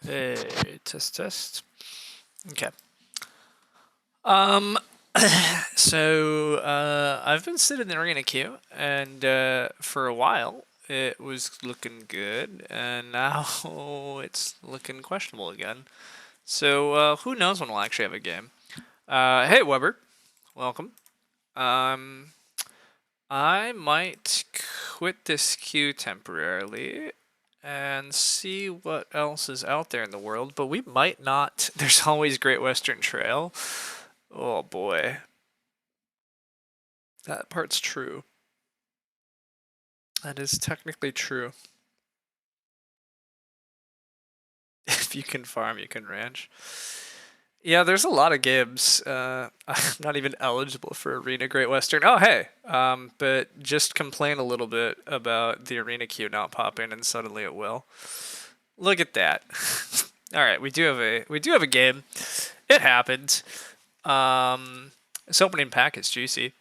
Hey, test. Okay. Um, I've been sitting in the arena queue, and for a while it was looking good, and now it's looking questionable again. Who knows when we'll actually have a game? Hey Weber, welcome. Um, I might quit this queue temporarily and see what else is out there in the world, but we might not. There's always Great Western Trail. Oh boy. That part's true. That is technically true. If you can farm, you can ranch. Yeah, there's a lot of games. I'm not even eligible for Arena Great Western. Oh, hey. But just complain a little bit about the Arena queue not popping, and suddenly it will. Look at that. All right, we do have a game. It happened. This opening pack is juicy.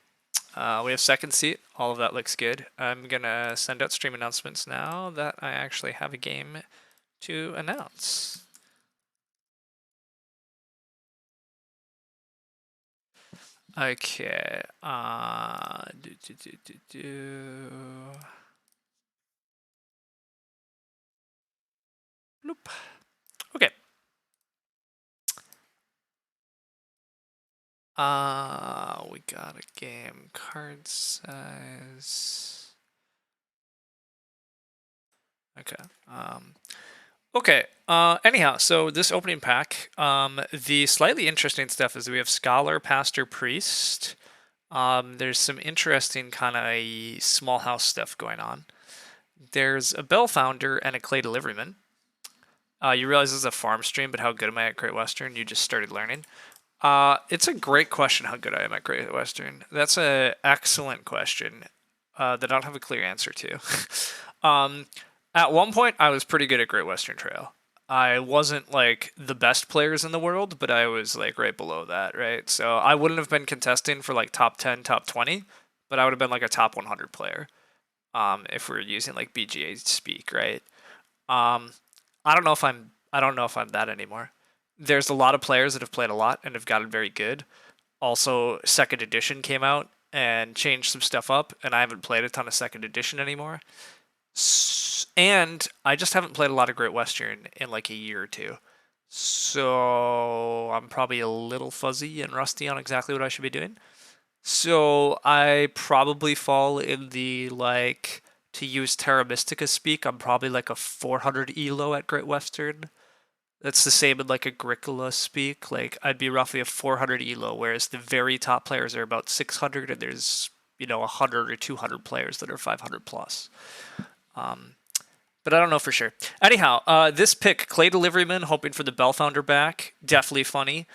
We have second seat. All of that looks good. I'm gonna send out stream announcements now that I actually have a game to announce. Okay. Bloop. Okay. We got a game card size. Okay. Okay. Anyhow, so this opening pack, the slightly interesting stuff is we have Scholar, Pastor, Priest. There's some interesting kind of small house stuff going on. There's a Bell Founder and a Clay Deliveryman. You realize this is a farm stream, but how good am I at Great Western? You just started learning. It's a great question how good I am at Great Western. That's an excellent question that I don't have a clear answer to. At one point, I was pretty good at Great Western Trail. I wasn't like the best players in the world, but I was like right below that, right? So I wouldn't have been contesting for like top 10, top 20, but I would have been like a top 100 player if we were using like BGA speak, right? Um, I don't know if I'm that anymore. There's a lot of players that have played a lot and have gotten very good. Also, second edition came out and changed some stuff up, and I haven't played a ton of second edition anymore. And I just haven't played a lot of Great Western in like a year or two. So I'm probably a little fuzzy and rusty on exactly what I should be doing. So I probably fall in the like, to use Terra Mystica speak, I'm probably like a 400 elo at Great Western. That's the same in like Agricola speak. Like I'd be roughly a 400 elo, whereas the very top players are about 600, and there's 100 or 200 players that are 500 plus. But I don't know for sure. Anyhow, this pick, Clay Deliveryman, hoping for the Bell Founder back, definitely funny.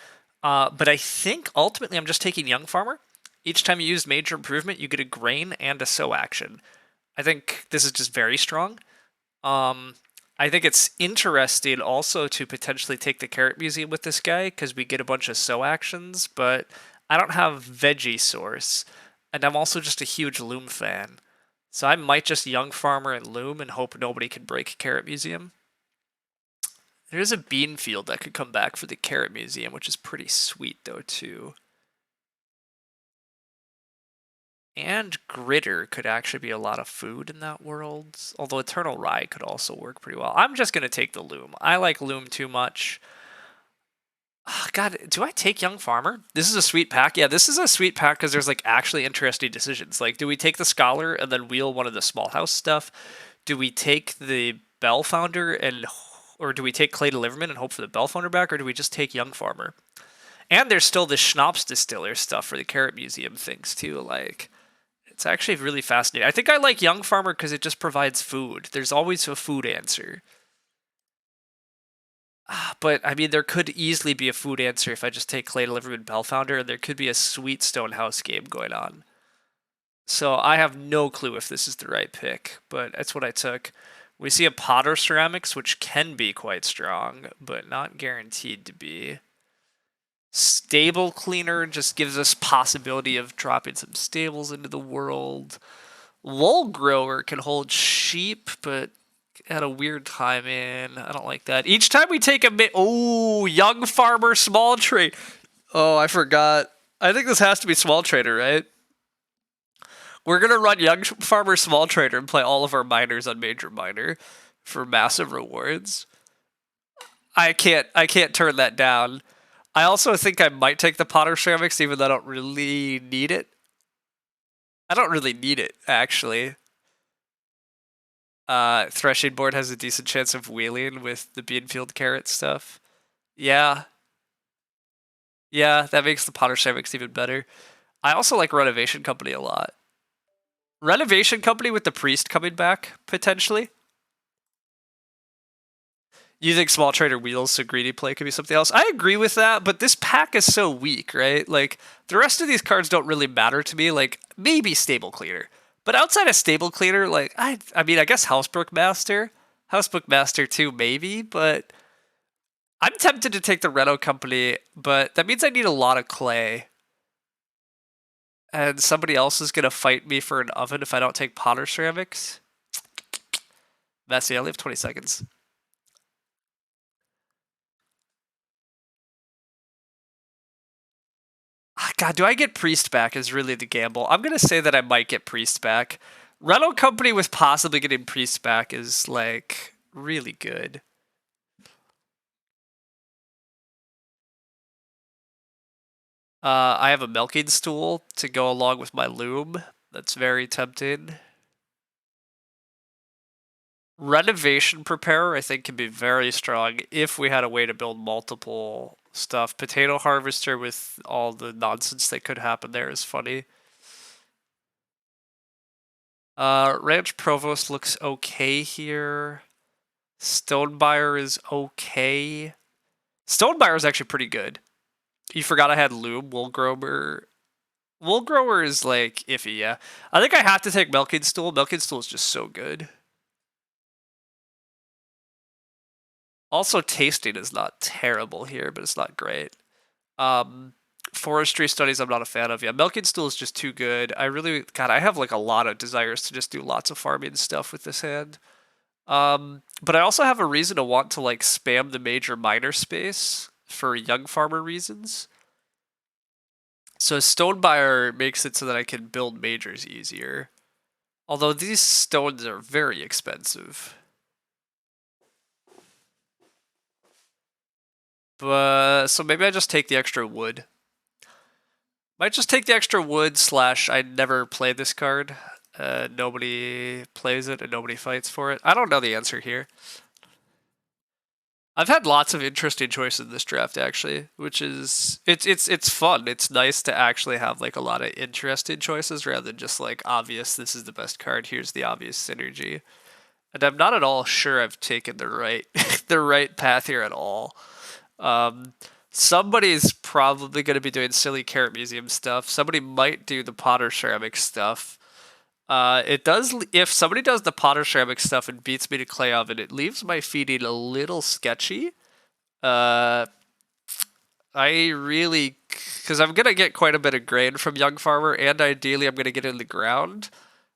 But I think ultimately I'm just taking Young Farmer. Each time you use Major Improvement, you get a Grain and a Sow action. I think this is just very strong. I think it's interesting also to potentially take the Carrot Museum with this guy because we get a bunch of Sow actions, but I don't have Veggie Source, and I'm also just a huge Loom fan. So I might just Young Farmer and Loom and hope nobody can break Carrot Museum. There's a bean field that could come back for the Carrot Museum, which is pretty sweet though too. And Gritter could actually be a lot of food in that world, although Eternal Rye could also work pretty well. I'm just going to take the Loom. I like Loom too much. God, do I take Young Farmer? This is a sweet pack. Yeah, this is a sweet pack because there's like actually interesting decisions. Like, do we take the Scholar and then wheel one of the small house stuff? Do we take the Bell Founder or do we take Clay Deliverman and hope for the Bell Founder back, or do we just take Young Farmer? And there's still the Schnapps Distiller stuff for the Carrot Museum things too. Like, it's actually really fascinating. I think I like Young Farmer because it just provides food. There's always a food answer. But I mean, there could easily be a food answer if I just take Clay Deliverman Bell Founder, and there could be a sweet Stonehouse game going on. So I have no clue if this is the right pick, but that's what I took. We see a Potter Ceramics, which can be quite strong, but not guaranteed to be. Stable Cleaner just gives us possibility of dropping some stables into the world. Wool Grower can hold sheep, but had a weird time in. I don't like that. Each time we take a young farmer small trade. Oh, I forgot. I think this has to be small trader, right? We're gonna run young farmer small trader and play all of our miners on major miner for massive rewards. I can't turn that down. I also think I might take the Potter Ceramics even though I don't really need it. I don't really need it, actually. Threshing board has a decent chance of wheeling with the Beanfield Carrot stuff. Yeah. Yeah, that makes the Potter Ceramics even better. I also like Renovation Company a lot. Renovation Company with the Priest coming back, potentially. You think Small Trader Wheels, so greedy play could be something else? I agree with that, but this pack is so weak, right? Like, the rest of these cards don't really matter to me. Like, maybe Stable Cleaner. But outside of Stable Cleaner, like, I mean, I guess Housebook Master. Housebook Master too, maybe, but I'm tempted to take the Reno Company, but that means I need a lot of clay. And somebody else is going to fight me for an oven if I don't take Potter Ceramics. Messy, I only have 20 seconds. God, do I get Priest back is really the gamble. I'm going to say that I might get Priest back. Rental Company with possibly getting Priest back is, like, really good. I have a milking stool to go along with my loom. That's very tempting. Renovation Preparer, I think, can be very strong if we had a way to build multiple stuff. Potato Harvester with all the nonsense that could happen there is funny. Ranch Provost looks okay here. Stonebuyer is okay. Stonebuyer is actually pretty good. You forgot I had Loom. Wool Grower. Wool Grower is, like, iffy, yeah. I think I have to take Milking Stool. Milking Stool is just so good. Also, Tasting is not terrible here, but it's not great. Forestry Studies I'm not a fan of. Yeah, Milking Stool is just too good. God, I have, like, a lot of desires to just do lots of farming stuff with this hand. But I also have a reason to want to, like, spam the major minor space for young farmer reasons. So Stonebuyer makes it so that I can build majors easier. Although these stones are very expensive. But, so maybe I just take the extra wood. Might just take the extra wood / I never play this card. Nobody plays it and nobody fights for it. I don't know the answer here. I've had lots of interesting choices in this draft, actually, which is it's fun. It's nice to actually have, like, a lot of interesting choices rather than just, like, obvious. This is the best card. Here's the obvious synergy, and I'm not at all sure I've taken the right the right path here at all. Somebody's probably going to be doing silly Carrot Museum stuff. Somebody might do the Potter Ceramic stuff. It does. If somebody does the Potter Ceramic stuff and beats me to Clay Oven, it leaves my feeding a little sketchy. I really, because I'm gonna get quite a bit of grain from Young Farmer, and ideally I'm gonna get in the ground.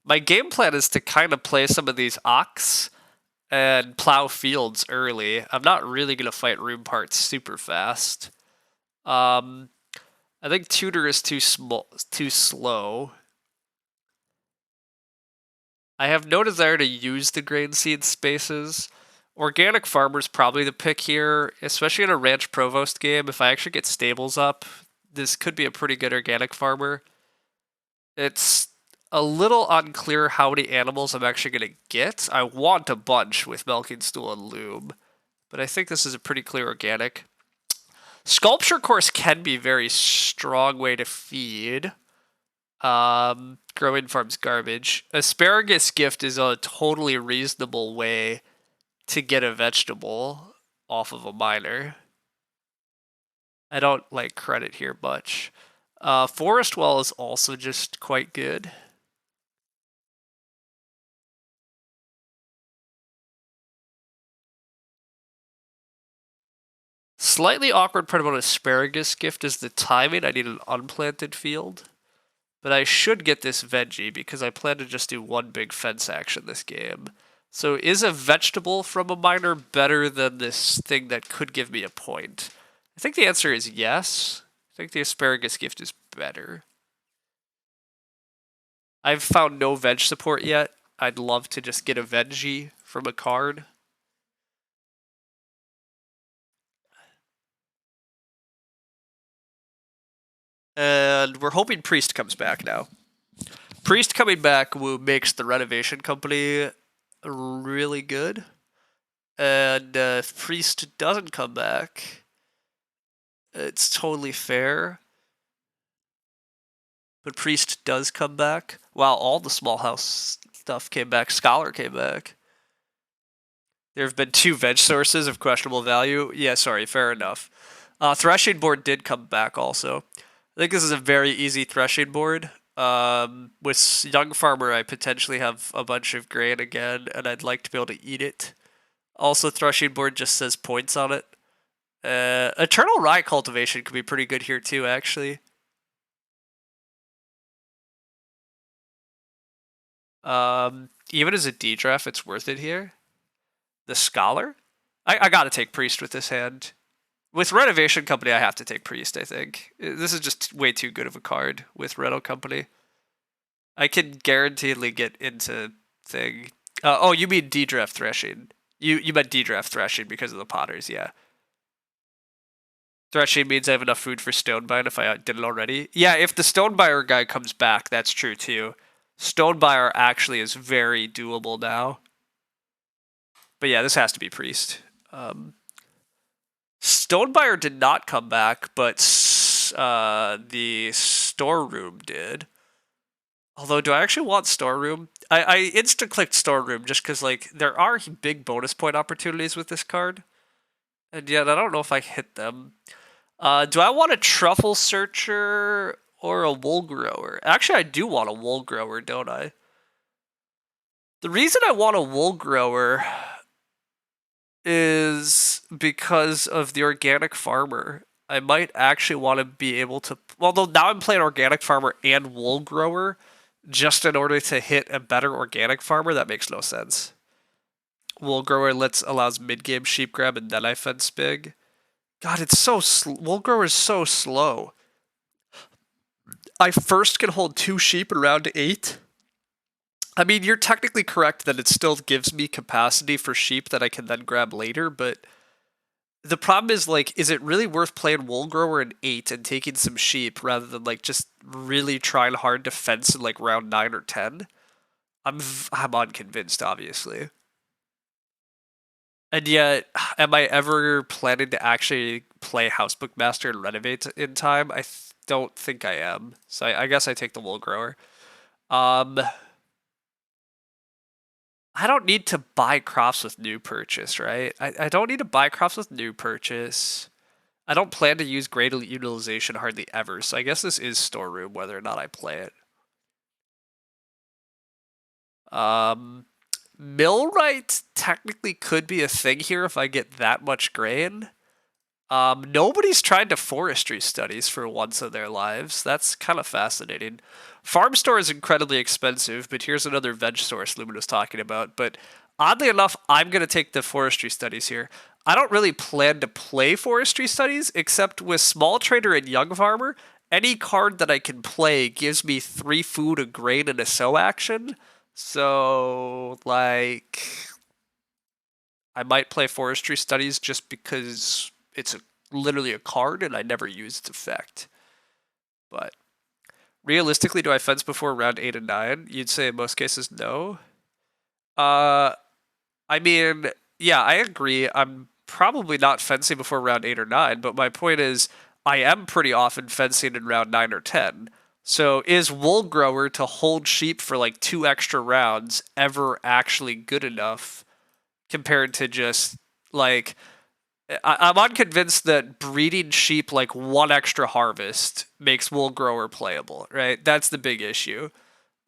My game plan is to kind of play some of these ox and plow fields early. I'm not really gonna fight room parts super fast. I think Tutor is too slow. I have no desire to use the grain seed spaces. Organic Farmer's probably the pick here, especially in a Ranch Provost game. If I actually get stables up, this could be a pretty good Organic Farmer. It's a little unclear how many animals I'm actually going to get. I want a bunch with Milking Stool and Loom, but I think this is a pretty clear Organic. Sculpture Course can be a very strong way to feed. Growing Farm's garbage. Asparagus Gift is a totally reasonable way to get a vegetable off of a miner. I don't like credit here much. Forest Well is also just quite good. Slightly awkward part about Asparagus Gift is the timing. I need an unplanted field. But I should get this veggie because I plan to just do one big fence action this game. So is a vegetable from a minor better than this thing that could give me a point? I think the answer is yes. I think the asparagus gift is better. I've found no veg support yet. I'd love to just get a veggie from a card. And we're hoping Priest comes back now. Priest coming back makes the renovation company really good. And if Priest doesn't come back, it's totally fair. But Priest does come back. Wow, all the small house stuff came back. Scholar came back. There have been 2 veg sources of questionable value. Yeah, sorry, fair enough. Threshing board did come back also. I think this is a very easy threshing board. With Young Farmer, I potentially have a bunch of grain again, and I'd like to be able to eat it. Also, threshing board just says points on it. Eternal Rye cultivation could be pretty good here too, actually. Even as a D draft, it's worth it here. The Scholar? I gotta take Priest with this hand. With Renovation Company, I have to take Priest, I think. This is just way too good of a card with Reno Company. I can guaranteedly get into thing. Oh, you mean D-Draft Threshing. You meant D-Draft Threshing because of the Potters, yeah. Threshing means I have enough food for Stonebind if I didn't already. Yeah, if the Stonebuyer guy comes back, that's true too. Stonebuyer actually is very doable now. But yeah, this has to be Priest. Stonebuyer did not come back, but the Storeroom did. Although, do I actually want Storeroom? I insta-clicked Storeroom just because, like, there are big bonus point opportunities with this card. And yet, I don't know if I hit them. Do I want a Truffle Searcher or a Wool Grower? Actually, I do want a Wool Grower, don't I? The reason I want a Wool Grower is because of the Organic Farmer. I might actually want to be able to... Although now I'm playing Organic Farmer and Wool Grower just in order to hit a better Organic Farmer. That makes no sense. Wool Grower allows mid-game Sheep Grab and then I fence big. God, it's so... Wool Grower is so slow. I first can hold 2 sheep in round 8. I mean, you're technically correct that it still gives me capacity for sheep that I can then grab later, but the problem is, like, is it really worth playing Wool Grower in 8 and taking some sheep rather than, like, just really trying hard to fence in, like, round 9 or 10? I'm unconvinced, obviously. And yet, am I ever planning to actually play Housebook Master and Renovate in time? I don't think I am. So I guess I take the Wool Grower. I don't need to buy crops with new purchase, right? I don't need to buy crops with new purchase. I don't plan to use great utilization hardly ever, so I guess this is Storeroom whether or not I play it. Millwright technically could be a thing here if I get that much grain. Nobody's tried to forestry studies for once in their lives. That's kind of fascinating. Farm store is incredibly expensive, but here's another veg source Lumen was talking about. But oddly enough, I'm going to take the forestry studies here. I don't really plan to play forestry studies, except with Small Trader and Young Farmer. Any card that I can play gives me 3 food, a grain, and a sow action. So, like, I might play forestry studies just because it's literally a card and I never use its effect. But realistically, do I fence before round 8 and 9? You'd say in most cases no. I mean, yeah, I agree. I'm probably not fencing before round 8 or 9, but my point is I am pretty often fencing in round 9 or 10. So is Wool Grower to hold sheep for like 2 extra rounds ever actually good enough compared to just like... I'm unconvinced that breeding sheep like 1 extra harvest makes Wool Grower playable, right? That's the big issue.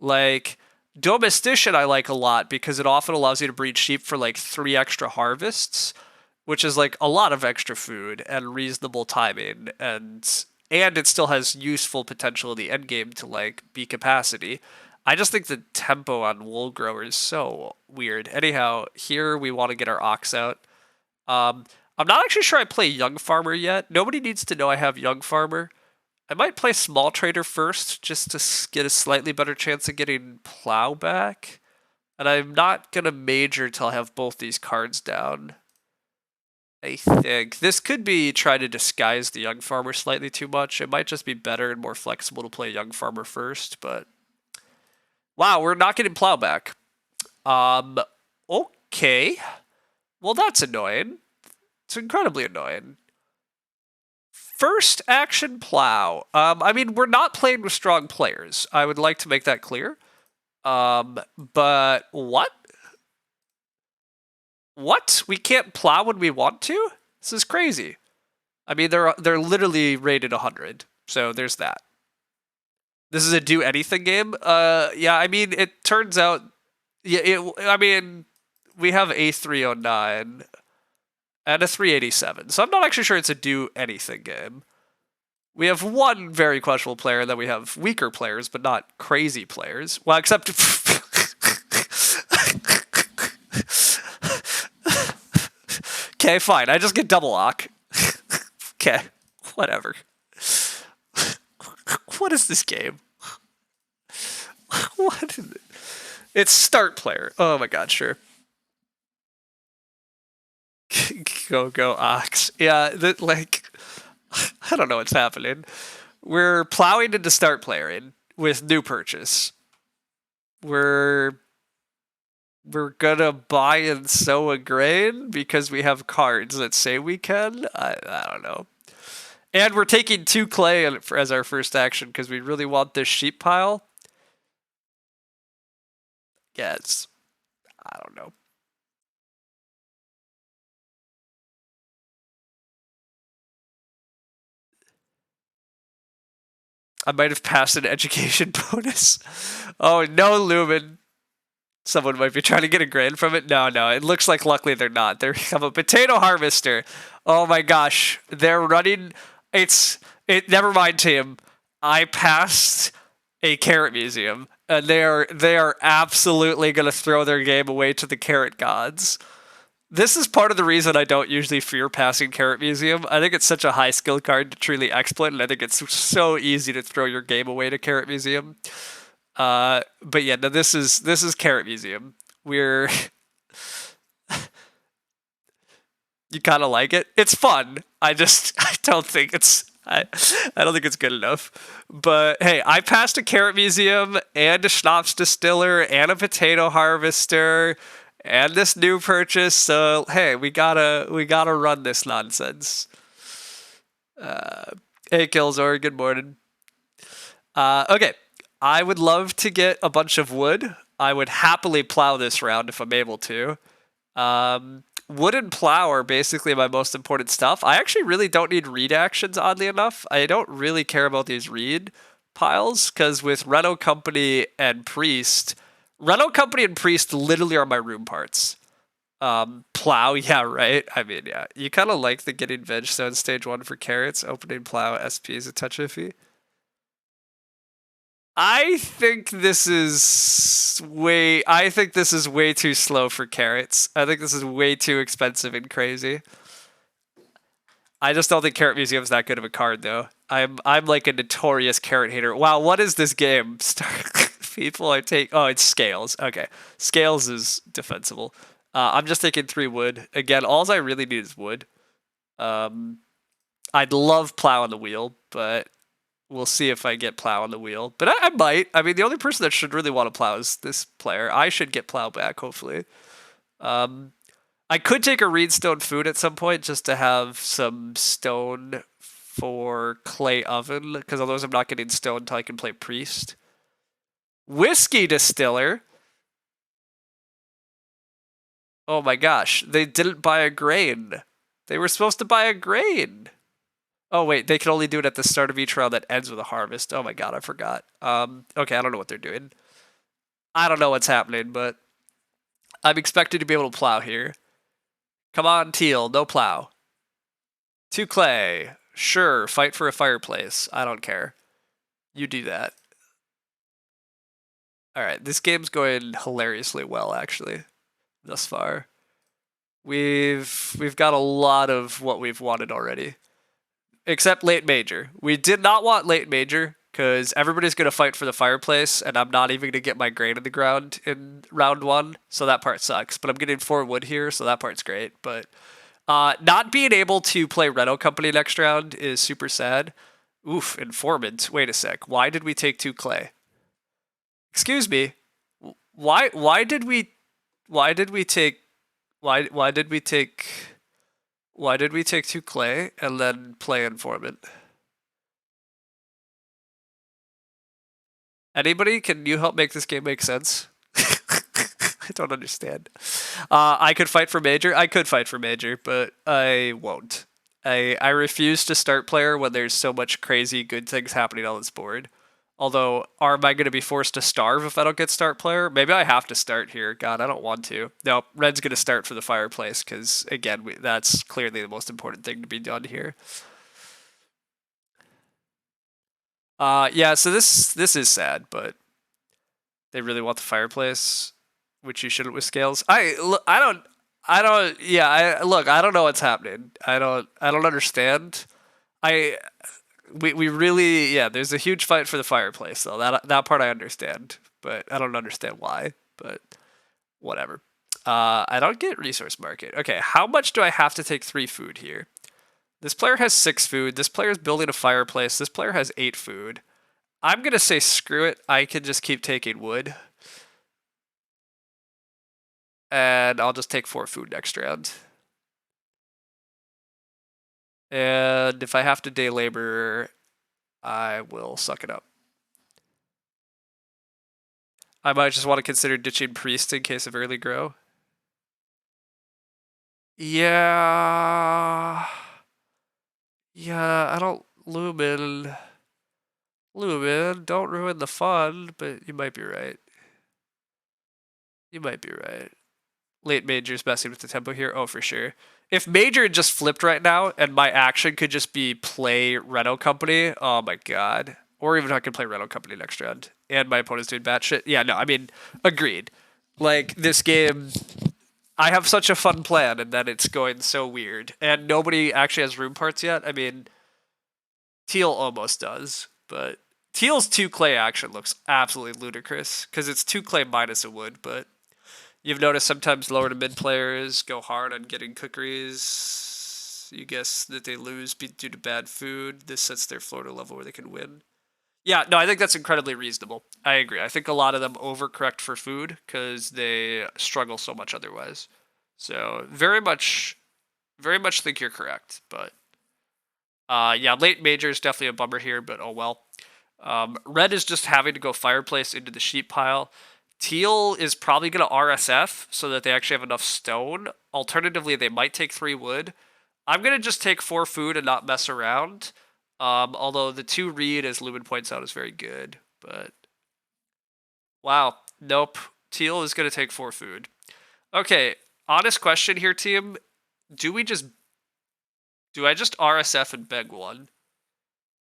Like, Domestician I like a lot because it often allows you to breed sheep for like 3 extra harvests, which is like a lot of extra food and reasonable timing, and it still has useful potential in the endgame to like be capacity. I just think the tempo on Wool Grower is so weird. Anyhow, here we want to get our Ox out. I'm not actually sure I play Young Farmer yet. Nobody needs to know I have Young Farmer. I might play Small Trader first, just to get a slightly better chance of getting Plow back. And I'm not going to major till I have both these cards down. I think. This could be trying to disguise the Young Farmer slightly too much. It might just be better and more flexible to play Young Farmer first, but... Wow, we're not getting Plow back. Okay. Well, that's annoying. It's incredibly annoying. First action Plow. I mean, we're not playing with strong players. I would like to make that clear. But what? What? We can't plow when we want to? This is crazy. I mean, they're literally rated 100, so there's that. This is a do anything game. Yeah. I mean, it turns out. Yeah. I mean, we have a 309 and a 387, so I'm not actually sure it's a do anything game. We have one very questionable player, and then we have weaker players, but not crazy players. Well, except. Okay, fine. I just get double lock. Okay, whatever. What is this game? What is it? It's start player. Oh my god, sure. Go Ox. Yeah, like I don't know what's happening. We're plowing into start player in with new purchase. We're gonna buy and sow a grain because we have cards that say we can. I don't know. And we're taking 2 clay as our first action because we really want this sheep pile. Yes. I don't know. I might have passed an education bonus. Oh, no, Lumen. Someone might be trying to get a grain from it. No, it looks like luckily they're not. They have a potato harvester. Oh my gosh. They're running. Never mind, team. I passed a carrot museum, and they are absolutely going to throw their game away to the carrot gods. This is part of the reason I don't usually fear passing Carrot Museum. I think it's such a high skill card to truly exploit, and I think it's so easy to throw your game away to Carrot Museum. But yeah, no, this is Carrot Museum. We're you kind of like it. It's fun. I don't think it's I don't think it's good enough. But hey, I passed a Carrot Museum and a Schnapps Distiller and a Potato Harvester and this new purchase. So hey, we gotta run this nonsense. Hey, Killzor, good morning. Okay, I would love to get a bunch of wood. I would happily plow this round if I'm able to. Wood and plow are basically my most important stuff. I actually really don't need read actions, oddly enough. I don't really care about these read piles, because with Reno Company and Priest literally are my room parts. Plow, yeah, right? I mean, yeah. You kind of like the getting veg stone stage 1 for carrots. Opening plow SP is a touch iffy. I think this is way too slow for carrots. I think this is way too expensive and crazy. I just don't think Carrot Museum is that good of a card, though. I'm like a notorious carrot hater. Wow, what is this game? People are oh, it's Scales. Okay, Scales is defensible. I'm just taking 3 wood. Again, all I really need is wood. I'd love plow on the wheel, but we'll see if I get plow on the wheel. But I might. I mean, the only person that should really want to plow is this player. I should get plow back, hopefully. I could take a reedstone food at some point just to have some stone for clay oven, because otherwise I'm not getting stone until I can play priest. Whiskey distiller. Oh my gosh, they didn't buy a grain. They were supposed to buy a grain. Oh wait, they can only do it at the start of each round that ends with a harvest. Oh my god, I forgot. Okay, I don't know what they're doing. I don't know what's happening, but I'm expected to be able to plow here. Come on, teal, no plow. 2 clay. Sure, fight for a fireplace. I don't care. You do that. All right, this game's going hilariously well, actually, thus far. We've got a lot of what we've wanted already, except late major. We did not want late major because everybody's gonna fight for the fireplace, and I'm not even gonna get my grain in the ground in round one, so that part sucks. But I'm getting 4 wood here, so that part's great. But not being able to play Reno Company next round is super sad. Oof, informant. Wait a sec. Why did we take 2 clay? Excuse me. Why did we why did we take why did we take why did we take 2 clay and then play informant? Anybody, can you help make this game make sense? I don't understand. I could fight for major. I could fight for major, but I won't. I refuse to start player when there's so much crazy good things happening on this board. Although, am I going to be forced to starve if I don't get start player? Maybe I have to start here. God, I don't want to. No, red's going to start for the fireplace because, again, that's clearly the most important thing to be done here. Yeah, so this is sad, but they really want the fireplace, which you shouldn't with scales. Yeah, I don't know what's happening. I don't understand. I we really, yeah. There's a huge fight for the fireplace, though. That part I understand, but I don't understand why. But whatever. I don't get resource market. Okay, how much do I have to take 3 food here? This player has 6 food. This player is building a fireplace. This player has 8 food. I'm gonna say screw it. I can just keep taking wood, and I'll just take 4 food next round. And if I have to day labor, I will suck it up. I might just want to consider ditching priest in case of early grow. Yeah. Yeah, I don't lumen. Lumen, don't ruin the fun, but you might be right. You might be right. Late major's messing with the tempo here. Oh, for sure. If major had just flipped right now and my action could just be play Reno Company, oh my god. Or even I could play Reno Company next round and my opponent's doing bad shit. Yeah, no, I mean, agreed. Like, this game, I have such a fun plan and then it's going so weird. And nobody actually has room parts yet. I mean, Teal almost does, but Teal's 2 clay action looks absolutely ludicrous because it's 2 clay minus a wood, but you've noticed sometimes lower to mid players go hard on getting cookeries. You guess that they lose due to bad food. This sets their floor to a level where they can win. Yeah, no, I think that's incredibly reasonable. I agree. I think a lot of them overcorrect for food because they struggle so much otherwise. So very much think you're correct. But yeah, late major is definitely a bummer here, but oh well. Red is just having to go fireplace into the sheep pile. Teal is probably going to RSF so that they actually have enough stone. Alternatively, they might take 3 wood. I'm going to just take 4 food and not mess around. Although the 2 reed, as Lumen points out, is very good. But wow, nope. Teal is going to take 4 food. Okay, honest question here, team. Do we just do I just RSF and beg one?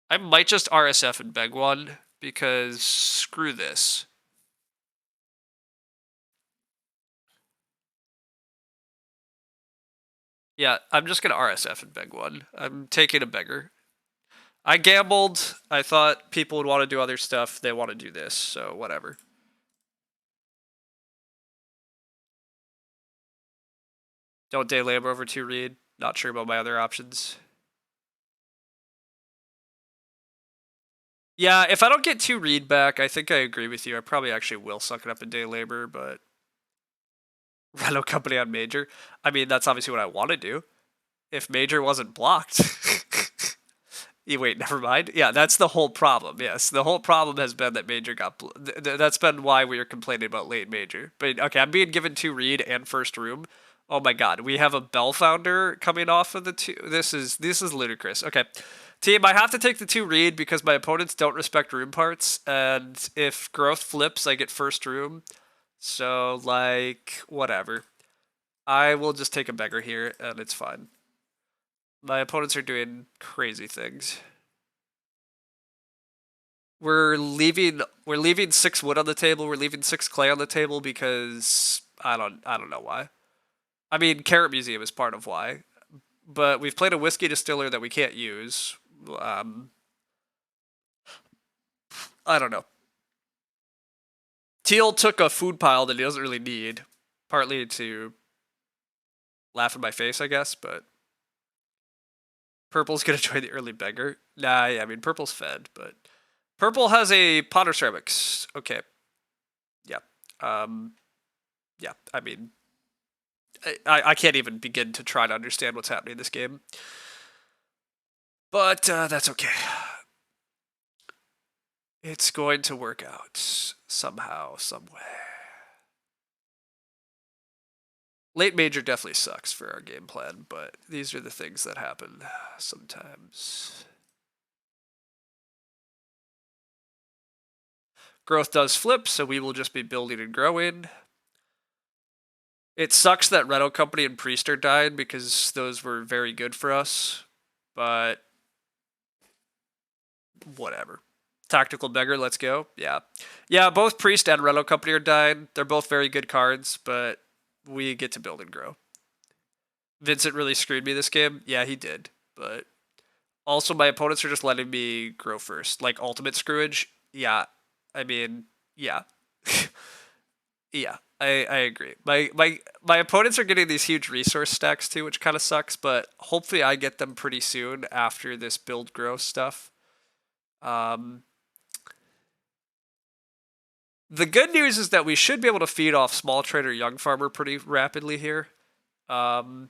I might just RSF and beg one because screw this. Yeah, I'm just gonna RSF and beg one. I'm taking a beggar. I gambled. I thought people would want to do other stuff. They want to do this, so whatever. Don't day labor over 2 read. Not sure about my other options. Yeah, if I don't get 2 read back, I think I agree with you. I probably actually will suck it up in day labor, but Reno Company on major. I mean, that's obviously what I want to do. If major wasn't blocked. Wait, never mind. Yeah, that's the whole problem. Yes, the whole problem has been that major got. That's been why we are complaining about late major. But okay, I'm being given 2 read and first room. Oh my god, we have a bell founder coming off of the 2. This is ludicrous. Okay, team, I have to take the 2 read because my opponents don't respect room parts, and if growth flips, I get first room. So like whatever, I will just take a beggar here, and it's fine. My opponents are doing crazy things. We're leaving 6 wood on the table. We're leaving 6 clay on the table because I don't know why. I mean, Carrot Museum is part of why, but we've played a whiskey distiller that we can't use. Um, I don't know. Teal took a food pile that he doesn't really need, partly to laugh in my face, I guess, but Purple's gonna join the early beggar. Nah, yeah, I mean, Purple's fed, but Purple has a Potter Ceramics. Okay. Yeah. Um, yeah, I mean, I can't even begin to try to understand what's happening in this game. But that's okay. It's going to work out somehow, somewhere. Late major definitely sucks for our game plan, but these are the things that happen sometimes. Growth does flip, so we will just be building and growing. It sucks that Renault Company and Priester died because those were very good for us, but whatever. Tactical Beggar, let's go. Yeah. Yeah, both Priest and Renault Company are dying. They're both very good cards, but we get to build and grow. Vincent really screwed me this game. Yeah, he did. But also, my opponents are just letting me grow first. Like ultimate screwage. Yeah. I mean, yeah. Yeah, I agree. My opponents are getting these huge resource stacks too, which kind of sucks, but hopefully I get them pretty soon after this build grow stuff. The good news is that we should be able to feed off small trader young farmer pretty rapidly here. The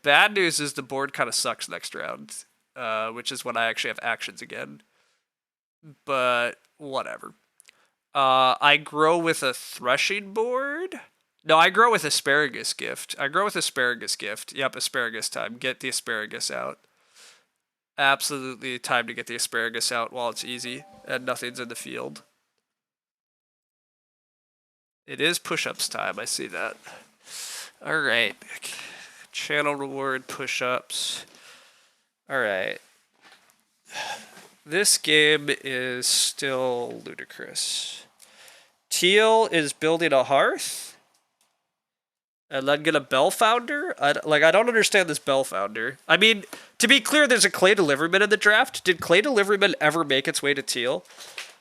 bad news is the board kind of sucks next round, which is when I actually have actions again. But whatever. I grow with a threshing board. No, I grow with asparagus gift. I grow with asparagus gift. Yep, asparagus time. Get the asparagus out. Absolutely time to get the asparagus out while it's easy and nothing's in the field. It is push-ups time. I see that. All right. Channel reward push-ups. All right. This game is still ludicrous. Teal is building a hearth and then get a bell founder. I don't understand this bell founder. I mean, to be clear, there's a clay deliveryman in the draft. Did clay deliveryman ever make its way to Teal?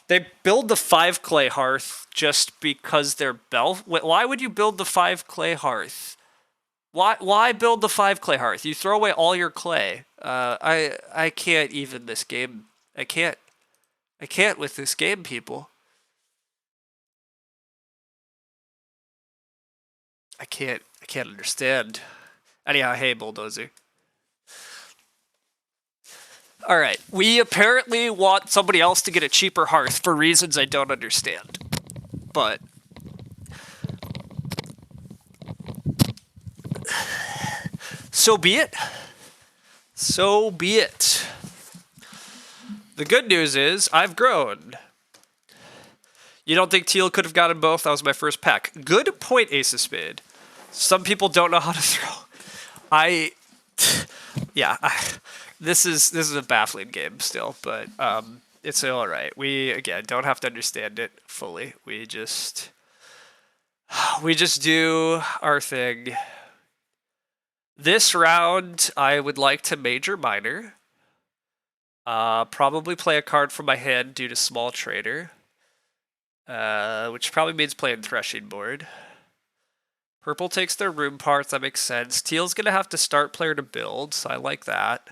They build the 5 clay hearth just because they're bell. Why would you build the 5 clay hearth? Why build the 5 clay hearth? You throw away all your clay. I can't even this game. I can't with this game, people. I can't understand. Anyhow, hey bulldozer. All right, we apparently want somebody else to get a cheaper hearth for reasons I don't understand. But so be it. So be it. The good news is I've grown. You don't think Teal could have gotten both? That was my first pack. Good point, Ace of Spade. Some people don't know how to throw. This is a baffling game still, but it's all right. We again don't have to understand it fully. We just do our thing. This round, I would like to major minor. Probably play a card from my hand due to small trader. Which probably means playing threshing board. Purple takes their room parts, that makes sense. Teal's gonna have to start player to build, so I like that.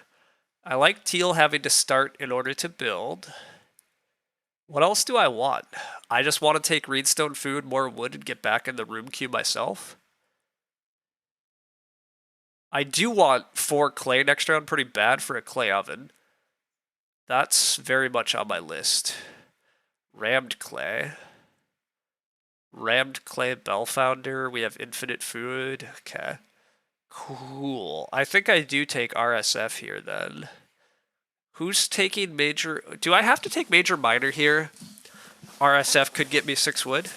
I like Teal having to start in order to build. What else do I want? I just want to take Reedstone food, more wood, and get back in the room queue myself. I do want 4 clay next round pretty bad for a clay oven. That's very much on my list. Rammed clay. Rammed clay bell founder. We have infinite food. Okay. Cool. I think I do take RSF here then. Who's taking major? Do I have to take major minor here? RSF could get me 6 wood.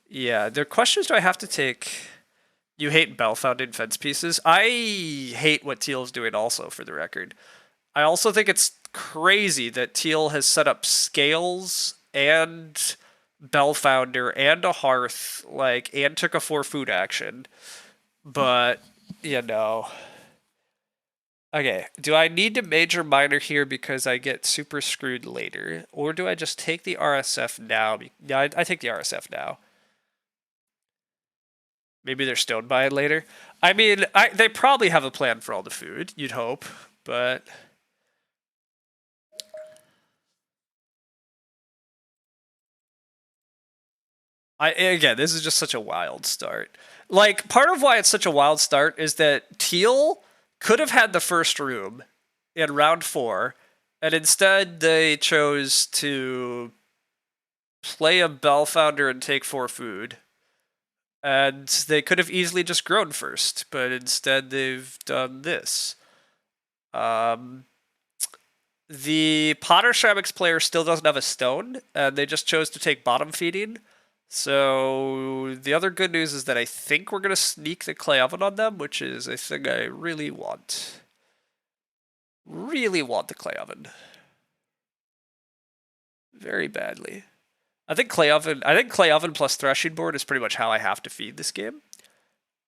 Yeah, the question is, do I have to take... You hate bell founding fence pieces? I hate what Teal's doing also, for the record. I also think it's crazy that Teal has set up scales and Bellfounder and a hearth, like, and took a 4 food action. But, you know. Okay, do I need to major minor here because I get super screwed later? Or do I just take the RSF now? Yeah, I take the RSF now. Maybe they're stoned by it later. I mean, they probably have a plan for all the food, you'd hope, but... Again, this is just such a wild start. Like, part of why it's such a wild start is that Teal could have had the first room in round 4, and instead they chose to play a Bellfounder and take 4 food. And they could have easily just grown first, but instead they've done this. The Potter Ceramics player still doesn't have a stone, and they just chose to take bottom feeding. So the other good news is that I think we're going to sneak the clay oven on them, which is a thing I really want. Really want the clay oven. Very badly. I think clay oven plus threshing board is pretty much how I have to feed this game.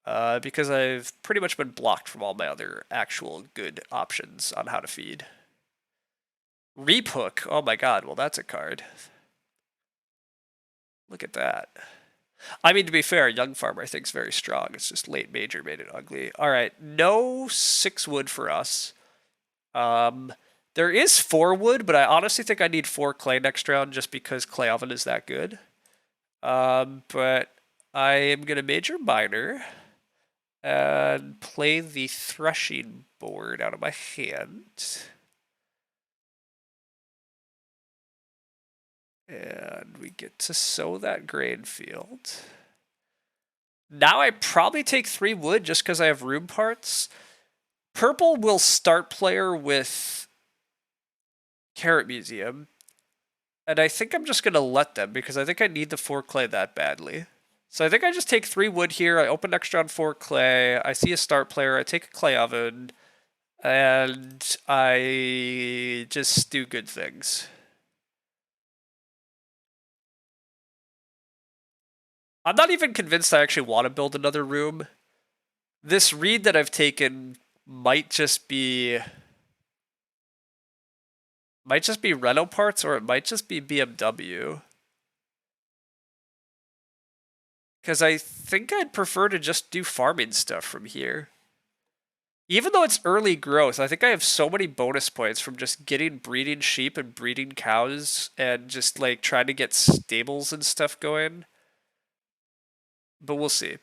Because I've pretty much been blocked from all my other actual good options on how to feed. Reap Hook, oh my god, well that's a card. Look at that. I mean, to be fair, Young Farmer I think is very strong. It's just late major made it ugly. All right, no 6 wood for us. There is 4 wood, but I honestly think I need 4 clay next round just because clay oven is that good. But I am gonna major minor and play the threshing board out of my hand. And we get to sow that grain field. Now I probably take 3 wood just because I have room parts. Purple will start player with Carrot Museum. And I think I'm just going to let them because I think I need the 4 clay that badly. So I think I just take 3 wood here. I open next round 4 clay. I see a start player. I take a clay oven. And I just do good things. I'm not even convinced I actually want to build another room. This read that I've taken might just be Renault parts, or it might just be BMW. Because I think I'd prefer to just do farming stuff from here. Even though it's early growth, I think I have so many bonus points from just getting breeding sheep and breeding cows and just like trying to get stables and stuff going. But we'll see.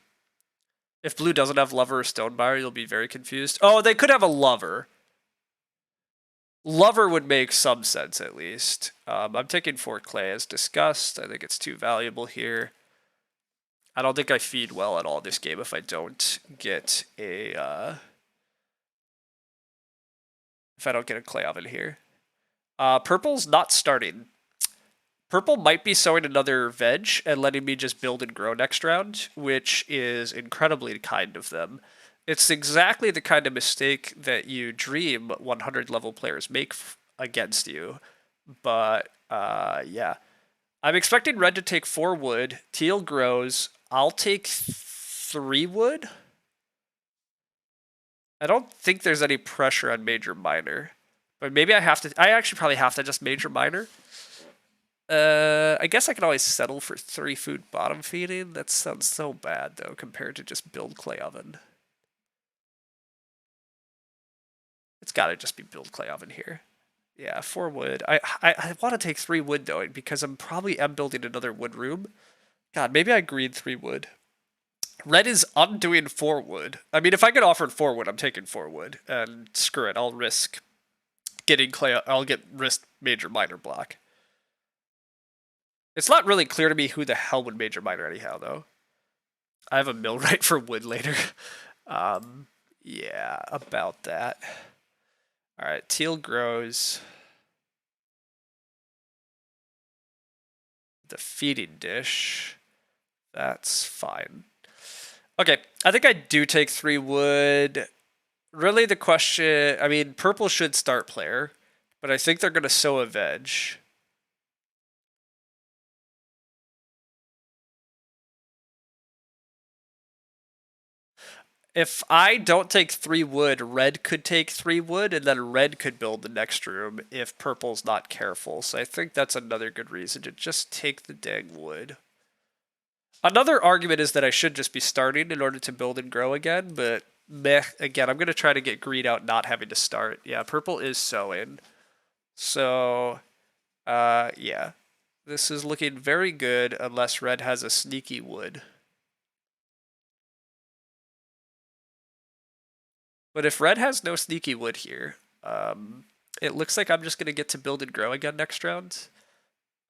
If blue doesn't have lover or stonebuyer, you'll be very confused. Oh, they could have a lover. Lover would make some sense, at least. I'm taking 4 clay as discussed. I think it's too valuable here. I don't think I feed well at all this game if I don't get a... if I don't get a clay oven here. Purple's not starting. Purple might be sowing another veg and letting me just build and grow next round, which is incredibly kind of them. It's exactly the kind of mistake that you dream 100 level players make against you. But, yeah. I'm expecting red to take 4 wood. Teal grows. I'll take 3 wood. I don't think there's any pressure on major minor. But maybe I have to... I actually probably have to just major minor. I guess I can always settle for 3 food bottom feeding. That sounds so bad, though, compared to just build clay oven. It's gotta just be build clay oven here. Yeah, 4 wood. I want to take 3 wood, though, because I'm probably building another wood room. God, maybe I agreed 3 wood. Red is undoing 4 wood. I mean, if I get offered 4 wood, I'm taking 4 wood. And screw it, I'll risk getting clay... I'll get risk major minor block. It's not really clear to me who the hell would major minor anyhow, though. I have a millwright for wood later. Yeah, about that. All right, teal grows. The feeding dish. That's fine. Okay, I think I do take 3 wood. Really, the question. I mean, purple should start player, but I think they're gonna sow a veg. If I don't take 3 wood, red could take 3 wood, and then red could build the next room if purple's not careful. So I think that's another good reason to just take the dang wood. Another argument is that I should just be starting in order to build and grow again, but meh, again, I'm going to try to get green out not having to start. Yeah, purple is sowing. So, yeah. This is looking very good unless red has a sneaky wood. But if red has no sneaky wood here, it looks like I'm just going to get to build and grow again next round.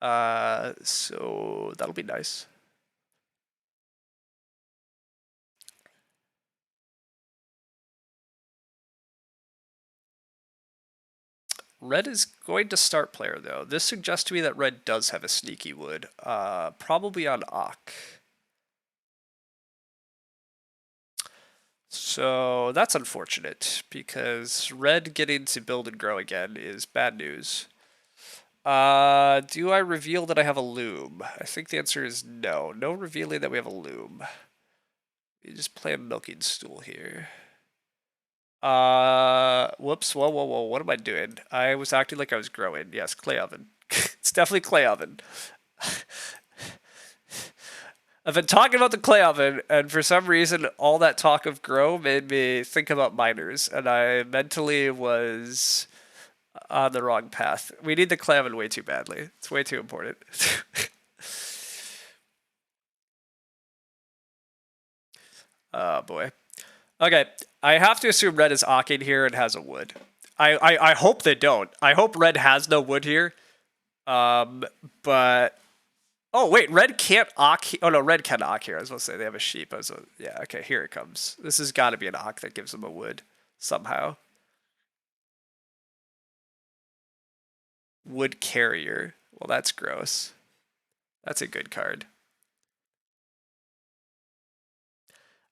So that'll be nice. Red is going to start player, though. This suggests to me that red does have a sneaky wood. Probably on Ak. So that's unfortunate, because red getting to build and grow again is bad news. Do I reveal that I have a loom? I think the answer is no. No revealing that we have a loom. You just play a milking stool here. Whoops. Whoa, whoa, whoa. What am I doing? I was acting like I was growing. Yes, clay oven. It's definitely clay oven. I've been talking about the clay oven, and for some reason, all that talk of grow made me think about miners, and I mentally was on the wrong path. We need the clay oven way too badly. It's way too important. Oh boy. Okay, I have to assume red is ocking here and has a wood. I hope they don't. I hope red has no wood here. But oh wait, red can't ock. Oh no, red can ock here. I was supposed to say they have a sheep. Yeah, okay, here it comes. This has got to be an ock that gives them a wood somehow. Wood carrier. Well, that's gross. That's a good card.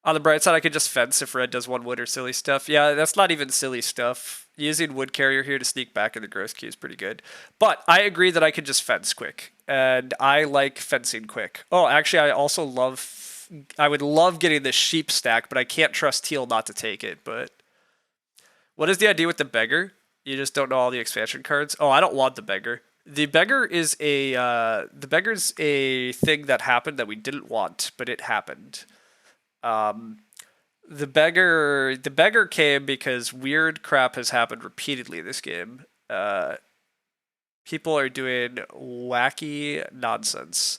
On the bright side, I could just fence if red does 1 wood or silly stuff. Yeah, that's not even silly stuff. Using wood carrier here to sneak back in the gross queue is pretty good. But I agree that I could just fence quick. And I like fencing quick. Oh, actually, I also love... I would love getting the sheep stack, but I can't trust teal not to take it. But what is the idea with the beggar? You just don't know all the expansion cards? Oh, I don't want the beggar. The beggar is the beggar's a thing that happened that we didn't want, but it happened. The beggar came because weird crap has happened repeatedly this game. People are doing wacky nonsense,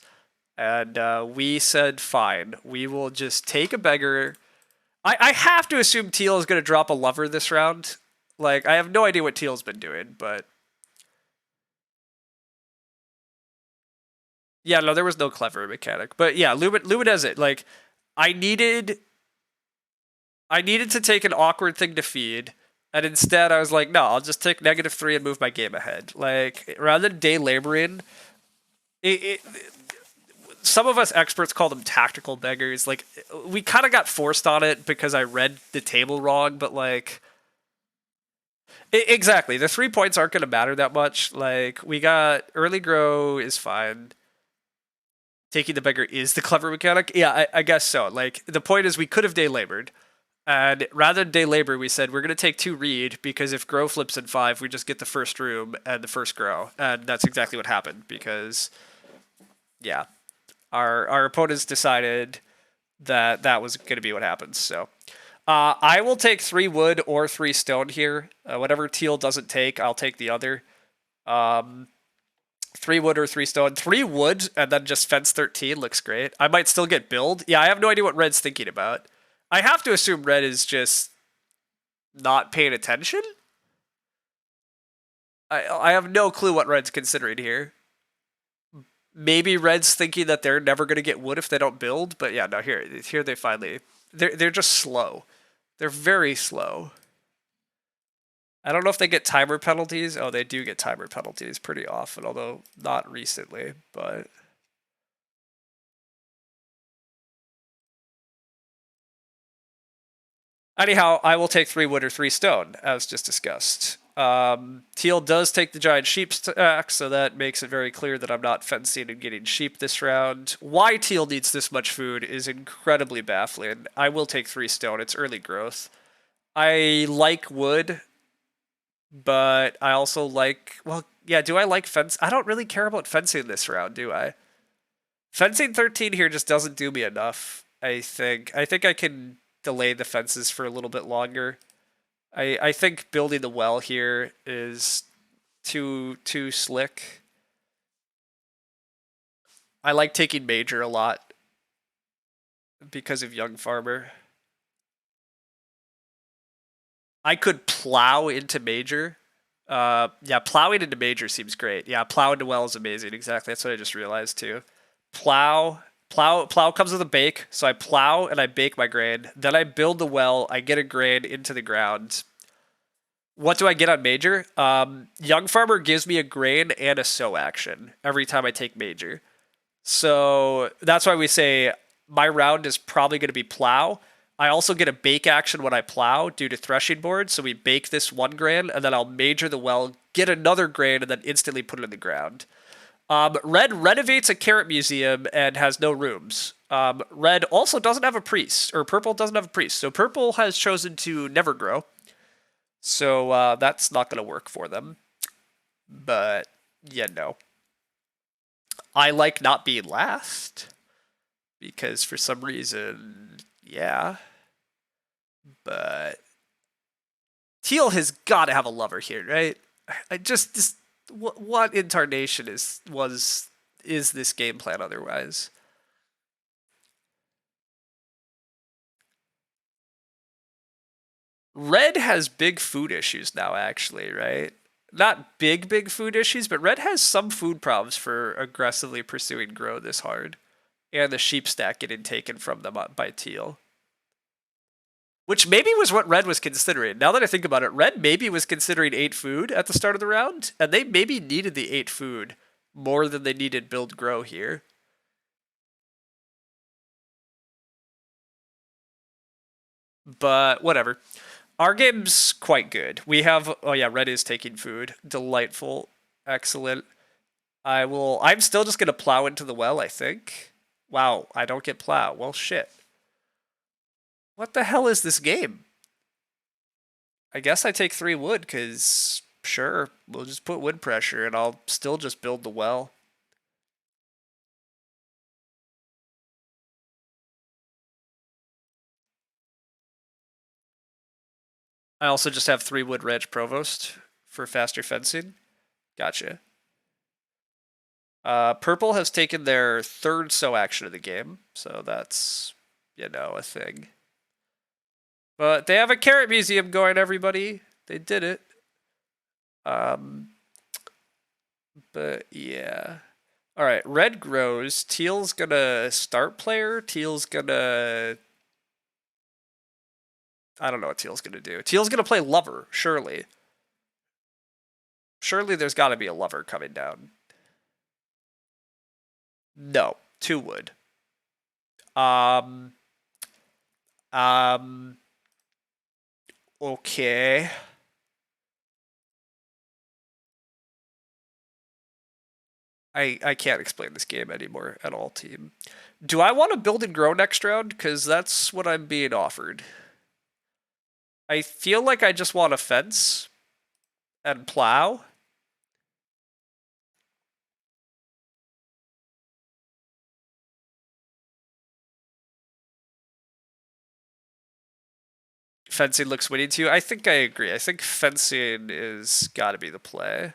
and we said fine, we will just take a beggar. I have to assume teal is going to drop a lover this round. Like, I have no idea what teal's been doing, but yeah, no, there was no clever mechanic. But yeah, Lumen has it. Like, I needed to take an awkward thing to feed, and instead I was like, no, I'll just take -3 and move my game ahead. Like, rather than day laboring, some of us experts call them tactical beggars. Like, we kind of got forced on it because I read the table wrong, but like, exactly, the 3 points aren't going to matter that much. Like, we got early grow is fine. Taking the beggar is the clever mechanic. Yeah, I guess so. Like, the point is we could have day labored. And rather than day labor, we said we're going to take 2 read because if grow flips in 5, we just get the first room and the first grow. And that's exactly what happened because, yeah, our opponents decided that that was going to be what happens. So I will take 3 wood or 3 stone here. Whatever teal doesn't take, I'll take the other. 3 wood or 3 stone. 3 wood and then just fence 13 looks great. I might still get build. Yeah, I have no idea what red's thinking about. I have to assume red is just not paying attention. I have no clue what red's considering here. Maybe red's thinking that they're never going to get wood if they don't build, but yeah, no, here they finally they're just slow. They're very slow. I don't know if they get timer penalties. Oh, they do get timer penalties pretty often, although not recently, but Anyhow, I will take 3 wood or 3 stone, as just discussed. Teal does take the giant sheep stack, so that makes it very clear that I'm not fencing and getting sheep this round. Why Teal needs this much food is incredibly baffling. I will take 3 stone. It's early growth. I like wood, but I also like... Well, yeah, do I like fence? I don't really care about fencing this round, do I? Fencing 13 here just doesn't do me enough, I think. I think I can delay the fences for a little bit longer. I think building the well here is too slick. I like taking major a lot because of young farmer. I could plow into major. Yeah, plowing into major seems great. Yeah, plow into well is amazing. Exactly, that's what I just realized too. Plow comes with a bake, so I plow and I bake my grain. Then I build the well. I get a grain into the ground. What do I get on major? Young farmer gives me a grain and a sow action every time I take major. So that's why we say my round is probably going to be plow. I also get a bake action when I plow due to threshing board. So we bake this 1 grain, and then I'll major the well, get another grain, and then instantly put it in the ground. Red renovates a carrot museum and has no rooms. Red also doesn't have a priest, or purple doesn't have a priest. So purple has chosen to never grow. So that's not going to work for them. But, yeah, no. I like not being last. Because for some reason, yeah. But Teal has got to have a lover here, right? I just this what incarnation is this game plan otherwise? Red has big food issues now, actually, right? Not big food issues, but Red has some food problems for aggressively pursuing grow this hard. And the sheep stack getting taken from them by Teal. Which maybe was what Red was considering. Now that I think about it, Red maybe was considering 8 food at the start of the round, and they maybe needed the 8 food more than they needed build grow here. But whatever. Our game's quite good. We have... Oh yeah, Red is taking food. Delightful. Excellent. I'm still just going to plow into the well, I think. Wow, I don't get plow. Well, shit. What the hell is this game? I guess I take 3 wood, because sure, we'll just put wood pressure, and I'll still just build the well. I also just have 3 wood ranch provost for faster fencing. Gotcha. Purple has taken their 3rd sow action of the game, so that's, a thing. But they have a carrot museum going, everybody. They did it. But yeah. Alright, red grows. Teal's gonna start player. Teal's gonna... I don't know what Teal's gonna do. Teal's gonna play lover, surely. Surely there's gotta be a lover coming down. No, 2 wood. Okay. I can't explain this game anymore at all, team. Do I want to build and grow next round? Because that's what I'm being offered. I feel like I just want a fence and plow. Fencing looks winning to you. I think I agree. I think fencing is got to be the play.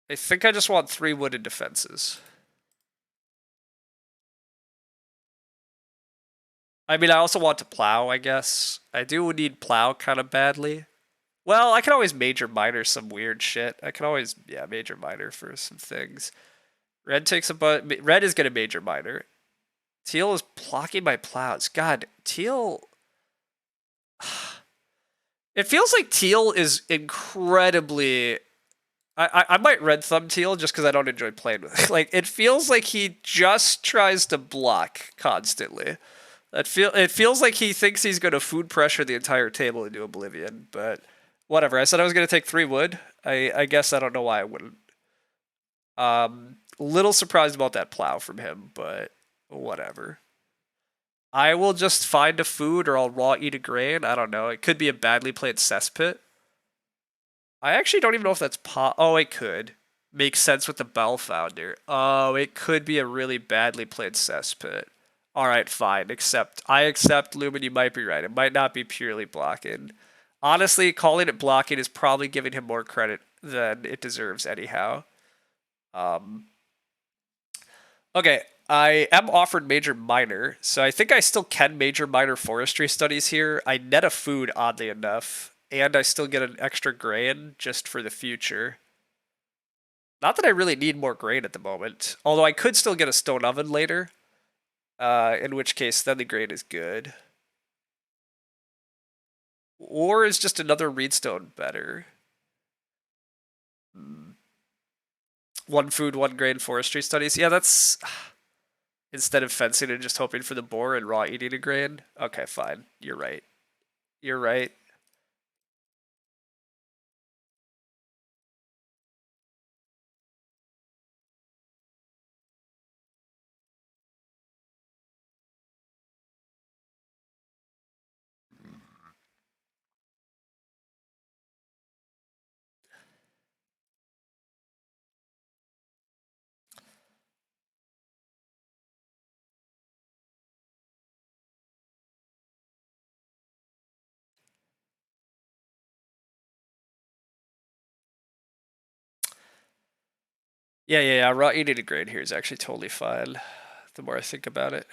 I think I just want 3 wooden defenses. I mean, I also want to plow, I guess. I do need plow kind of badly. Well, I can always major minor some weird shit. I can always, major minor for some things. Red takes Red is going to major minor. Teal is blocking my plows. God, Teal... It feels like Teal is incredibly... I might red thumb Teal just because I don't enjoy playing with it. Like, it feels like he just tries to block constantly. It feels like he thinks he's going to food pressure the entire table into oblivion, but whatever. I said I was going to take 3 wood. I guess I don't know why I wouldn't. Little surprised about that plow from him, but whatever. I will just find a food or I'll raw eat a grain. I don't know. It could be a badly played cesspit. I actually don't even know if that's Oh, it could. Makes sense with the bell founder. Oh, it could be a really badly played cesspit. Alright, fine. I accept, Lumen, you might be right. It might not be purely blocking. Honestly, calling it blocking is probably giving him more credit than it deserves anyhow. Okay, I am offered major minor, so I think I still can major minor forestry studies here. I net a food, oddly enough, and I still get an extra grain just for the future. Not that I really need more grain at the moment, although I could still get a stone oven later, in which case then the grain is good. Or is just another reedstone better? 1 food, 1 grain forestry studies. Yeah, that's instead of fencing and just hoping for the boar and raw eating a grain. Okay, fine. You're right. You're right. Yeah. Raw eating a grain here is actually totally fine. The more I think about it.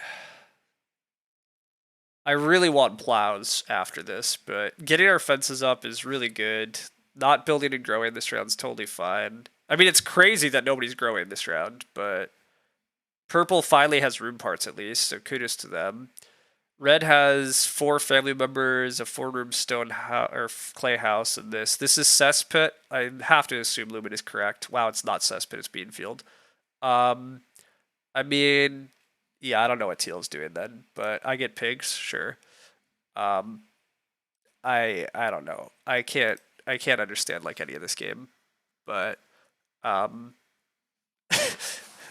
I really want plows after this, but getting our fences up is really good. Not building and growing this round is totally fine. I mean, it's crazy that nobody's growing this round, but purple finally has room parts at least, so kudos to them. Red has 4 family members, a 4-room stone or clay house, and this. This is cesspit. I have to assume Lumen is correct. Wow, it's not cesspit, it's Beanfield. I mean, yeah, I don't know what Teal's doing then, but I get pigs, sure. I don't know. I can't understand like any of this game, but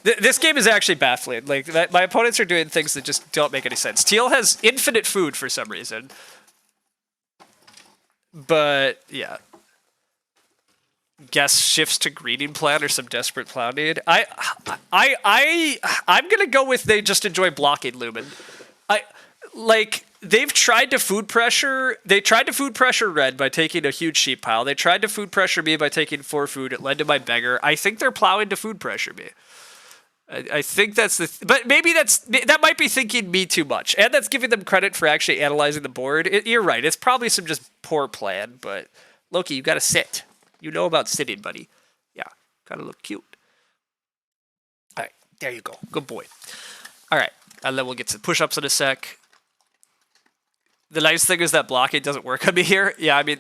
this game is actually baffling. Like my opponents are doing things that just don't make any sense. Teal has infinite food for some reason, but yeah. Guess shifts to greeting plan or some desperate plow need. I'm gonna go with they just enjoy blocking Lumen. They've tried to food pressure. They tried to food pressure Red by taking a huge sheep pile. They tried to food pressure me by taking 4 food. It led to my beggar. I think they're plowing to food pressure me. I think that's but maybe that might be thinking me too much, and that's giving them credit for actually analyzing the board. You're right. It's probably some just poor plan, but Loki, you gotta sit. You know about sitting, buddy. Yeah, gotta look cute. All right, there you go. Good boy. All right, and then we'll get to push-ups in a sec. The nice thing is that blocking doesn't work on me here. Yeah, I mean,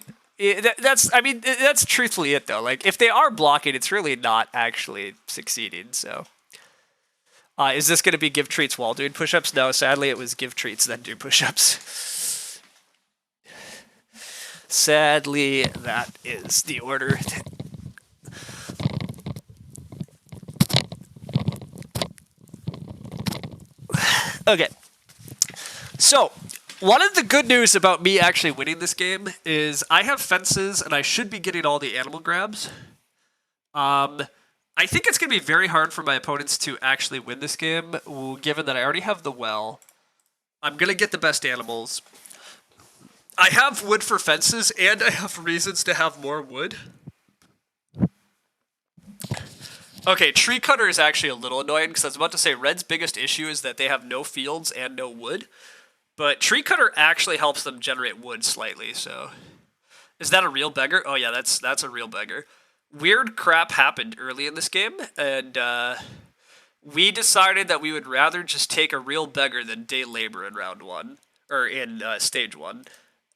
that's truthfully it though. Like, if they are blocking, it's really not actually succeeding. So, is this going to be give treats while doing push-ups? No, sadly, it was give treats then do push-ups. Sadly, that is the order. Okay. So, one of the good news about me actually winning this game is I have fences and I should be getting all the animal grabs. I think it's going to be very hard for my opponents to actually win this game, given that I already have the well. I'm going to get the best animals. I have wood for fences, and I have reasons to have more wood. Okay, tree cutter is actually a little annoying, because I was about to say Red's biggest issue is that they have no fields and no wood. But tree cutter actually helps them generate wood slightly, so... Is that a real beggar? Oh yeah, that's a real beggar. Weird crap happened early in this game, and we decided that we would rather just take a real beggar than day labor in round 1, or in stage 1.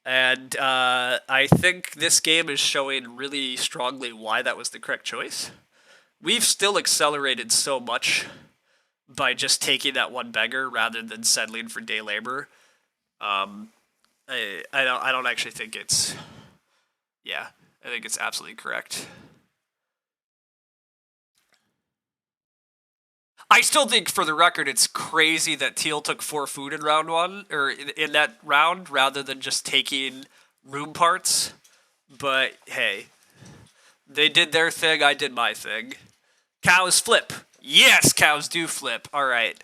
And I think this game is showing really strongly why that was the correct choice. We've still accelerated so much by just taking that 1 beggar rather than settling for day labor. Um, I don't actually think it's, yeah, I think it's absolutely correct. I still think, for the record, it's crazy that Teal took 4 food in round 1, or in that round, rather than just taking room parts. But hey, they did their thing, I did my thing. Cows flip. Yes, cows do flip. All right.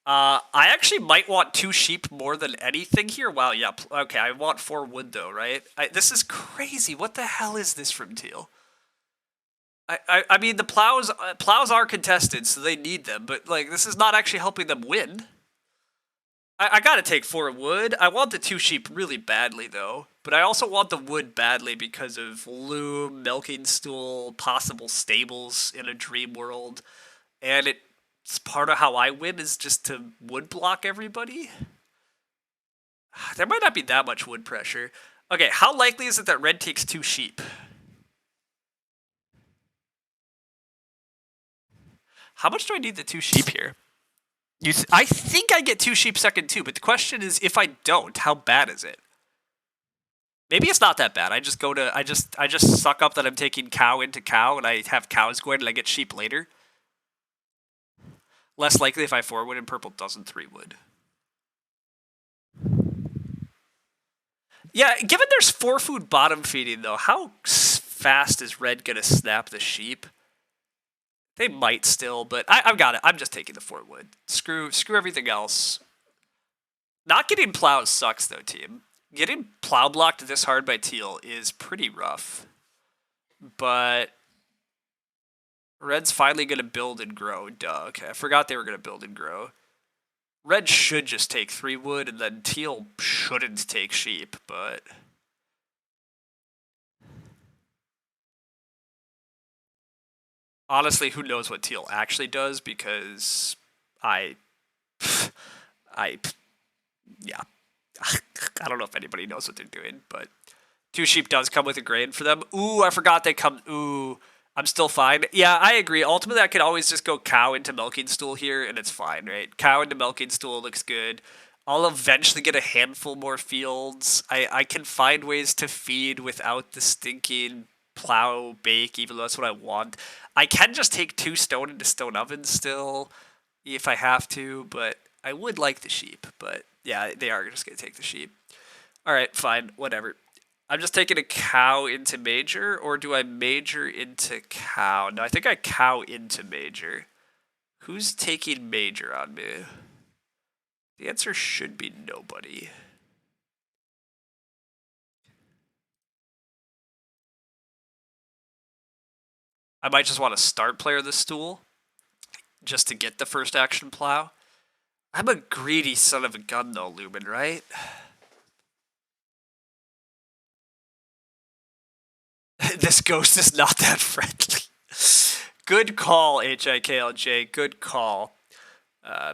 I actually might want 2 sheep more than anything here. Wow, yeah. Okay, I want 4 wood, though, right? This is crazy. What the hell is this from Teal? I mean, the plows are contested, so they need them, but, like, this is not actually helping them win. I gotta take 4 wood. I want the 2 sheep really badly, though. But I also want the wood badly because of loom, milking stool, possible stables in a dream world. And it's part of how I win is just to wood block everybody. There might not be that much wood pressure. Okay, how likely is it that red takes 2 sheep? How much do I need the 2 sheep here? I think I get 2 sheep second too, but the question is, if I don't, how bad is it? Maybe it's not that bad. I just suck up that I'm taking cow into cow, and I have cows going, and I get sheep later. Less likely if I 4 wood and purple doesn't 3 wood. Yeah, given there's 4 food bottom feeding though, how fast is red gonna snap the sheep? They might still, but I've got it. I'm just taking the 4 wood. Screw everything else. Not getting plows sucks though, team. Getting plow blocked this hard by teal is pretty rough. But red's finally gonna build and grow. Duh. Okay, I forgot they were gonna build and grow. Red should just take 3 wood, and then teal shouldn't take sheep, but honestly, who knows what teal actually does, because I I yeah. I don't know if anybody knows what they're doing, but 2 sheep does come with a grain for them. Ooh, I forgot they come. Ooh, I'm still fine. Yeah, I agree. Ultimately, I could always just go cow into milking stool here, and it's fine, right? Cow into milking stool looks good. I'll eventually get a handful more fields. I can find ways to feed without the stinking plow bake, even though that's what I want. I can just take 2 stone into stone ovens still, if I have to, but I would like the sheep. But yeah, they are just going to take the sheep. All right, fine, whatever. I'm just taking a cow into major, or do I major into cow? No, I think I cow into major. Who's taking major on me? The answer should be nobody. I might just want to start player the stool, just to get the first action plow. I'm a greedy son of a gun though, Lumen, right? This ghost is not that friendly. Good call, HIKLJ. Good call.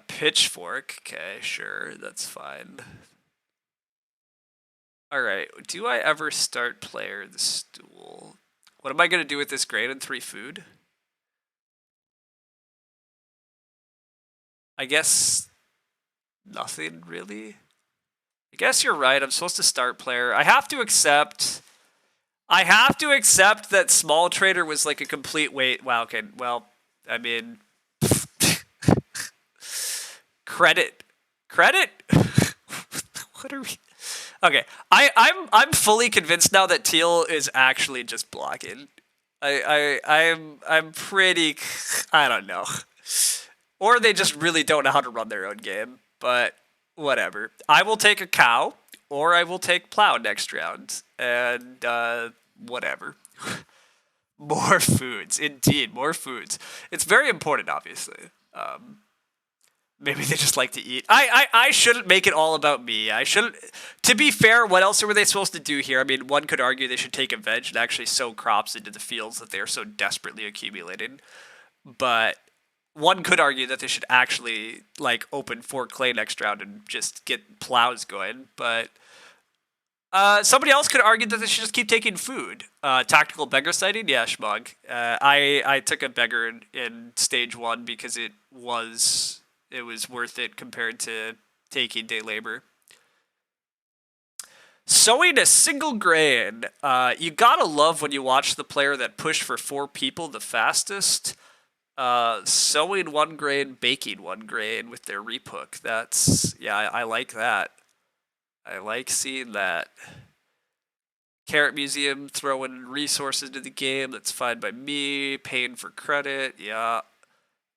Pitchfork. Okay, sure. That's fine. Alright. Do I ever start player the stool? What am I going to do with this grain and 3 food? I guess nothing, really. I guess you're right. I'm supposed to start player. I have to accept that small trader was like a complete wait. Wow, okay. Well, I mean, credit. Credit? What are we? Okay, I'm fully convinced now that teal is actually just blocking. I'm pretty. I don't know. Or they just really don't know how to run their own game. But whatever. I will take a cow, or I will take plow next round, and whatever. More foods, indeed, more foods. It's very important, obviously. Maybe they just like to eat. I shouldn't make it all about me. I shouldn't. To be fair, what else were they supposed to do here? I mean, one could argue they should take a veg and actually sow crops into the fields that they are so desperately accumulating. But one could argue that they should actually like open 4 clay next round and just get plows going. But somebody else could argue that they should just keep taking food. Tactical beggar sighting, yeah, schmug. I took a beggar in stage 1 because it was worth it compared to taking day labor. Sowing a single grain. You gotta love when you watch the player that pushed for 4 people the fastest. Sowing 1 grain, baking 1 grain with their repook. That's, yeah, I like that. I like seeing that. Carrot Museum throwing resources to the game. That's fine by me. Paying for credit. Yeah.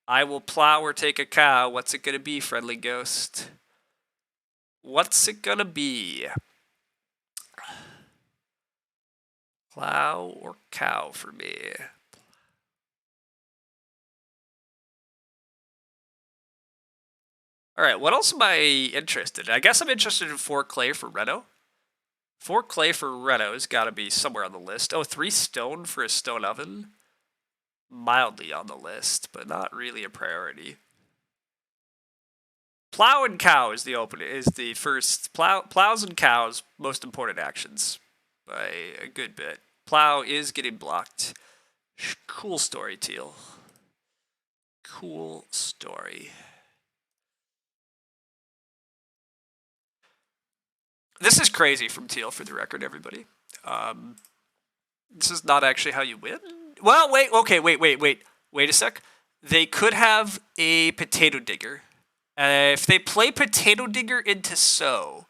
I will plow or take a cow. What's it gonna be, friendly ghost? What's it gonna be? Plow or cow for me? Alright, what else am I interested in? I guess I'm interested in 4 clay for Reno. 4 clay for Reno has got to be somewhere on the list. Oh, 3 stone for a stone oven? Mildly on the list, but not really a priority. Plow and cow is the first. Plows and cows, most important actions by a good bit. Plow is getting blocked. Cool story, Teal. Cool story. This is crazy from Teal, for the record, everybody. This is not actually how you win. Well, wait. Okay, wait a sec. They could have a potato digger. If they play potato digger into sow,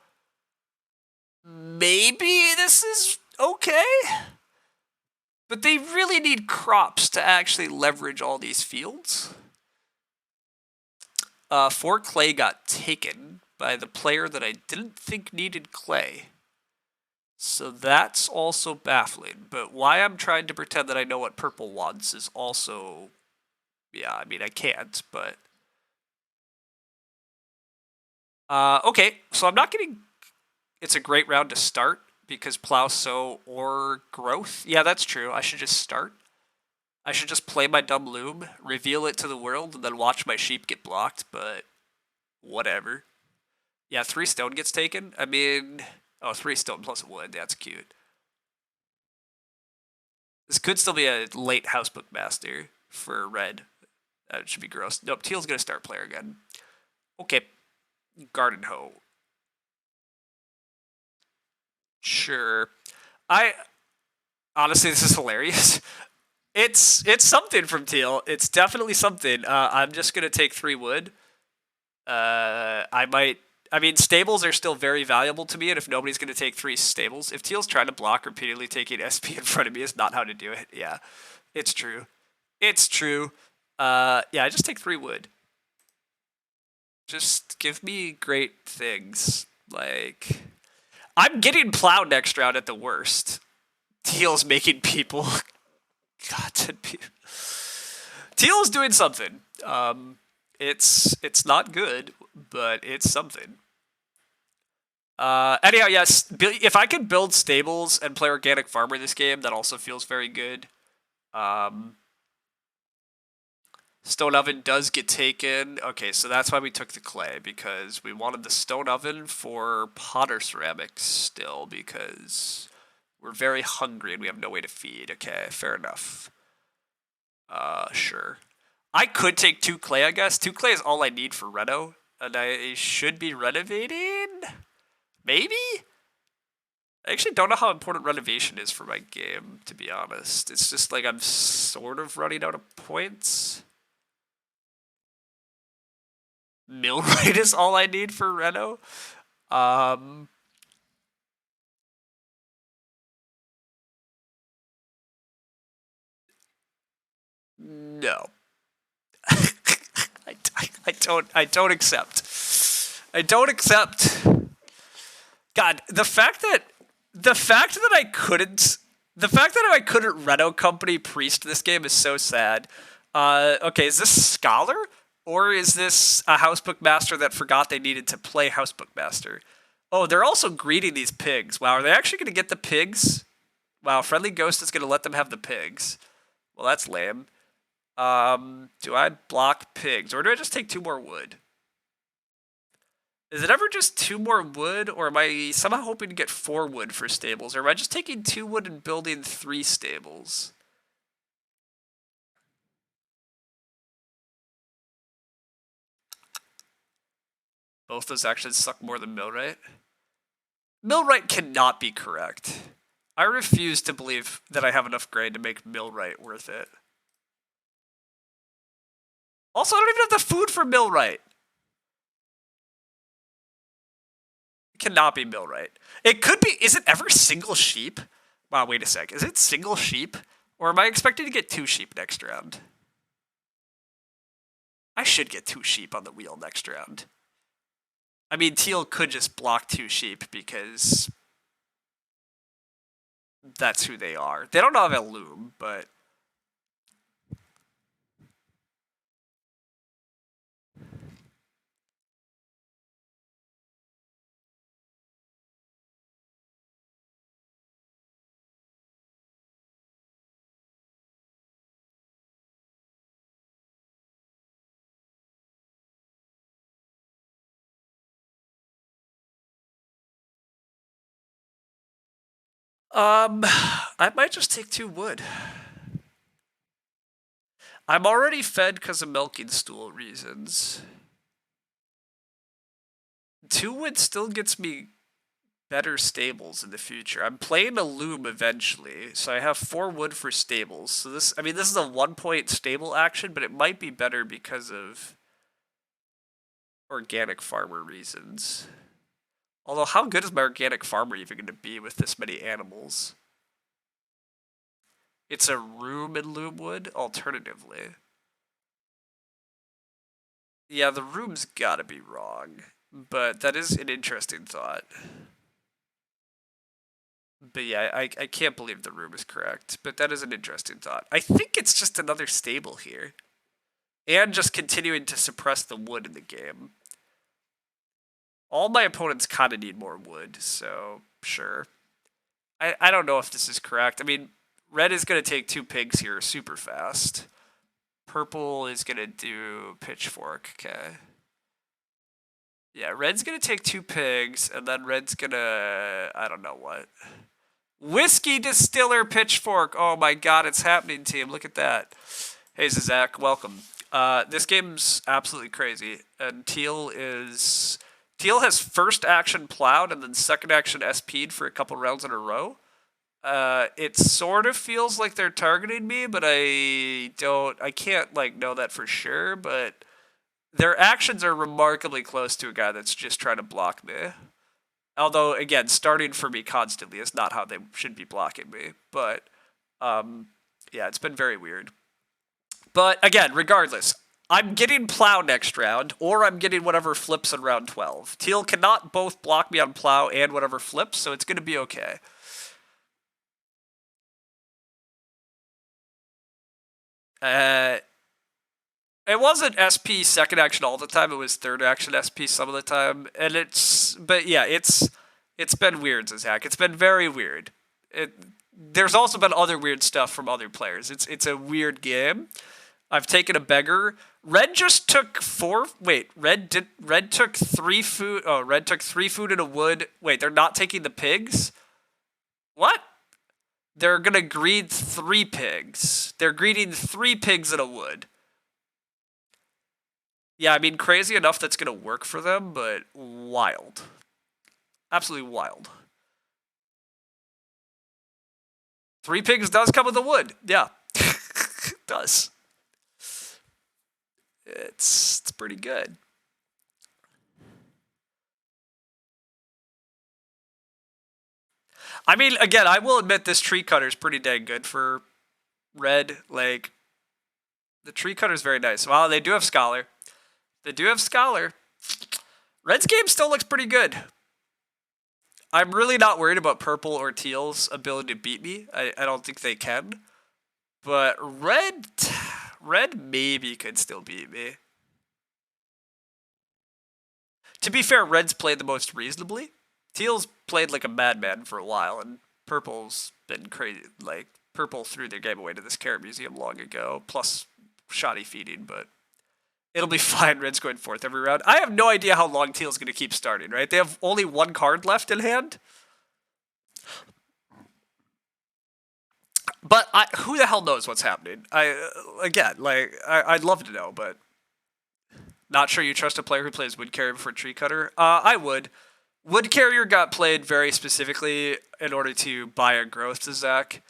maybe this is okay. But they really need crops to actually leverage all these fields. 4 clay got taken by the player that I didn't think needed clay. So that's also baffling. But why I'm trying to pretend that I know what purple wants is also... Yeah, I mean, I can't, but... Okay, so I'm not getting... It's a great round to start, because plow, sow, or growth. Yeah, that's true. I should just start. I should just play my dumb loom, reveal it to the world, and then watch my sheep get blocked, but whatever. Yeah, 3 stone gets taken. I mean, oh, 3 stone plus wood. That's cute. This could still be a late housebook master for red. That should be gross. Nope, teal's gonna start player again. Okay, garden hoe. Sure. I honestly, this is hilarious. It's something from teal. It's definitely something. I'm just gonna take 3 wood. I mean, stables are still very valuable to me, and if nobody's going to take 3 stables, if teal's trying to block repeatedly, taking SP in front of me is not how to do it. Yeah, it's true. It's true. Yeah, I just take 3 wood. Just give me great things. Like, I'm getting plowed next round at the worst. Teal's making people... God, Teal's doing something. It's not good, but it's something. Anyhow, yes, if I can build stables and play organic farmer this game, that also feels very good. Stone oven does get taken. Okay, so that's why we took the clay, because we wanted the stone oven for potter ceramics still, because we're very hungry and we have no way to feed. Okay, fair enough. Sure. I could take 2 clay, I guess. 2 clay is all I need for reno, and I should be renovating? Maybe? I actually don't know how important renovation is for my game, to be honest. It's just like I'm sort of running out of points. Millwright is all I need for reno. No. I don't accept. I don't accept. God, the fact that I couldn't Reno Company Priest this game is so sad. Okay, is this Scholar? Or is this a Housebook Master that forgot they needed to play Housebook Master? Oh, they're also greeting these pigs. Wow, are they actually going to get the pigs? Wow, Friendly Ghost is going to let them have the pigs. Well, that's lame. Do I block pigs? Or do I just take 2 more wood? Is it ever just 2 more wood, or am I somehow hoping to get 4 wood for stables? Or am I just taking 2 wood and building 3 stables? Both those actions suck more than millwright. Millwright cannot be correct. I refuse to believe that I have enough grain to make Millwright worth it. Also, I don't even have the food for Millwright. It cannot be Millwright. It could be. Is it ever single sheep? Wow, wait a sec. Is it single sheep? Or am I expecting to get 2 sheep next round? I should get 2 sheep on the wheel next round. I mean, teal could just block 2 sheep because that's who they are. They don't have a loom, but I might just take 2 wood. I'm already fed because of milking stool reasons. 2 wood still gets me better stables in the future. I'm playing a loom eventually, so I have 4 wood for stables. So this is a 1-point stable action, but it might be better because of organic farmer reasons. Although, how good is my organic farmer even going to be with this many animals? It's a room in loomwood, alternatively. Yeah, the room's gotta be wrong, but that is an interesting thought. But yeah, I can't believe the room is correct, but that is an interesting thought. I think it's just another stable here. And just continuing to suppress the wood in the game. All my opponents kind of need more wood, so sure. I don't know if this is correct. I mean, red is going to take 2 pigs here super fast. Purple is going to do pitchfork, okay. Yeah, red's going to take 2 pigs, and then red's going to, I don't know what. Whiskey distiller pitchfork. Oh my god, it's happening, team. Look at that. Hey, Zach, welcome. This game's absolutely crazy, and Teal has first action plowed and then second action SP'd for a couple rounds in a row. It sort of feels like they're targeting me, but I can't like know that for sure, but their actions are remarkably close to a guy that's just trying to block me. Although, again, starting for me constantly is not how they should be blocking me. But, yeah, it's been very weird. But, again, regardless, I'm getting plow next round, or I'm getting whatever flips in round 12. Teal cannot both block me on plow and whatever flips, so it's going to be okay. It wasn't SP second action all the time. It was third action SP some of the time, and but yeah, it's been weird, Zach. It's been very weird. There's also been other weird stuff from other players. It's a weird game. I've taken a beggar. Red just took 4. Wait, Red took 3 food. Oh, Red took 3 food in a wood. Wait, they're not taking the pigs. What? They're gonna greed 3 pigs. They're greeting 3 pigs in a wood. Yeah, I mean, crazy enough that's going to work for them, but wild. Absolutely wild. 3 pigs does come with the wood. Yeah. It does. It's pretty good. I mean, again, I will admit this tree cutter is pretty dang good for red. Like, the tree cutter is very nice. Wow, they do have Scholar. They do have Scholar. Red's game still looks pretty good. I'm really not worried about purple or teal's ability to beat me. I don't think they can. But red maybe could still beat me. To be fair, red's played the most reasonably. Teal's played like a madman for a while, and purple's been crazy. Like, purple threw their game away to this carrot museum long ago, plus shoddy feeding, but it'll be fine. Red's going 4th every round. I have no idea how long teal's going to keep starting, right? They have only 1 card left in hand. But who the hell knows what's happening? I'd love to know, but not sure you trust a player who plays wood carry before tree cutter. I would. Wood Carrier got played very specifically in order to buy a growth to Zach.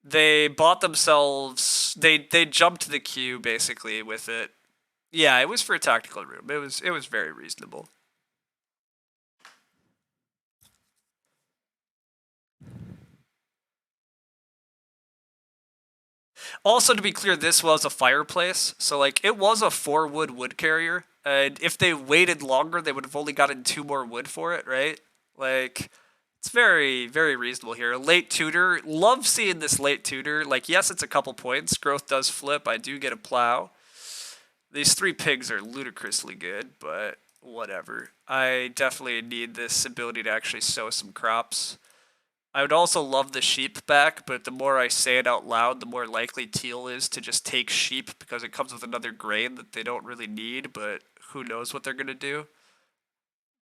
They bought themselves. They jumped the queue basically with it. Yeah, it was for a tactical room. It was very reasonable. Also, to be clear, this was a fireplace, so like it was a 4 wood carrier, and if they waited longer, they would have only gotten 2 more wood for it, right? Like, it's very reasonable here. Late tutor, love seeing this late tutor. Like, yes, it's a couple points. Growth does flip. I do get a plow. These 3 pigs are ludicrously good, but whatever. I definitely need this ability to actually sow some crops. I would also love the sheep back, but the more I say it out loud, the more likely teal is to just take sheep because it comes with another grain that they don't really need, but who knows what they're going to do.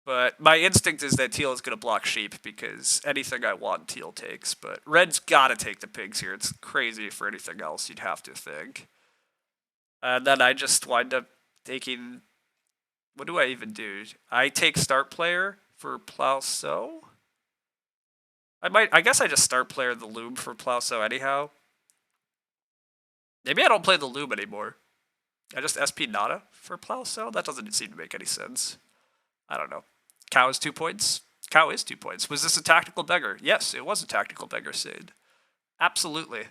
But my instinct is that teal is going to block sheep because anything I want, teal takes. But red's got to take the pigs here. It's crazy for anything else, you'd have to think. And then I just wind up taking. What do I even do? I take start player for plow sow? I guess I just start player the loom for plow sow anyhow. Maybe I don't play the loom anymore. I just SP nada for plow sow? That doesn't seem to make any sense. I don't know. Cow is 2 points. Cow is 2 points. Was this a tactical beggar? Yes, it was a tactical beggar, Sid. Absolutely.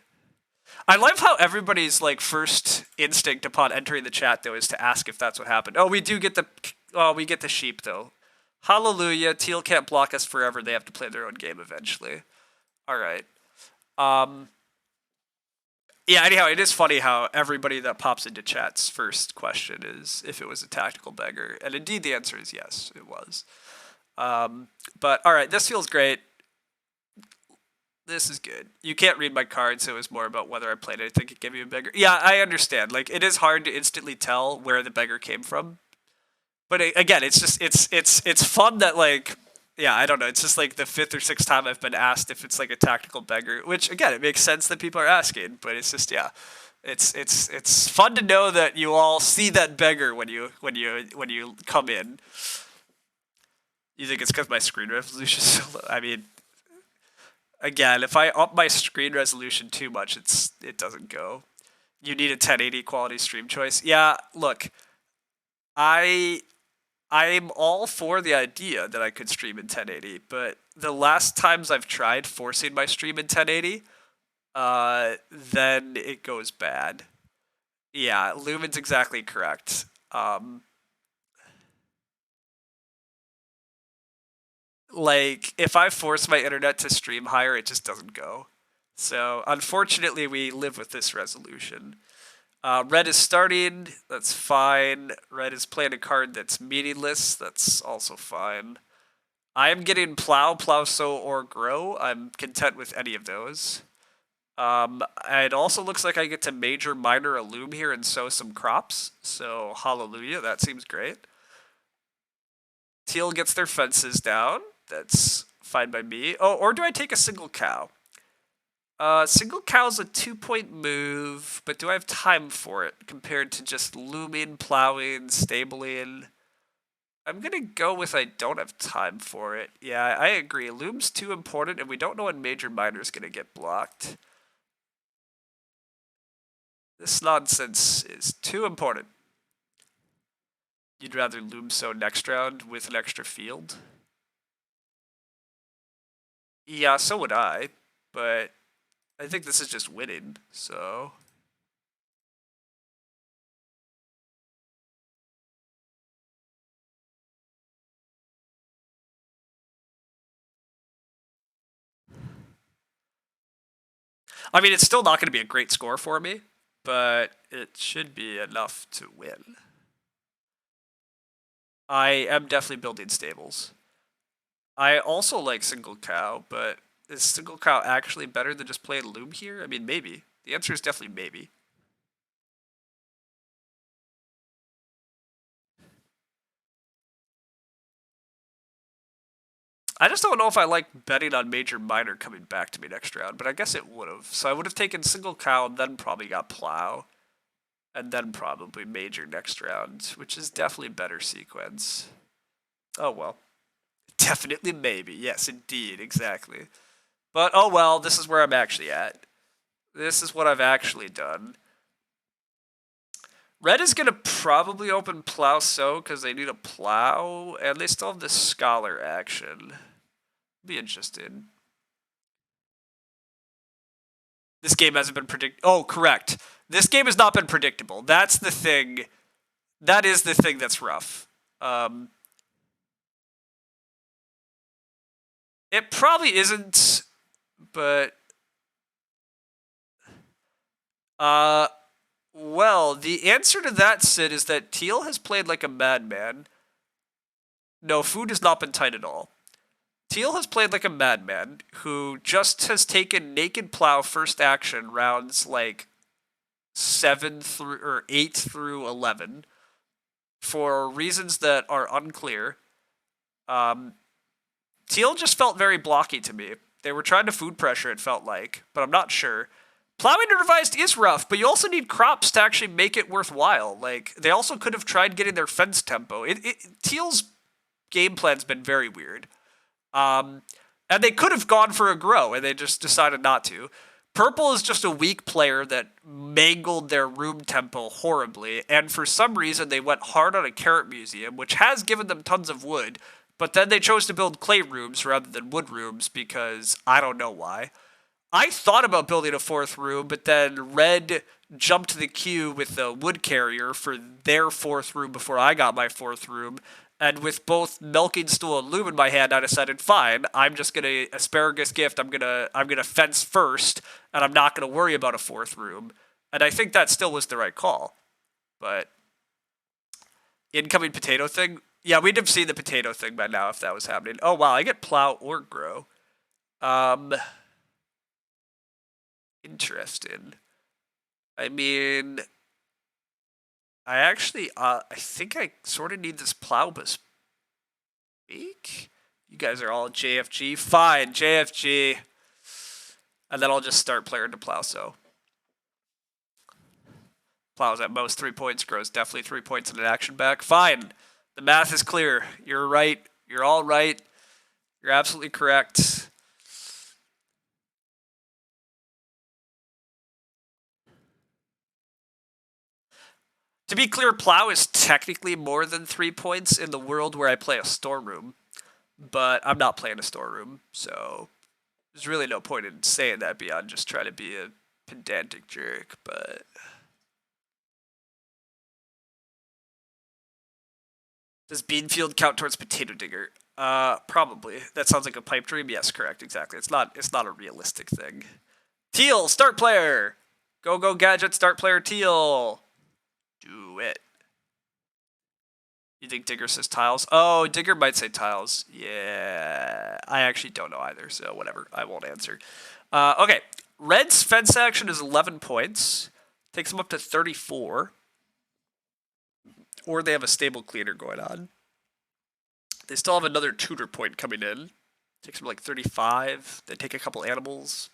I love how everybody's like first instinct upon entering the chat though is to ask if that's what happened. Oh, we do get the we get the sheep though. Hallelujah. Teal can't block us forever. They have to play their own game eventually. All right. Yeah, anyhow, it is funny how everybody that pops into chat's first question is if it was a tactical beggar. And indeed the answer is yes, it was. But all right, this feels great. This is good. You can't read my cards, so it was more about whether I played anything could give you a beggar. Yeah, I understand. Like, it is hard to instantly tell where the beggar came from. But again, it's just it's fun that like yeah, I don't know. It's just like the 5th or 6th time I've been asked if it's like a tactical beggar, which again, it makes sense that people are asking, but it's just yeah. It's fun to know that you all see that beggar when you come in. You think it's because my screen resolution is so low? I mean, again, if I up my screen resolution too much, it doesn't go. You need a 1080 quality stream choice. Yeah, look, I'm all for the idea that I could stream in 1080, but the last times I've tried forcing my stream in 1080, then it goes bad. Yeah, Lumen's exactly correct. Like, if I force my internet to stream higher, it just doesn't go. So, unfortunately, we live with this resolution. Red is starting. That's fine. Red is playing a card that's meaningless. That's also fine. I am getting plow, sow, or grow. I'm content with any of those. It also looks like I get to major, minor, a loom here and sow some crops. So, hallelujah. That seems great. Teal gets their fences down. That's fine by me. Oh, or do I take a single cow? Single cow's a 2-point move, but do I have time for it compared to just looming, plowing, stabling? I'm gonna go with I don't have time for it. Yeah, I agree. Loom's too important, and we don't know when major minor's gonna get blocked. This nonsense is too important. You'd rather loom sow next round with an extra field? Yeah, so would I, but I think this is just winning, so. I mean, it's still not going to be a great score for me, but it should be enough to win. I am definitely building stables. I also like single cow, but is single cow actually better than just playing loom here? I mean, maybe. The answer is definitely maybe. I just don't know if I like betting on major minor coming back to me next round, but I guess it would have. So I would have taken single cow and then probably got plow. And then probably major next round, which is definitely better sequence. Oh well. Definitely maybe. Yes, indeed, exactly. But oh well, this is where I'm actually at. This is what I've actually done. Red is gonna probably open plow sow because they need a plow, and they still have the scholar action. Be interested. This game hasn't been Oh, correct. This game has not been predictable. That's the thing. That is the thing that's rough. It probably isn't, but well, the answer to that, Sid, is that Teal has played like a madman. No, food has not been tight at all. Teal has played like a madman who just has taken Naked Plow first action rounds like 8 through 11 for reasons that are unclear. Teal just felt very blocky to me. They were trying to food pressure, it felt like, but I'm not sure. Plowing revised is rough, but you also need crops to actually make it worthwhile. Like, they also could have tried getting their fence tempo. Teal's game plan's been very weird. And they could have gone for a grow, and they just decided not to. Purple is just a weak player that mangled their room tempo horribly, and for some reason they went hard on a carrot museum, which has given them tons of wood, but then they chose to build clay rooms rather than wood rooms because I don't know why. I thought about building a fourth room, but then Red jumped to the queue with the wood carrier for their fourth room before I got my fourth room. And with both milking stool and loom in my hand, I decided, fine, I'm just gonna asparagus gift. I'm gonna fence first, and I'm not gonna worry about a fourth room. And I think that still was the right call. But incoming potato thing, yeah, we'd have seen the potato thing by now if that was happening. Oh wow, I get plow or grow. Interesting. I mean, I think I sort of need this plow bespeak. You guys are all JFG. Fine, JFG. And then I'll just start player to plow, so. Plows at most 3 points, grows definitely 3 points in an action back. Fine. The math is clear. You're right. You're all right. You're absolutely correct. To be clear, plow is technically more than 3 points in the world where I play a storeroom, but I'm not playing a storeroom, so there's really no point in saying that beyond just trying to be a pedantic jerk, but... Does Beanfield count towards Potato Digger? Probably. That sounds like a pipe dream. Yes, correct, exactly. It's not a realistic thing. Teal, start player! Go gadget, start player Teal! Do it. You think Digger says tiles? Oh, Digger might say tiles. Yeah, I actually don't know either, so whatever. I won't answer. Okay, Red's fence action is 11 points. Takes them up to 34. Or they have a stable cleaner going on. They still have another tutor point coming in. Takes them like 35. They take a couple animals.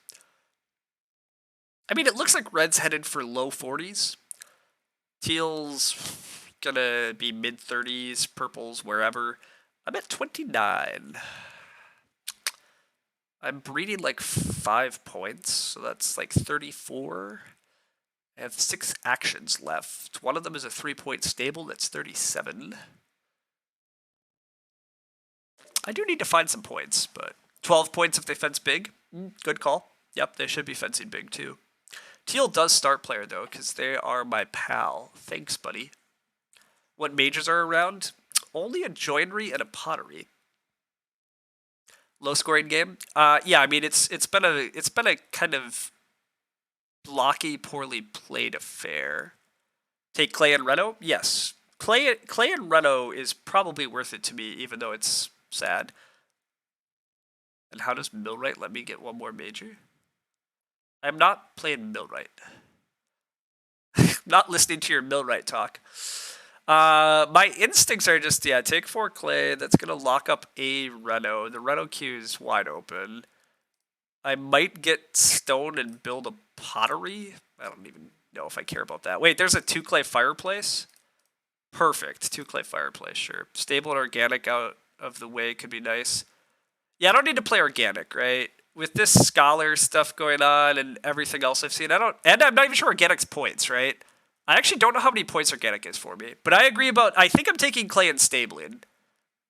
I mean, it looks like Red's headed for low 40s. Teal's gonna be mid 30s, purple's wherever. I'm at 29. I'm breeding like 5 points, so that's like 34. I have 6 actions left. One of them is a 3-point stable, that's 37. I do need to find some points, but 12 points if they fence big. Good call. Yep, they should be fencing big too. Teal does start player though, because they are my pal. Thanks, buddy. What majors are around? Only a joinery and a pottery. Low scoring game. Yeah, I mean it's been a kind of blocky, poorly played affair. Take Clay and Reno? Yes. Clay and Reno is probably worth it to me, even though it's sad. And how does Millwright let me get one more major? I'm not playing Millwright. Not listening to your Millwright talk. My instincts are just, yeah, take 4 clay. That's going to lock up a Reno. The Reno queue is wide open. I might get stone and build a pottery. I don't even know if I care about that. Wait, there's a 2 clay fireplace? Perfect. 2 clay fireplace, sure. Stable and organic out of the way could be nice. Yeah, I don't need to play organic, right? With this scholar stuff going on and everything else I've seen, and I'm not even sure organic's points, right? I actually don't know how many points organic is for me, but I agree about. I think I'm taking clay and stabling.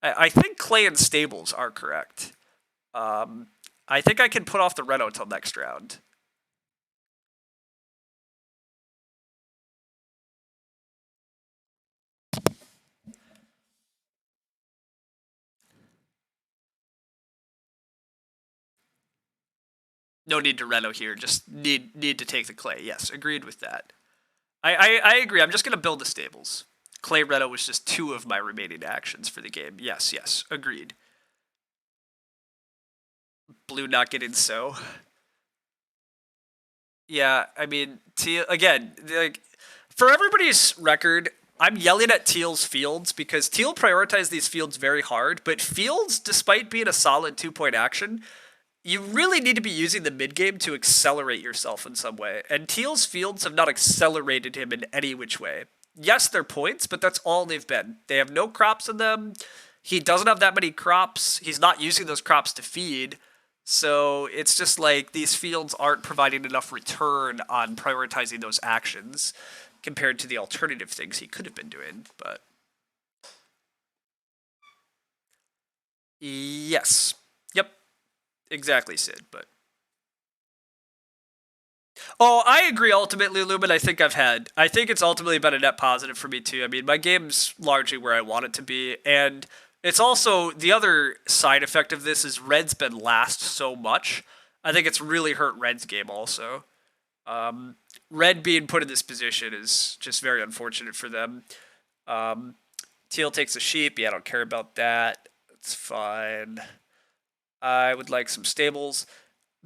I think clay and stables are correct. I think I can put off the Reno until next round. No need to Reno here. Just need to take the clay. Yes, agreed with that. I agree. I'm just gonna build the stables. Clay Reno was just 2 of my remaining actions for the game. Yes, yes, agreed. Blue not getting so. Yeah, I mean, Teal again. Like, for everybody's record, I'm yelling at Teal's fields because Teal prioritized these fields very hard. But fields, despite being a solid 2-point action, you really need to be using the mid game to accelerate yourself in some way. And Teal's fields have not accelerated him in any which way. Yes, they're points, but that's all they've been. They have no crops in them. He doesn't have that many crops. He's not using those crops to feed. So it's just like these fields aren't providing enough return on prioritizing those actions compared to the alternative things he could have been doing. But yes. Yep. Exactly, Sid. But oh, I agree ultimately, Lumen. I think it's ultimately been a net positive for me too. I mean, my game's largely where I want it to be. And it's also, the other side effect of this is Red's been last so much. I think it's really hurt Red's game also. Red being put in this position is just very unfortunate for them. Teal takes a sheep. Yeah, I don't care about that. It's fine. I would like some stables.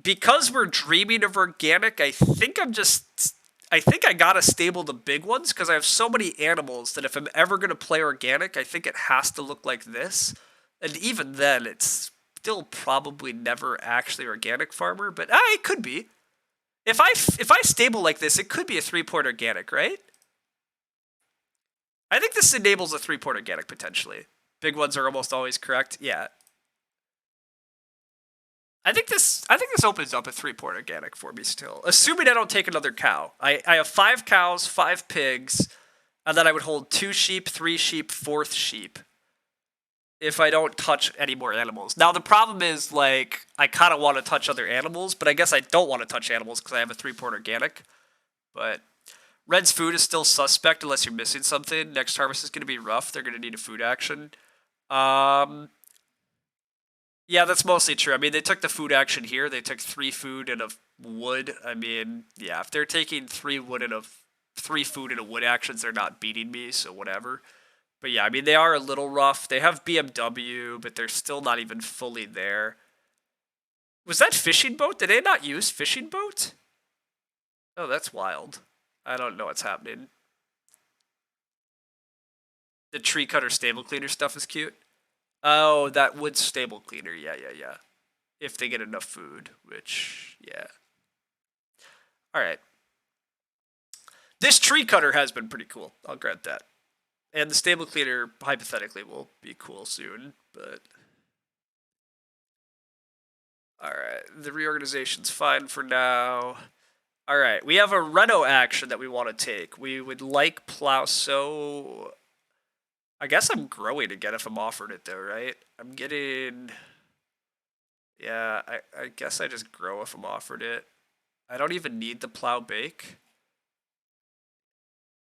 Because we're dreaming of organic, I think I gotta stable the big ones because I have so many animals that if I'm ever gonna play organic, I think it has to look like this. And even then, it's still probably never actually organic farmer, but it could be. If I stable like this, it could be a 3-point organic, right? I think this enables a 3-point organic potentially. Big ones are almost always correct. Yeah. I think this opens up a 3-point organic for me still. Assuming I don't take another cow. I have 5 cows, 5 pigs, and then I would hold 2 sheep, 3 sheep, 4th sheep. If I don't touch any more animals. Now the problem is, like, I kind of want to touch other animals, but I guess I don't want to touch animals because I have a 3-point organic. But Red's food is still suspect unless you're missing something. Next harvest is going to be rough. They're going to need a food action. Yeah, that's mostly true. I mean, they took the food action here. They took 3 food and a wood. I mean, yeah, if they're taking 3 food and a wood actions, they're not beating me, so whatever. But yeah, I mean, they are a little rough. They have BMW, but they're still not even fully there. Was that fishing boat? Did they not use fishing boat? Oh, that's wild. I don't know what's happening. The tree cutter stable cleaner stuff is cute. Oh, that wood stable cleaner. Yeah. If they get enough food, which, yeah. All right. This tree cutter has been pretty cool. I'll grant that. And the stable cleaner, hypothetically, will be cool soon, but... Alright, the reorganization's fine for now. Alright, we have a Reno action that we want to take. We would like plow sow... I guess I'm growing again if I'm offered it though, right? I'm getting... Yeah, I guess I just grow if I'm offered it. I don't even need the plow bake.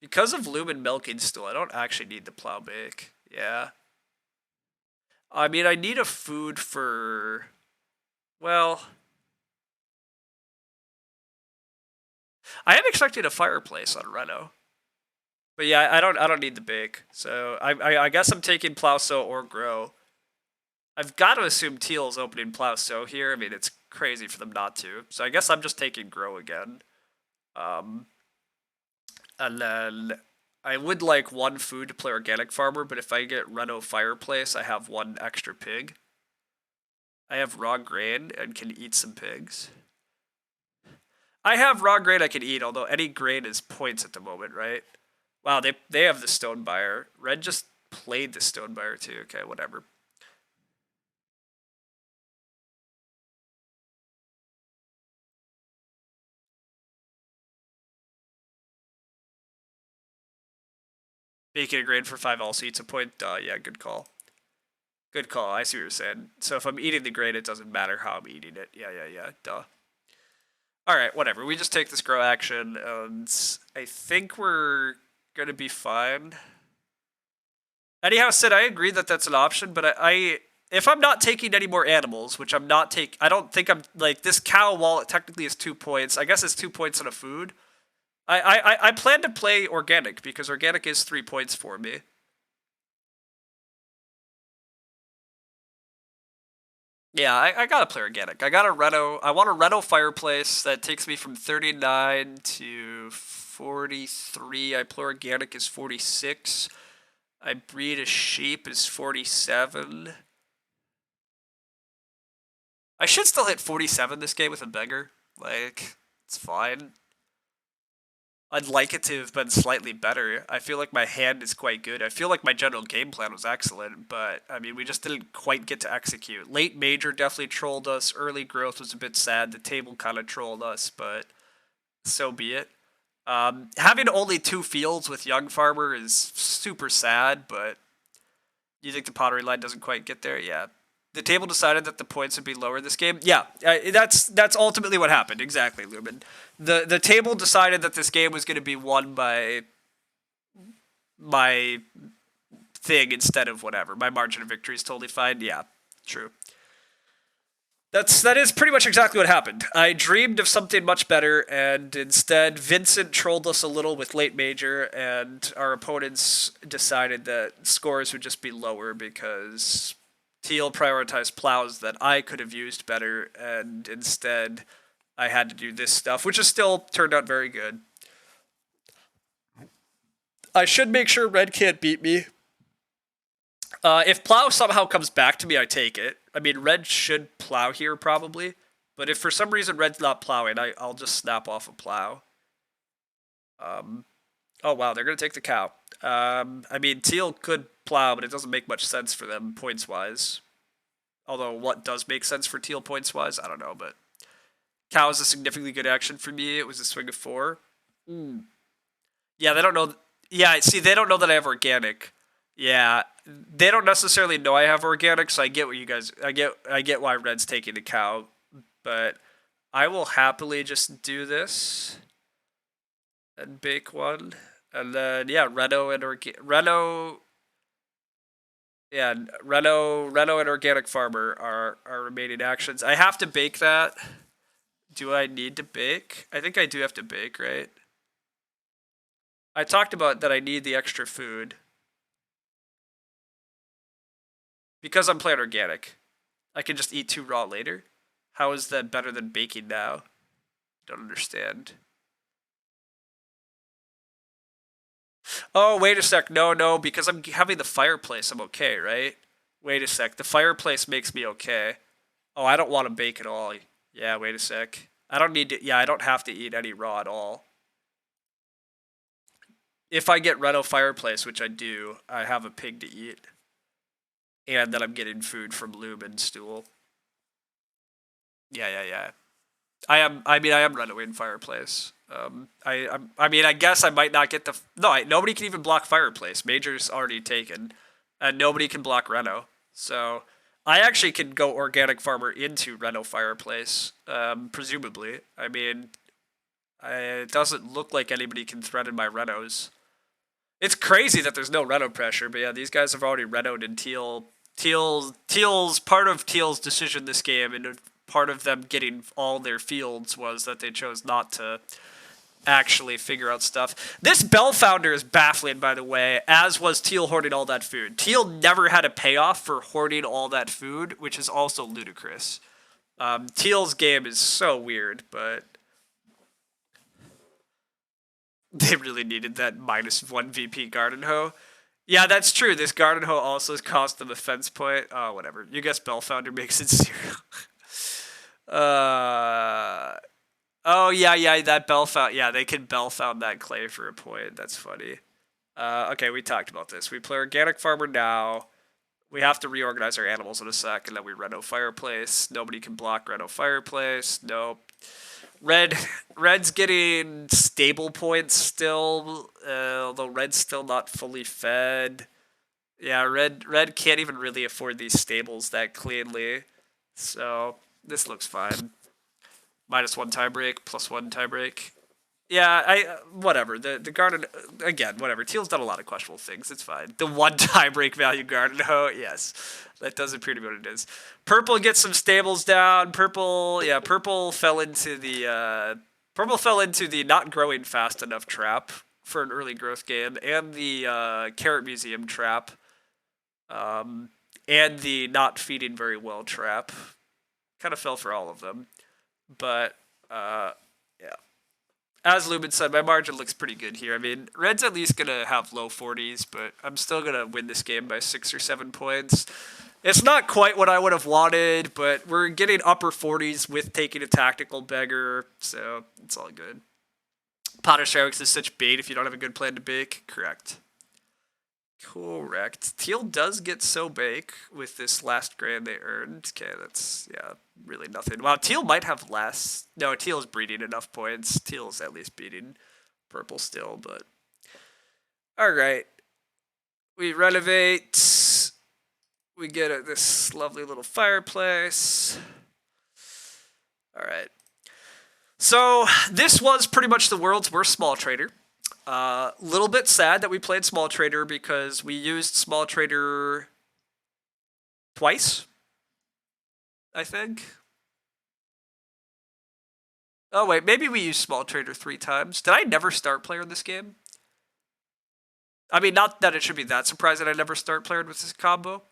Because of lumen milking still, I don't actually need the plow bake. Yeah. I mean, I need a food for... Well... I am expecting a fireplace on Reno. But yeah, I don't need the bake. So I guess I'm taking plow sow or grow. I've got to assume Teal's opening plow sow here. I mean, it's crazy for them not to. So I guess I'm just taking grow again. And then I would like 1 food to play organic farmer, but if I get Reno fireplace, I have 1 extra pig. I have raw grain and can eat some pigs. I have raw grain I can eat, although any grain is points at the moment, right? Wow, they have the stone buyer. Red just played the stone buyer too. Okay, whatever. Baking a grain for 5 also eats a point. Yeah, good call. Good call. I see what you're saying. So if I'm eating the grain, it doesn't matter how I'm eating it. Yeah. Duh. Alright, whatever. We just take this grow action, and I think we're gonna be fine. Anyhow, Sid, I agree that that's an option, but I if I'm not taking any more animals, which I'm not I don't think I'm like this cow. While it technically is 2 points, I guess it's 2 points on a food. I plan to play organic because organic is 3 points for me. Yeah, I gotta play organic. I got a Reno. I want a Reno fireplace that takes me from 39 to 43. I play organic is 46. I breed a sheep is 47. I should still hit 47 this game with a beggar. Like, it's fine. I'd like it to have been slightly better. I feel like my hand is quite good. I feel like my general game plan was excellent, but I mean, we just didn't quite get to execute. Late major definitely trolled us. Early growth was a bit sad. The table kind of trolled us, but so be it. Having only 2 fields with young farmer is super sad, but you think the pottery line doesn't quite get there? Yeah. The table decided that the points would be lower this game. Yeah, that's ultimately what happened. Exactly, Lumen. The table decided that this game was going to be won by my thing instead of whatever. My margin of victory is totally fine. Yeah, true. That is pretty much exactly what happened. I dreamed of something much better, and instead Vincent trolled us a little with late major, and our opponents decided that scores would just be lower because Teal prioritized plows that I could have used better, and instead I had to do this stuff, which has still turned out very good. I should make sure red can't beat me. If plow somehow comes back to me, I take it. I mean, red should plow here probably, but if for some reason red's not plowing, I'll just snap off a plow. Oh wow, they're gonna take the cow. I mean, teal could plow, but it doesn't make much sense for them points wise. Although what does make sense for teal points wise, I don't know. But cow is a significantly good action for me. It was a swing of 4. Yeah, they don't know. Yeah, see, they don't know that I have organic. Yeah, they don't necessarily know I have organic, so I get what you guys. I get why red's taking the cow, but I will happily just do this and bake one, and then yeah, Reno and Reno. Yeah, Reno and organic farmer are our remaining actions. I have to bake that. Do I need to bake? I think I do have to bake, right? I talked about that I need the extra food. Because I'm playing organic, I can just eat 2 raw later. How is that better than baking now? Don't understand. Oh, wait a sec. No, because I'm having the fireplace, I'm okay, right? Wait a sec. The fireplace makes me okay. Oh, I don't want to bake at all. Yeah, wait a sec. I don't need to. Yeah, I don't have to eat any raw at all. If I get Reno fireplace, which I do, I have a pig to eat. And then I'm getting food from Lumen stool. Yeah. I am. I mean, I am runaway in fireplace. I mean, I guess I might not get the. No, nobody can even block fireplace. Major's already taken, and nobody can block Reno. So I actually can go organic farmer into Reno fireplace. Presumably, I mean, it doesn't look like anybody can threaten my Renos. It's crazy that there's no Reno pressure, but yeah, these guys have already Renoed in Teal. Teal's part of Teal's decision this game, and part of them getting all their fields was that they chose not to actually figure out stuff. This Bell Founder is baffling, by the way, as was Teal hoarding all that food. Teal never had a payoff for hoarding all that food, which is also ludicrous. Teal's game is so weird, but they really needed that -1 VP Garden Hoe. Yeah, that's true. This Garden Hoe also cost them a fence point. Oh, whatever. You guess Bell Founder makes it 0. Oh, yeah, that Bell Found. Yeah, they can Bell Found that clay for a point. That's funny. Okay, we talked about this. We play Organic Farmer now. We have to reorganize our animals in a sec, and then we Reno Fireplace. Nobody can block Reno Fireplace. Nope. Red, red's getting stable points still, although red's still not fully fed. Yeah, red can't even really afford these stables that cleanly. So this looks fine. -1 tiebreak, +1 tiebreak. Yeah, I whatever. The garden again, whatever. Teal's done a lot of questionable things. It's fine. The one tiebreak value garden hoe, yes, that does appear to be what it is. Purple gets some stables down. Purple, yeah, purple fell into the not growing fast enough trap for an early growth game, and the carrot museum trap, and the not feeding very well trap. Kind of fell for all of them, but yeah. As Lubin said, my margin looks pretty good here. I mean, red's at least gonna have low 40s, but I'm still gonna win this game by 6 or 7 points. It's not quite what I would have wanted, but we're getting upper 40s with taking a tactical beggar, so it's all good. Potter Sharks is such bait if you don't have a good plan to bake. Correct. Correct. Teal does get so bake with this last grand they earned. Okay, that's, yeah, really nothing. Wow, Teal might have less. No, Teal's breeding enough points. Teal's at least beating purple still, but. Alright. We renovate. We get this lovely little fireplace. Alright. So, this was pretty much the world's worst small trader. Little bit sad that we played small trader because we used small trader twice, I think. Oh wait, maybe we used small trader 3 times. Did I never start player in this game? I mean, not that it should be that surprising I never start player with this combo.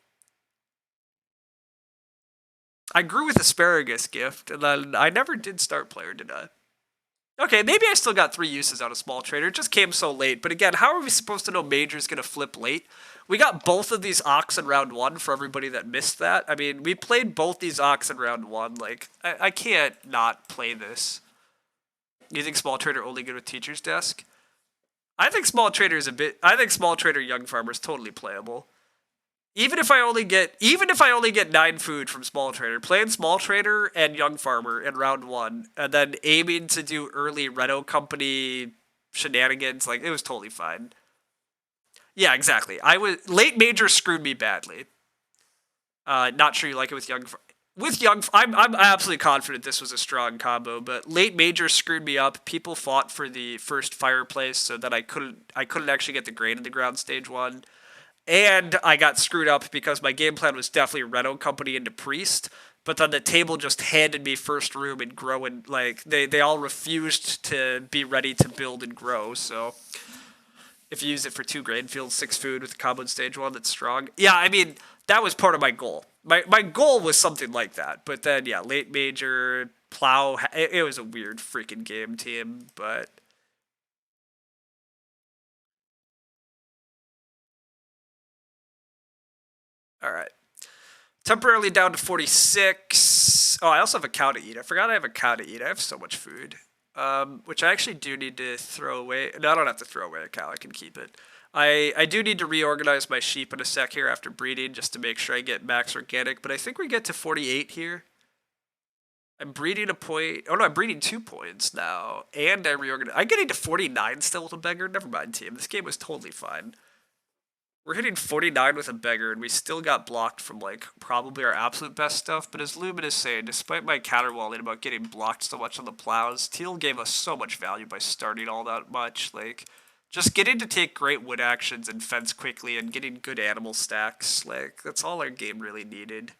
I grew with asparagus gift, and then I never did start player, did I? Okay, maybe I still got 3 uses out of small trader. It just came so late. But again, how are we supposed to know major's gonna flip late? We got both of these ox in round 1 for everybody that missed that. I mean, we played both these ox in round 1. Like, I can't not play this. You think small trader only good with teacher's desk? I think small trader is I think small trader young farmer is totally playable. Even if I only get 9 food from small trader, playing small trader and young farmer in round 1, and then aiming to do early Reno Company shenanigans, like, it was totally fine. Yeah, exactly. Late major screwed me badly. Not sure you like it with young. I'm absolutely confident this was a strong combo, but late major screwed me up. People fought for the first fireplace, so that I couldn't actually get the grain in the ground stage 1. And I got screwed up because my game plan was definitely Reno Company into Priest, but then the table just handed me first room and grow, and like they all refused to be ready to build and grow. So if you use it for 2 grain fields, 6 food with a combo in stage 1 that's strong. Yeah, I mean, that was part of my goal. My goal was something like that. But then, yeah, late major, plow, it was a weird freaking game team, but. All right. Temporarily down to 46. Oh, I also have a cow to eat. I forgot I have a cow to eat. I have so much food. Which I actually do need to throw away. No, I don't have to throw away a cow. I can keep it. I do need to reorganize my sheep in a sec here after breeding just to make sure I get max organic. But I think we get to 48 here. I'm breeding a point. Oh no, I'm breeding 2 points now. And I reorganize. I'm getting to 49 still with a beggar. Never mind, team. This game was totally fine. We're hitting 49 with a beggar, and we still got blocked from, like, probably our absolute best stuff. But as Lumen is saying, despite my counterwalling about getting blocked so much on the plows, Teal gave us so much value by starting all that much. Like, just getting to take great wood actions and fence quickly and getting good animal stacks, like, that's all our game really needed.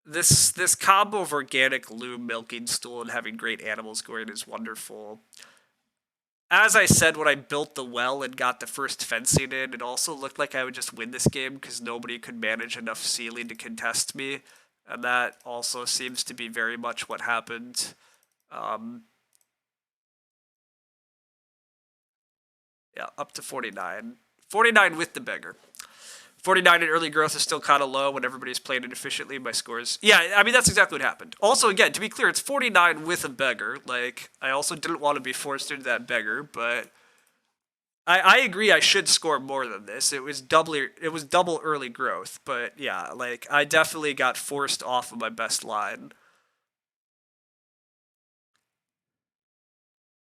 This combo of organic loom, milking stool, and having great animals going is wonderful. As I said, when I built the well and got the first fencing in, it also looked like I would just win this game because nobody could manage enough ceiling to contest me. And that also seems to be very much what happened. Yeah, up to 49. 49 with the beggar. 49 in early growth is still kind of low when everybody's playing it efficiently. My scores. Yeah, I mean, that's exactly what happened. Also, again, to be clear, it's 49 with a beggar. Like, I also didn't want to be forced into that beggar, but I agree I should score more than this. It was double early growth, but yeah, like, I definitely got forced off of my best line.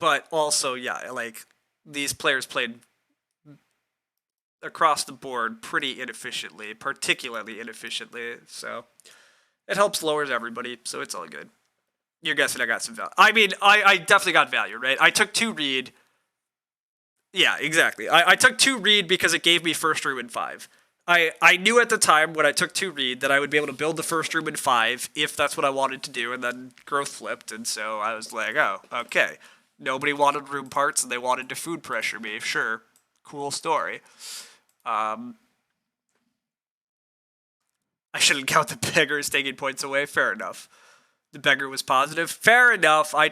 But also, yeah, like these players played across the board pretty inefficiently, particularly inefficiently. So it helps lowers everybody. So it's all good. You're guessing I got some value. I mean, I definitely got value, right? I took 2 read. Yeah, exactly. I took 2 read because it gave me first room in 5. I knew at the time when I took 2 read that I would be able to build the first room in 5 if that's what I wanted to do, and then growth flipped, and so I was like, oh, okay. Nobody wanted room parts, and they wanted to food pressure me. Sure, cool story. I shouldn't count the beggar as taking points away. Fair enough. The beggar was positive. Fair enough. I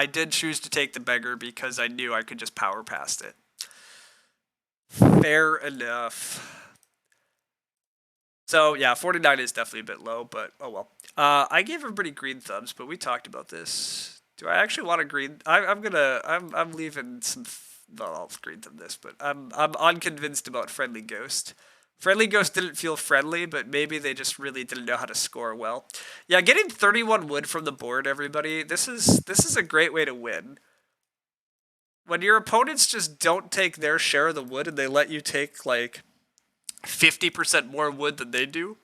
did choose to take the beggar because I knew I could just power past it. Fair enough. So yeah, 49 is definitely a bit low, but oh well. I gave everybody green thumbs, but we talked about this. Do I actually want a green? I'm leaving some. Well, I'll green thumb this, but I'm unconvinced about friendly ghost. Friendly ghost didn't feel friendly, but maybe they just really didn't know how to score well. Yeah, getting 31 wood from the board, everybody. This is a great way to win. When your opponents just don't take their share of the wood and they let you take like 50% more wood than they do,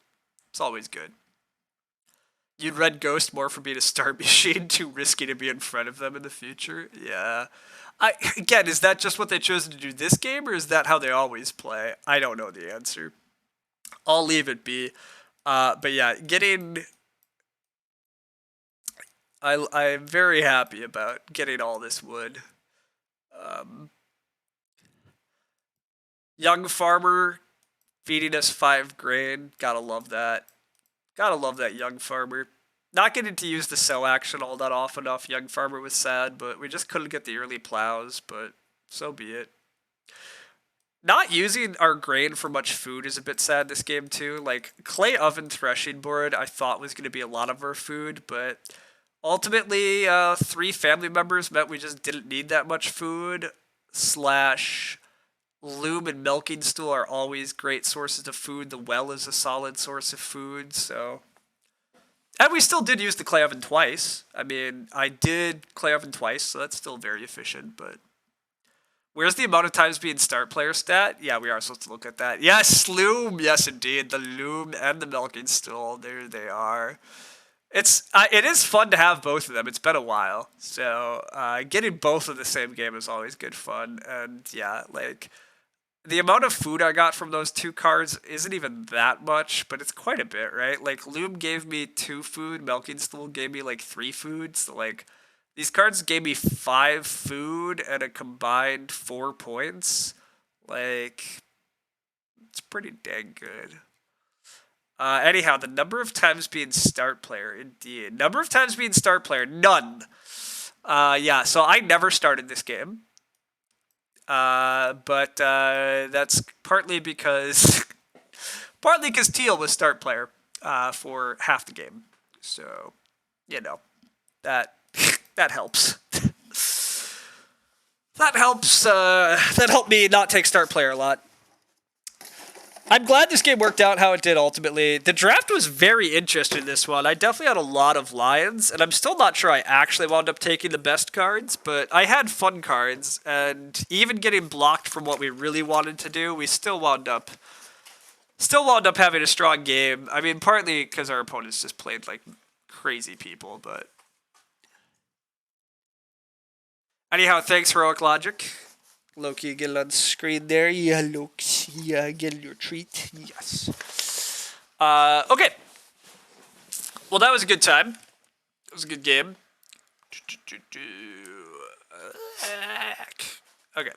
it's always good. You'd red ghost more for being a star machine, too risky to be in front of them in the future. Yeah. Again, is that just what they chose to do this game, or is that how they always play? I don't know the answer. I'll leave it be. But yeah, I'm very happy about getting all this wood. Young farmer feeding us 5 grain. Gotta love that. Gotta love that young farmer. Not getting to use the sow action all that often enough. Young farmer was sad, but we just couldn't get the early plows, but so be it. Not using our grain for much food is a bit sad this game too. Like clay oven threshing board I thought was going to be a lot of our food, but ultimately 3 family members meant we just didn't need that much food. Slash loom and milking stool are always great sources of food. The well is a solid source of food, so. And we still did use the clay oven twice. I mean, I did clay oven twice, so that's still very efficient, but. Where's the amount of times being start player stat? Yeah, we are supposed to look at that. Yes, loom. Yes, indeed. The loom and the milking stool. There they are. It is fun to have both of them. It's been a while, so getting both of the same game is always good fun. And yeah, like the amount of food I got from those 2 cards isn't even that much, but it's quite a bit, right? Like loom gave me 2 food, milking stool gave me like 3 food, so like these cards gave me 5 food and a combined 4 points. Like, it's pretty dang good. Anyhow, the number of times being start player, indeed. Number of times being start player, none. Yeah, so I never started this game. But that's partly because Teal was start player for half the game. So, you know, that that helps. That helps. That helped me not take start player a lot. I'm glad this game worked out how it did ultimately. The draft was very interesting in this one. I definitely had a lot of lions, and I'm still not sure I actually wound up taking the best cards, but I had fun cards, and even getting blocked from what we really wanted to do, we still wound up having a strong game. I mean, partly because our opponents just played like crazy people, but anyhow, thanks, Heroic Logic. Loki, get it on screen there. Yeah, Loki. Yeah, get your treat. Yes. Okay. Well, that was a good time. It was a good game. Okay.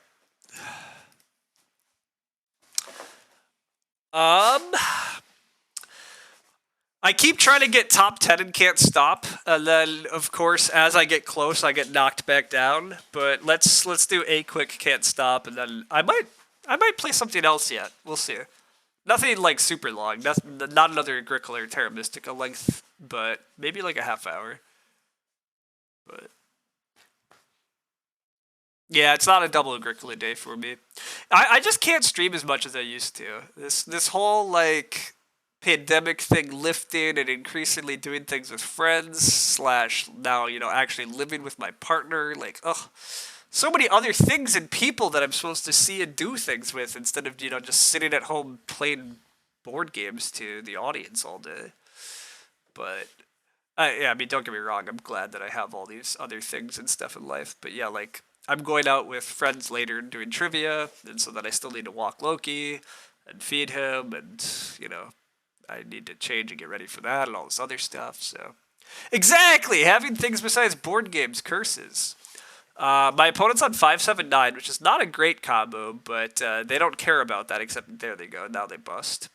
I keep trying to get top 10 and can't stop, and then of course as I get close I get knocked back down. But let's do a quick can't stop, and then I might play something else yet. We'll see. Nothing like super long. Not another Agricola or Terra Mystica length, but maybe like a half hour. But yeah, it's not a double Agricola day for me. I just can't stream as much as I used to. This whole like pandemic thing lifted and increasingly doing things with friends slash now, actually living with my partner. Like, ugh, so many other things and people that I'm supposed to see and do things with instead of, just sitting at home playing board games to the audience all day. But yeah, I mean, don't get me wrong. I'm glad that I have all these other things and stuff in life. But yeah, like I'm going out with friends later and doing trivia, and so then I still need to walk Loki and feed him, and I need to change and get ready for that and all this other stuff. So exactly, having things besides board games curses. My opponent's on 579, which is not a great combo, but they don't care about that. Except there they go. Now they bust.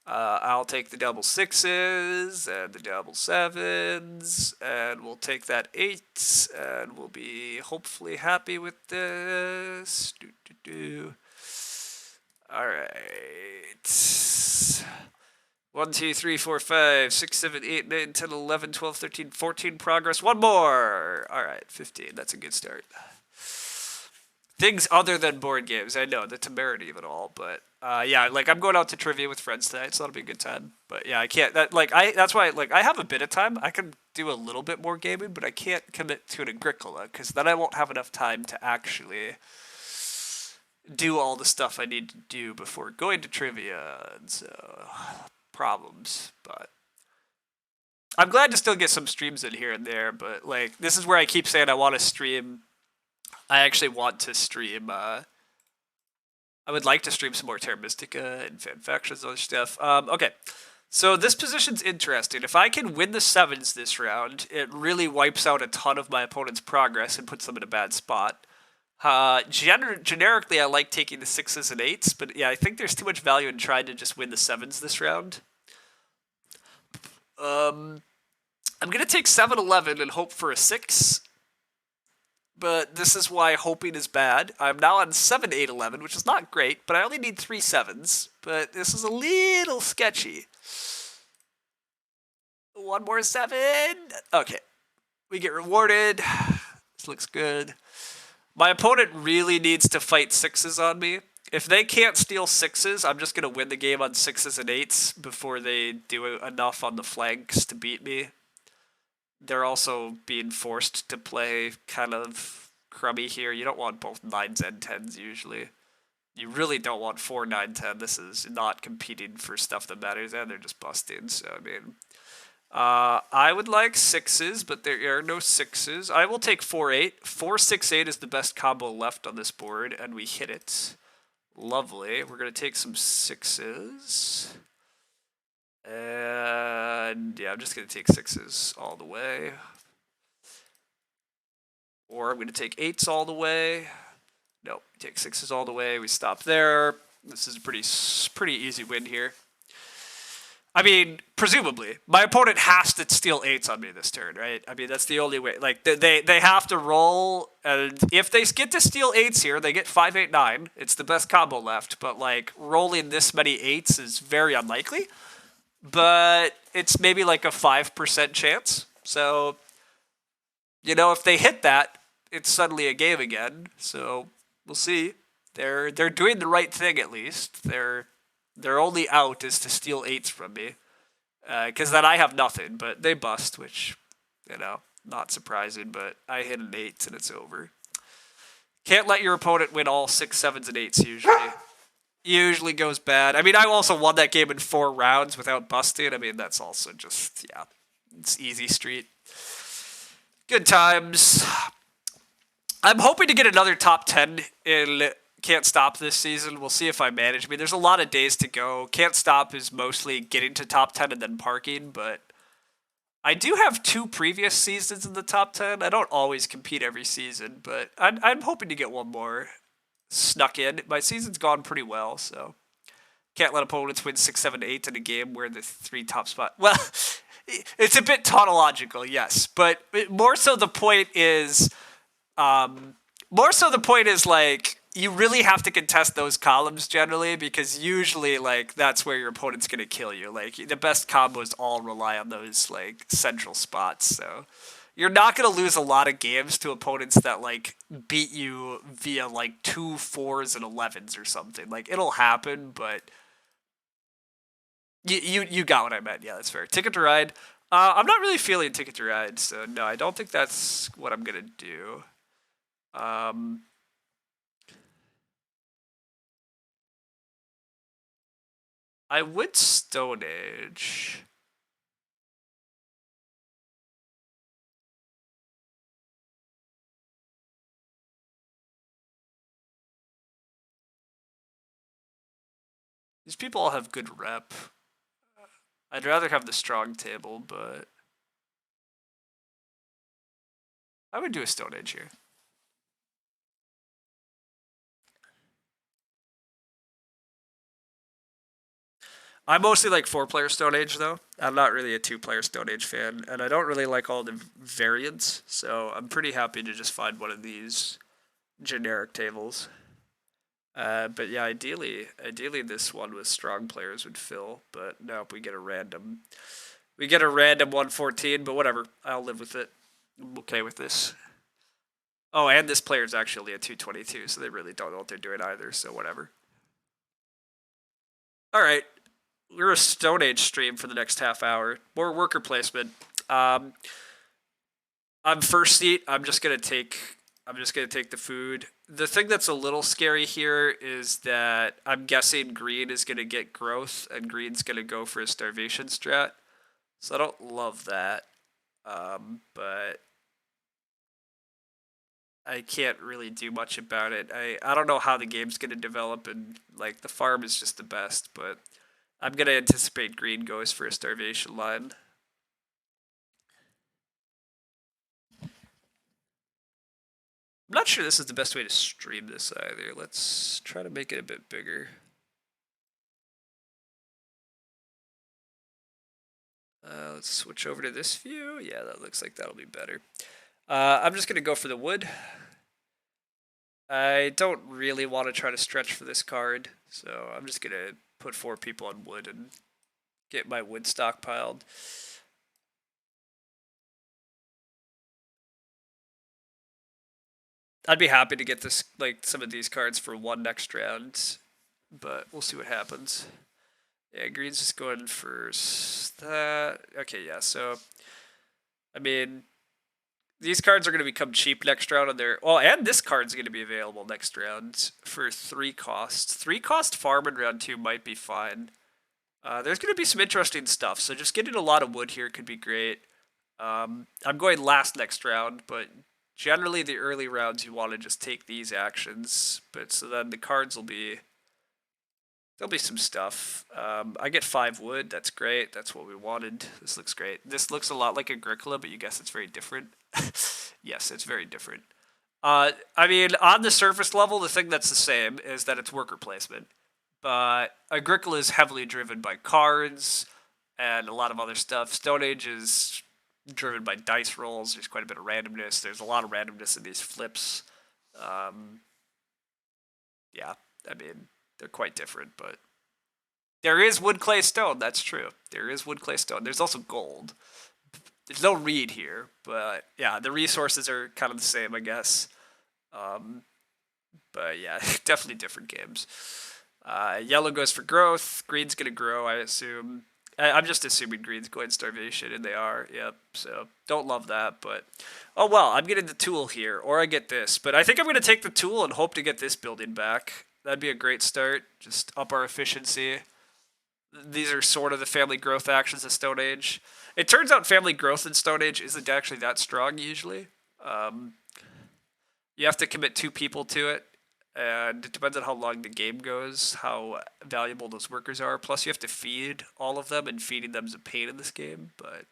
I'll take the double sixes and the double sevens, and we'll take that eight, and we'll be hopefully happy with this. All right. 1, 2, 3, 4, 5, 6, 7, 8, 9, 10, 11, 12, 13, 14 progress. One more. All right, 15. That's a good start. Things other than board games. I know the temerity of it all, but yeah, like I'm going out to trivia with friends tonight, so that'll be a good time. But yeah, I can't. That's why I have a bit of time. I can do a little bit more gaming, but I can't commit to an Agricola because then I won't have enough time to actually do all the stuff I need to do before going to trivia, and so problems. But I'm glad to still get some streams in here and there. But like this is where I keep saying I want to stream. I actually want to stream. I would like to stream some more Terra Mystica and Fan Factions and other stuff. Okay, so this position's interesting. If I can win the sevens this round, it really wipes out a ton of my opponent's progress and puts them in a bad spot. Generically, I like taking the sixes and eights, but yeah, I think there's too much value in trying to just win the sevens this round. I'm gonna take 7-11 and hope for a 6. But this is why hoping is bad. I'm now on 7-8-11, which is not great, but I only need 3 sevens. But this is a little sketchy. One more 7. Okay. We get rewarded. This looks good. My opponent really needs to fight 6s on me. If they can't steal 6s, I'm just going to win the game on 6s and 8s before they do enough on the flanks to beat me. They're also being forced to play kind of crummy here. You don't want both 9s and 10s usually. You really don't want 4, 9, 10. This is not competing for stuff that matters, and they're just busting. So, I mean, I would like 6s, but there are no 6s. I will take 4, 8. 4, 6, 8 is the best combo left on this board, and we hit it. Lovely. We're going to take some 6s. And yeah, I'm just going to take 6s all the way. Or I'm going to take 8s all the way. Nope, take 6s all the way. We stop there. This is a pretty easy win here. I mean, presumably, my opponent has to steal 8s on me this turn, right? I mean, that's the only way. Like, they have to roll, and if they get to steal 8s here, they get 5, 8, 9. It's the best combo left, but, like, rolling this many 8s is very unlikely. But it's maybe like a 5% chance. So, if they hit that, it's suddenly a game again. So we'll see. They're doing the right thing at least. Their only out is to steal 8s from me, because then I have nothing. But they bust, which not surprising. But I hit an 8 and it's over. Can't let your opponent win all 6, 7s, and 8s usually goes bad. I mean, I also won that game in 4 rounds without busting. I mean, that's also just, yeah, it's easy street. Good times. I'm hoping to get another top 10 in Can't Stop this season. We'll see if I manage. I mean, there's a lot of days to go. Can't Stop is mostly getting to top 10 and then parking, but I do have 2 previous seasons in the top 10. I don't always compete every season, but I'm hoping to get one more snuck in. My season's gone pretty well, so can't let opponents win 6, 7, 8 in a game where the 3 top spot. Well, it's a bit tautological, yes, but more so the point is, like you really have to contest those columns generally because usually like that's where your opponent's gonna kill you. Like the best combos all rely on those like central spots, so. You're not going to lose a lot of games to opponents that, like, beat you via, like, 2 4s and 11s or something. Like, it'll happen, but You got what I meant. Yeah, that's fair. Ticket to Ride. I'm not really feeling Ticket to Ride, so no, I don't think that's what I'm gonna do. Um, I would Stone Age. These people all have good rep. I'd rather have the strong table, but I would do a Stone Age here. I mostly like 4-player Stone Age though. I'm not really a 2-player Stone Age fan, and I don't really like all the variants. So I'm pretty happy to just find one of these generic tables. But yeah, ideally this one with strong players would fill. But nope, we get a random. We get a random 114, but whatever. I'll live with it. I'm okay with this. Oh, and this player's actually a 222, so they really don't know what they're doing either. So whatever. All right, we're a Stone Age stream for the next half hour. More worker placement. Um, I'm first seat. I'm just gonna take the food. The thing that's a little scary here is that I'm guessing green is gonna get growth and green's gonna go for a starvation strat. So I don't love that. But I can't really do much about it. I don't know how the game's gonna develop, and like the farm is just the best, but I'm gonna anticipate green goes for a starvation line. I'm not sure this is the best way to stream this either. Let's try to make it a bit bigger. Let's switch over to this view. Yeah, that looks like that'll be better. I'm just gonna go for the wood. I don't really want to try to stretch for this card, so I'm just gonna put 4 people on wood and get my wood stockpiled. I'd be happy to get this, like some of these cards for 1 next round, but we'll see what happens. Yeah, green's just going for that. Okay, yeah. So, I mean, these cards are going to become cheap next round, and and this card's going to be available next round for 3 cost. 3 cost farm in round 2 might be fine. There's going to be some interesting stuff, so just getting a lot of wood here could be great. I'm going last next round, but generally the early rounds you want to just take these actions, but so then the cards there'll be some stuff. I get 5 wood, that's great, that's what we wanted. This looks great. This looks a lot like Agricola, but you guess it's very different. Yes, it's very different. I mean, on the surface level, the thing that's the same is that it's worker placement. But Agricola is heavily driven by cards and a lot of other stuff. Stone Age is driven by dice rolls. There's quite a bit of randomness. There's a lot of randomness in these flips. Yeah, I mean, they're quite different, but there is wood, clay, stone. That's true. There is wood, clay, stone. There's also gold. There's no reed here, but yeah, the resources are kind of the same, I guess. But yeah, definitely different games. Yellow goes for growth. Green's gonna grow, I assume. I'm just assuming green's going starvation, and they are. Yep. So don't love that, but oh well. I'm getting the tool here, or I get this. But I think I'm gonna take the tool and hope to get this building back. That'd be a great start. Just up our efficiency. These are sort of the family growth actions of Stone Age. It turns out family growth in Stone Age isn't actually that strong usually. You have to commit 2 people to it, and it depends on how long the game goes, how valuable those workers are. Plus, you have to feed all of them, and feeding them is a pain in this game. But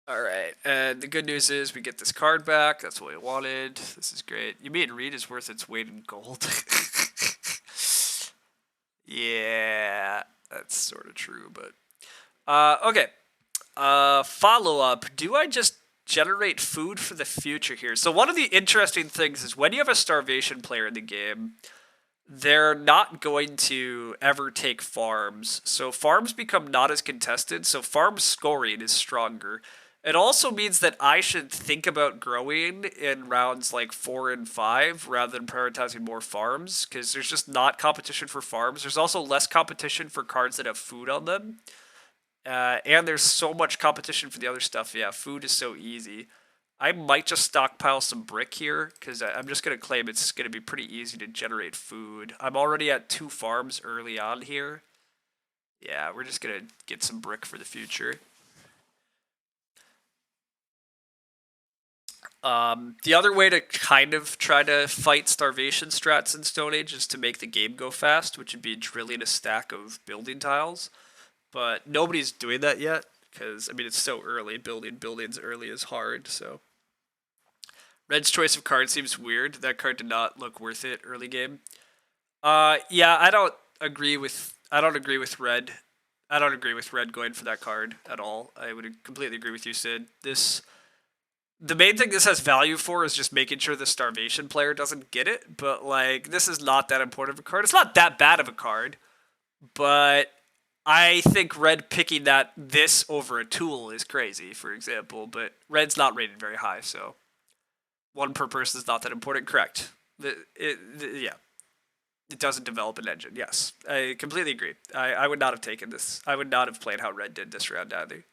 all right, and the good news is we get this card back. That's what we wanted. This is great. You mean reed is worth its weight in gold? Yeah, that's sort of true, but okay. Follow up. Do I just generate food for the future here? So one of the interesting things is when you have a starvation player in the game, they're not going to ever take farms. So farms become not as contested. So farm scoring is stronger. It also means that I should think about growing in rounds like 4 and 5 rather than prioritizing more farms, because there's just not competition for farms. There's also less competition for cards that have food on them. And there's so much competition for the other stuff. Yeah, food is so easy. I might just stockpile some brick here, because I'm just going to claim it's going to be pretty easy to generate food. I'm already at 2 farms early on here. Yeah, we're just going to get some brick for the future. The other way to kind of try to fight starvation strats in Stone Age is to make the game go fast, which would be drilling a stack of building tiles. But nobody's doing that yet, because, I mean, it's so early. Building buildings early is hard, so. Red's choice of card seems weird. That card did not look worth it early game. Yeah, I don't agree with Red. I don't agree with Red going for that card at all. I would completely agree with you, Sid. The main thing this has value for is just making sure the starvation player doesn't get it. But like, this is not that important of a card. It's not that bad of a card, but I think Red picking this over a tool is crazy, for example. But Red's not rated very high, so one per person is not that important. Correct. Yeah, it doesn't develop an engine. Yes, I completely agree. I would not have taken this. I would not have played how Red did this round either.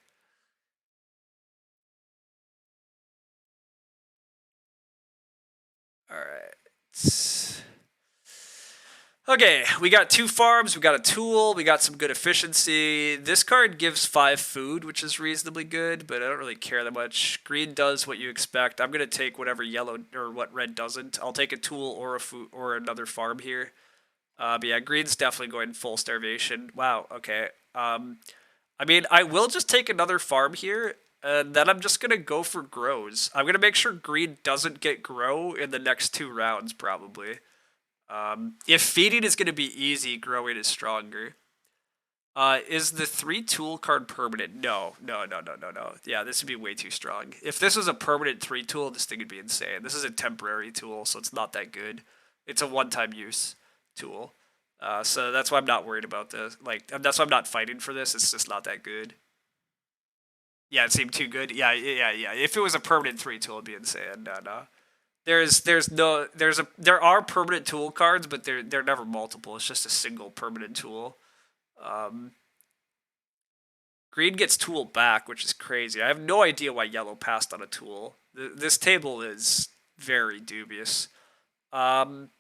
All right. Okay, we got 2 farms, we got a tool, we got some good efficiency. This card gives 5 food, which is reasonably good, but I don't really care that much. Green does what you expect. I'm gonna take whatever yellow or what red doesn't. I'll take a tool or a food or another farm here. But yeah, green's definitely going full starvation. Wow. Okay. I mean, I will just take another farm here, and then I'm just gonna go for grows. I'm gonna make sure green doesn't get grow in the next 2 rounds, probably. If feeding is going to be easy, growing is stronger. Is the 3 tool card permanent? No, no, no, no, no, no. Yeah, this would be way too strong. If this was a permanent 3 tool, this thing would be insane. This is a temporary tool, so it's not that good. It's a one-time use tool. So that's why I'm not worried about this. Like, that's why I'm not fighting for this. It's just not that good. Yeah, it seemed too good. Yeah, yeah, yeah. If it was a permanent 3 tool, it'd be insane. No, no. There are permanent tool cards, but they're never multiple. It's just a single permanent tool. Um, Green gets tool back, which is crazy. I have no idea why yellow passed on a tool. This table is very dubious. Um,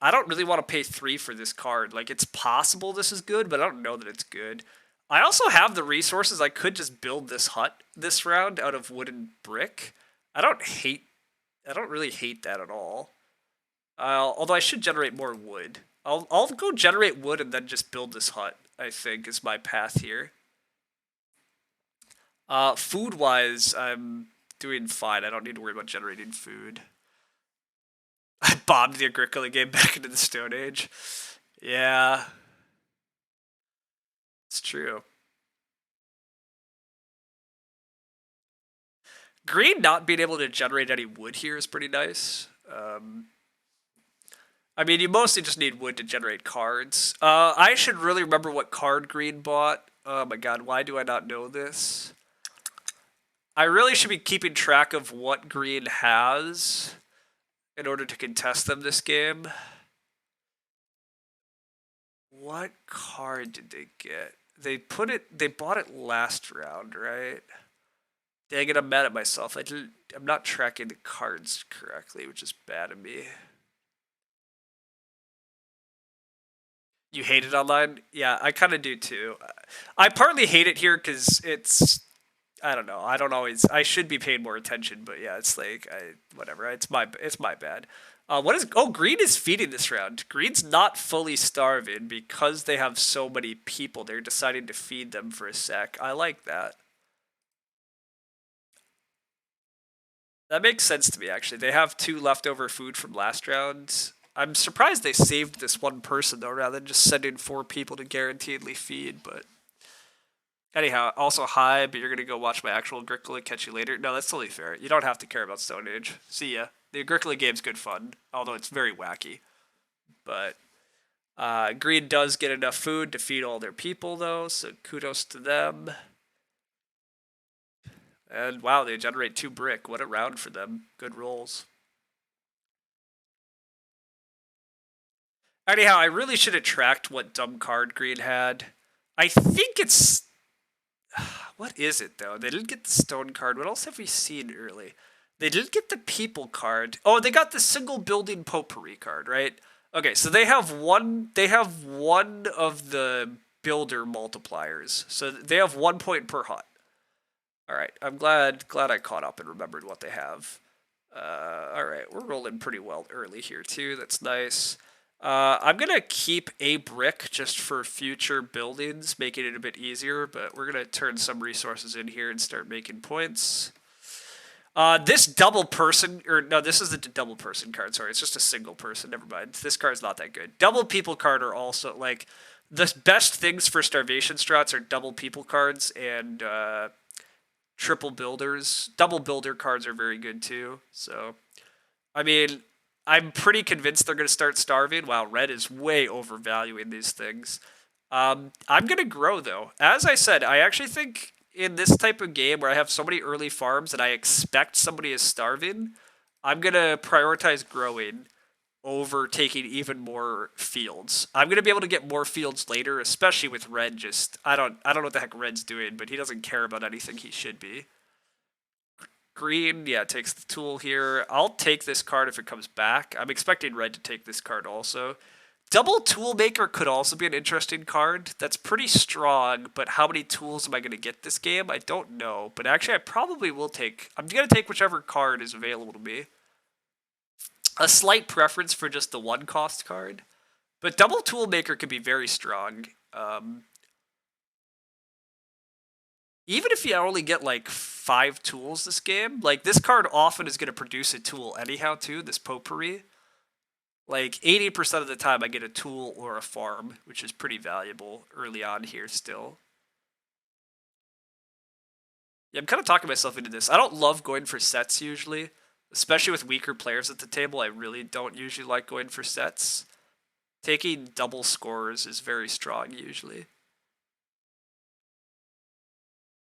I don't really want to pay 3 for this card. Like, it's possible this is good, but I don't know that it's good. I also have the resources. I could just build this hut this round out of wood and brick. I don't really hate that at all. Although I should generate more wood. I'll go generate wood and then just build this hut, I think, is my path here. Food-wise, I'm doing fine. I don't need to worry about generating food. I bombed the Agricola game back into the Stone Age. Yeah, it's true. Green not being able to generate any wood here is pretty nice. I mean, you mostly just need wood to generate cards. I should really remember what card green bought. Oh my god, why do I not know this? I really should be keeping track of what green has in order to contest them this game. What card did they get? They bought it last round, right? Dang it, I'm mad at myself. I'm not tracking the cards correctly, which is bad of me. You hate it online? Yeah, I kind of do too. I partly hate it here because I don't know. I don't always. I should be paying more attention, but yeah, it's like whatever. It's my bad. What is? Oh, green is feeding this round. Green's not fully starving because they have so many people. They're deciding to feed them for a sec. I like that. That makes sense to me actually. They have 2 leftover food from last round. I'm surprised they saved this one person though, rather than just sending 4 people to guaranteedly feed. But anyhow, also hi, but you're gonna go watch my actual Agricola. Catch you later. No, that's totally fair. You don't have to care about Stone Age. See ya. The Agricola game's good fun, although it's very wacky. But Green does get enough food to feed all their people though, so kudos to them. And wow, they generate 2 brick. What a round for them. Good rolls. Anyhow, I really should have tracked what dumb card green had. I think it's... What is it, though? They didn't get the stone card. What else have we seen early? They didn't get the people card. Oh, they got the single building potpourri card, right? Okay, so they have one. They have one of the builder multipliers. So they have 1 point per hut. All right, I'm glad I caught up and remembered what they have. All right, we're rolling pretty well early here too. That's nice. I'm gonna keep a brick just for future buildings, making it a bit easier. But we're gonna turn some resources in here and start making points. This double person, or no, this isn't a double person card. Sorry, it's just a single person. Never mind. This card's not that good. Double people card are also like the best things for starvation strats are double people cards and triple builders. Double builder cards are very good too. So, I mean, I'm pretty convinced they're going to start starving. Wow, red is way overvaluing these things. I'm going to grow though. As I said, I actually think in this type of game where I have so many early farms and I expect somebody is starving, I'm going to prioritize growing over taking even more fields. I'm going to be able to get more fields later, especially with red just I don't know what the heck red's doing, but he doesn't care about anything he should be. Green, yeah, takes the tool here. I'll take this card if it comes back. I'm expecting red to take this card also. Double Tool Maker could also be an interesting card. That's pretty strong, but how many tools am I going to get this game? I don't know. But actually, I probably will take... I'm going to take whichever card is available to me. A slight preference for just the 1-cost card. But Double Tool Maker could be very strong. Even if you only get like 5 tools this game, like this card often is going to produce a tool anyhow too, this potpourri. Like 80% of the time I get a tool or a farm, which is pretty valuable early on here still. Yeah, I'm kind of talking myself into this. I don't love going for sets usually, especially with weaker players at the table. I really don't usually like going for sets. Taking double scores is very strong usually.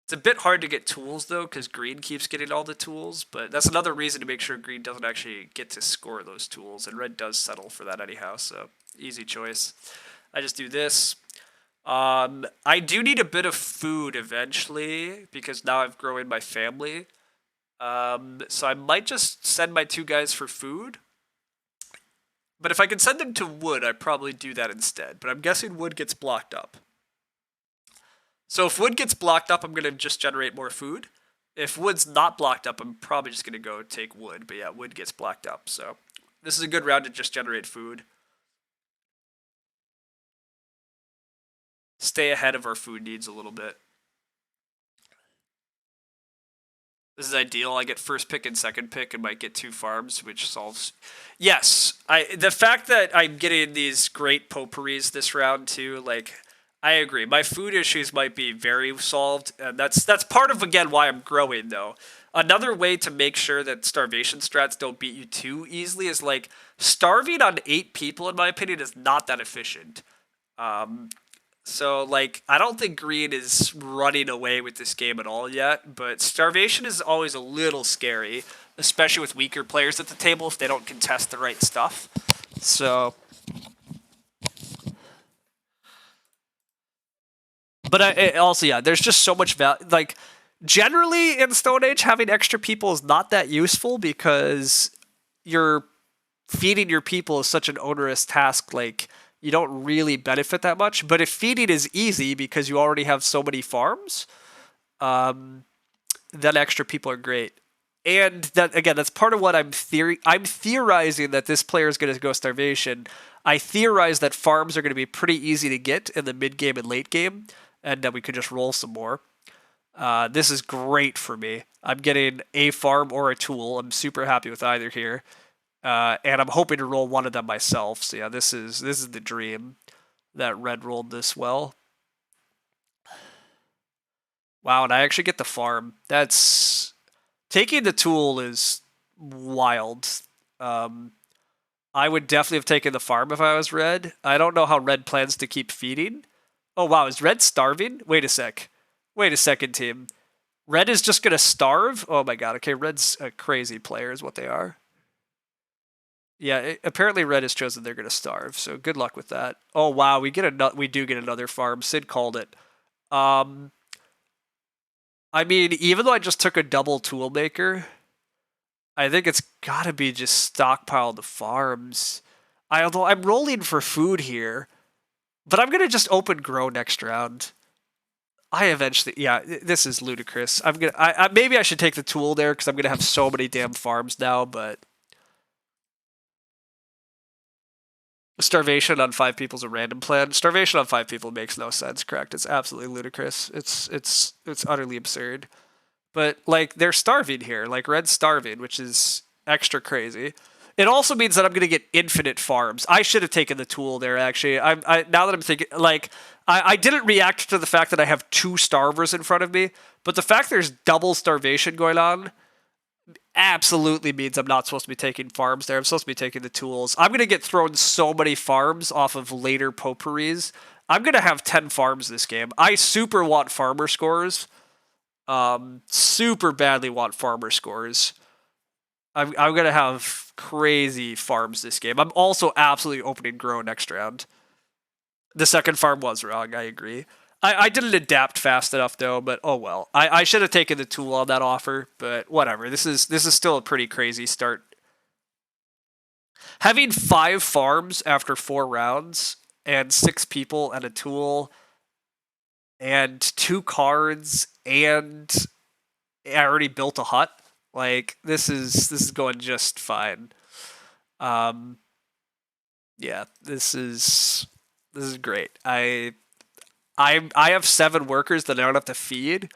It's a bit hard to get tools though, because green keeps getting all the tools, but that's another reason to make sure green doesn't actually get to score those tools, and red does settle for that anyhow, so easy choice. I just do this. I do need a bit of food eventually, because now I've grown my family. So I might just send my 2 guys for food. But if I can send them to wood, I'd probably do that instead. But I'm guessing wood gets blocked up. So if wood gets blocked up, I'm going to just generate more food. If wood's not blocked up, I'm probably just going to go take wood. But yeah, wood gets blocked up. So this is a good round to just generate food. Stay ahead of our food needs a little bit. This is ideal. I get first pick and second pick and might get 2 farms, which solves... Yes, the fact that I'm getting these great potpourris this round too, like... I agree. My food issues might be very solved, and that's part of, again, why I'm growing, though. Another way to make sure that starvation strats don't beat you too easily is, like, starving on 8 people, in my opinion, is not that efficient. So, like, I don't think green is running away with this game at all yet, but starvation is always a little scary, especially with weaker players at the table if they don't contest the right stuff. So... But also, yeah, there's just so much value. Like, generally in Stone Age, having extra people is not that useful because you're feeding your people is such an onerous task. Like, you don't really benefit that much. But if feeding is easy because you already have so many farms, then extra people are great. And that, again, that's part of what I'm theorizing that this player is going to go starvation. I theorize that farms are going to be pretty easy to get in the mid game and late game, and that we could just roll some more. This is great for me. I'm getting a farm or a tool. I'm super happy with either here. And I'm hoping to roll one of them myself. So yeah, this is the dream that red rolled this well. Wow, and I actually get the farm. That's... Taking the tool is wild. I would definitely have taken the farm if I was red. I don't know how red plans to keep feeding. Oh, wow, is red starving? Wait a second, team. Red is just gonna starve. Oh my god. Okay, red's a crazy player, is what they are. Yeah, apparently red has chosen they're gonna starve. So good luck with that. Oh wow, we do get another farm. Sid called it. Um, I mean, even though I just took a double toolmaker, I think it's gotta be just stockpile the farms. Although I'm rolling for food here, but I'm gonna just open grow next round. I eventually, yeah, this is ludicrous. Maybe I should take the tool there because I'm gonna have so many damn farms now. But starvation on 5 people is a random plan. Starvation on 5 people makes no sense. Correct? It's absolutely ludicrous. It's utterly absurd. But like they're starving here. Like red's starving, which is extra crazy. It also means that I'm gonna get infinite farms. I should have taken the tool there. Actually, now that I'm thinking, like I didn't react to the fact that I have 2 starvers in front of me, but the fact there's double starvation going on absolutely means I'm not supposed to be taking farms there. I'm supposed to be taking the tools. I'm gonna get thrown so many farms off of later potpourris. I'm gonna have 10 farms this game. I super want farmer scores. Super badly want farmer scores. I'm gonna have crazy farms this game. I'm also absolutely opening grow next round. The second farm was wrong. I agree. I didn't adapt fast enough though, but oh well. I should have taken the tool on that offer, but whatever. This is still a pretty crazy start. Having 5 farms after 4 rounds and 6 people and a tool and 2 cards and I already built a hut. Like this is going just fine. Um, yeah, this is great. I have 7 workers that I don't have to feed.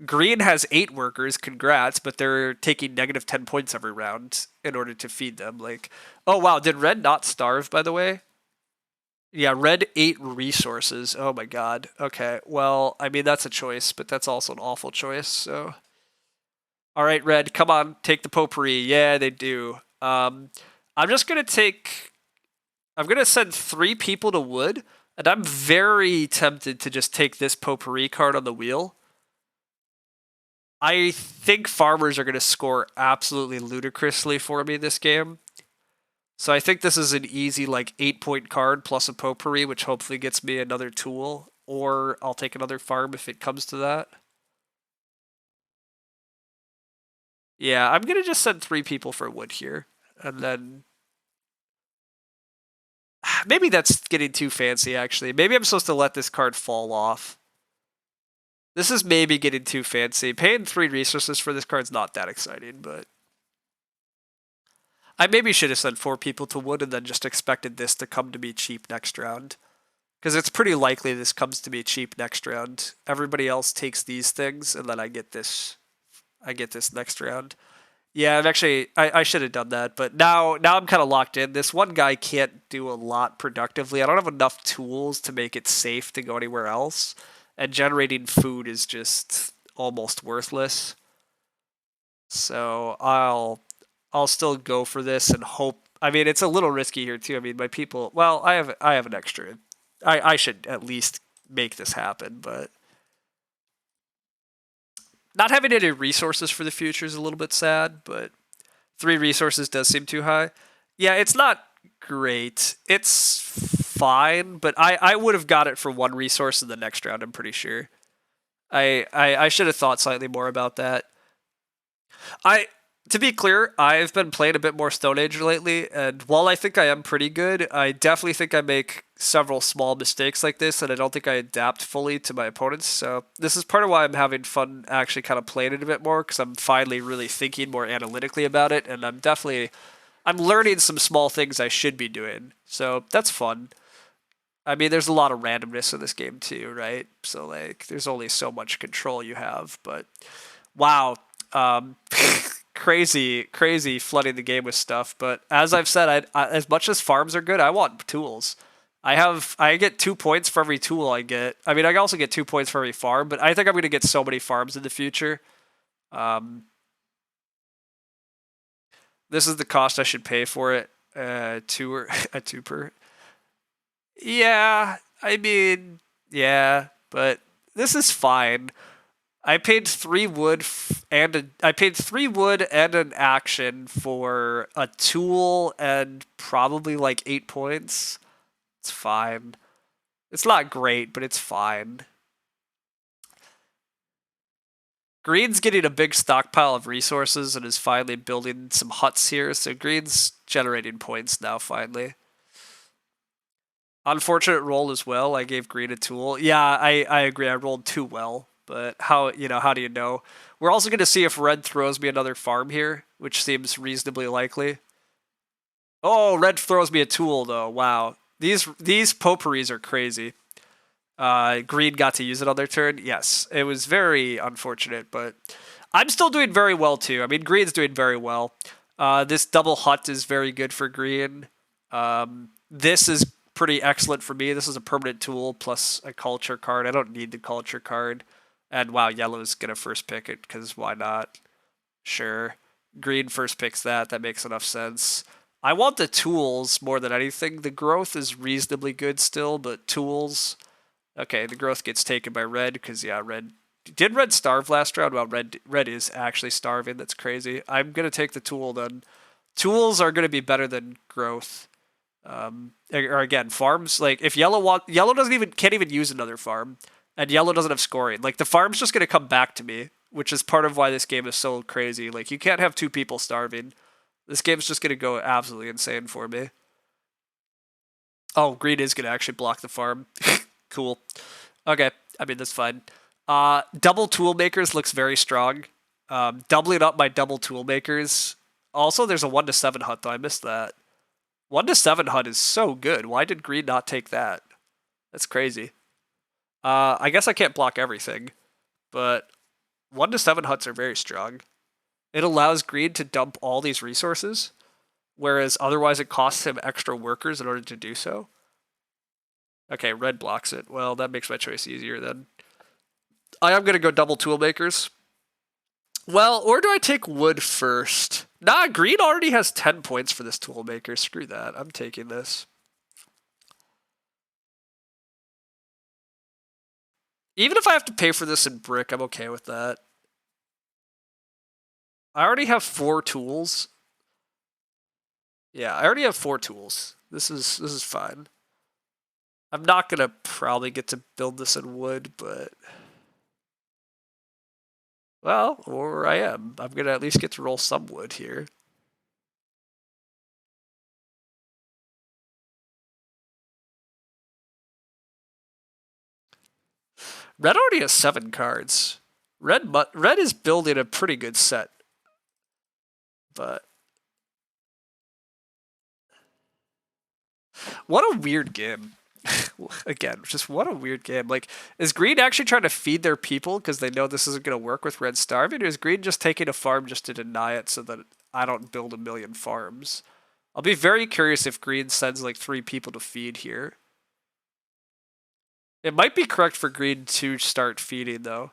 Green has 8 workers. Congrats, but they're taking -10 points every round in order to feed them. Like, oh wow, did red not starve? By the way, yeah, red 8 resources. Oh my god. Okay, well, I mean that's a choice, but that's also an awful choice. So, all right, red, come on, take the potpourri. Yeah, they do. I'm just gonna take. I'm gonna send 3 people to wood, and I'm very tempted to just take this potpourri card on the wheel. I think farmers are gonna score absolutely ludicrously for me this game. So I think this is an easy like 8 point card plus a potpourri, which hopefully gets me another tool, or I'll take another farm if it comes to that. Yeah, I'm gonna just send 3 people for wood here, and then maybe that's getting too fancy. Actually, maybe I'm supposed to let this card fall off. This is maybe getting too fancy. Paying 3 resources for this card's not that exciting, but I maybe should have sent 4 people to wood and then just expected this to come to me cheap next round. Because it's pretty likely this comes to me cheap next round. Everybody else takes these things, and then I get this. I get this next round. Yeah, I'm actually I should have done that, but now I'm kind of locked in. This one guy can't do a lot productively. I don't have enough tools to make it safe to go anywhere else, and generating food is just almost worthless. So I'll still go for this and hope. I mean, it's a little risky here too. I mean, my people. Well, I have an extra. I should at least make this happen, but not having any resources for the future is a little bit sad. But 3 resources does seem too high. Yeah, it's not great. It's fine, but I would have got it for 1 resource in the next round. I'm pretty sure. I should have thought slightly more about that. I to be clear, I've been playing a bit more Stone Age lately, and while I think I am pretty good, I definitely think I make several small mistakes like this, and I don't think I adapt fully to my opponents. So this is part of why I'm having fun actually kind of playing it a bit more, because I'm finally really thinking more analytically about it, and I'm learning some small things I should be doing. So that's fun. I mean, there's a lot of randomness in this game too, right? So like, there's only so much control you have, but wow. Um, crazy flooding the game with stuff. But as I've said, as much as farms are good, I want tools. I get 2 points for every tool I get. I mean, I also get 2 points for every farm, but I think I'm going to get so many farms in the future. Um, this is the cost I should pay for it. A two per. Yeah, I mean, yeah, but this is fine. I paid 3 wood I paid 3 wood and an action for a tool and probably like 8 points. It's fine. It's not great, but it's fine. Green's getting a big stockpile of resources and is finally building some huts here, so Green's generating points now finally. Unfortunate roll as well. I gave Green a tool. Yeah, I agree. I rolled too well, but how do you know? We're also going to see if Red throws me another farm here, which seems reasonably likely. Oh, Red throws me a tool though. Wow, these potpourris are crazy. Green got to use it on their turn. Yes, it was very unfortunate, but I'm still doing very well too. I mean, Green's doing very well. This double hut is very good for Green. This is pretty excellent for me. This is a permanent tool plus a culture card. I don't need the culture card. And wow, Yellow's gonna first pick it because why not? Sure. Green first picks that. That makes enough sense. I want the tools more than anything. The growth is reasonably good still, but tools. Okay, the growth gets taken by Red because yeah, Red starve last round. Well, red is actually starving. That's crazy. I'm gonna take the tool then. Tools are gonna be better than growth. Or again, farms like if yellow can't even use another farm, and yellow doesn't have scoring. Like the farm's just gonna come back to me, which is part of why this game is so crazy. Like you can't have 2 people starving. This game's just gonna go absolutely insane for me. Oh, green is gonna actually block the farm. Cool. Okay, I mean that's fine. Double tool makers looks very strong. Doubling up my double tool makers. Also, there's a 1-to-7 hut though. I missed that. 1-to-7 hut is so good. Why did green not take that? That's crazy. I guess I can't block everything, but 1-to-7 huts are very strong. It allows green to dump all these resources, whereas otherwise it costs him extra workers in order to do so. Okay, red blocks it. Well, that makes my choice easier then. I am going to go double tool makers. Well, or do I take wood first? Nah, green already has 10 points for this tool maker. Screw that. I'm taking this. Even if I have to pay for this in brick, I'm okay with that. I already have 4 tools. Yeah, I already have 4 tools. This is fine. I'm not gonna probably get to build this in wood, but well, or I am. I'm gonna at least get to roll some wood here. Red already has 7 cards. Red is building a pretty good set, but what a weird game. Again, just what a weird game. Like, is Green actually trying to feed their people because they know this isn't going to work with Red starving, or is Green just taking a farm just to deny it so that I don't build a million farms? I'll be very curious if Green sends like 3 people to feed here. It might be correct for Green to start feeding, though.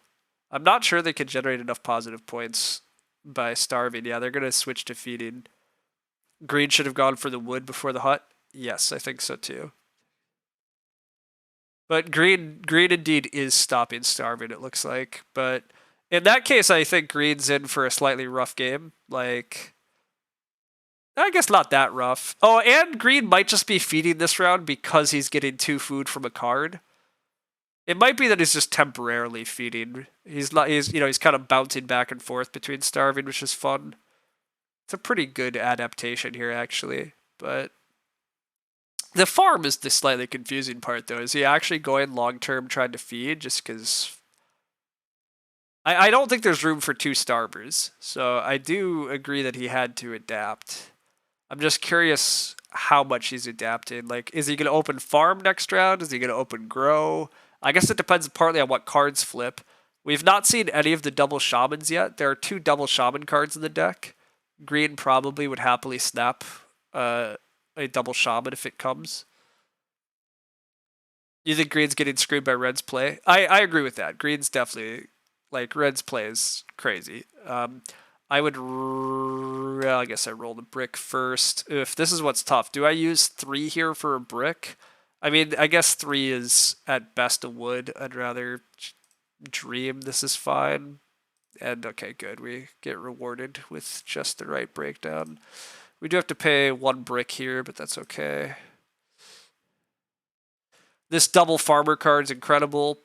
I'm not sure they can generate enough positive points by starving. Yeah, they're going to switch to feeding. Green should have gone for the wood before the hut. Yes, I think so too. But green indeed is stopping starving, it looks like. But in that case, I think green's in for a slightly rough game. Like, I guess not that rough. Oh, and green might just be feeding this round because he's getting 2 food from a card. It might be that he's just temporarily feeding. He's kind of bouncing back and forth between starving, which is fun. It's a pretty good adaptation here, actually. But the farm is the slightly confusing part, though. Is he actually going long-term trying to feed just because... I don't think there's room for 2 starvers, so I do agree that he had to adapt. I'm just curious how much he's adapted. Like, is he going to open farm next round? Is he going to open grow? I guess it depends partly on what cards flip. We've not seen any of the double shamans yet. There are 2 double shaman cards in the deck. Green probably would happily snap a double shaman if it comes. You think Green's getting screwed by Red's play? I agree with that. Green's definitely, like, Red's play is crazy. I would, well, I guess I roll the brick first. If this is what's tough, do I use 3 here for a brick? I mean, I guess 3 is at best a wood. I'd rather dream this is fine. And okay, good. We get rewarded with just the right breakdown. We do have to pay 1 brick here, but that's okay. This double farmer card's incredible.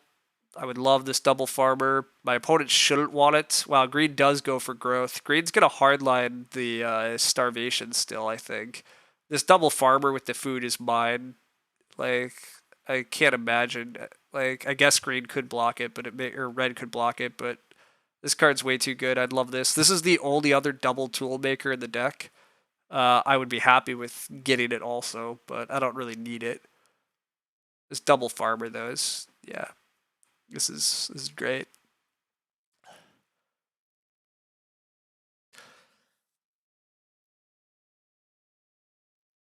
I would love this double farmer. My opponent shouldn't want it. Wow, green does go for growth. Green's going to hardline the starvation still, I think. This double farmer with the food is mine. Like, I can't imagine. Like, I guess green could block it, but or red could block it, but this card's way too good. I'd love this. This is the only other double tool maker in the deck. I would be happy with getting it also, but I don't really need it. This double farmer though is, yeah, this is great.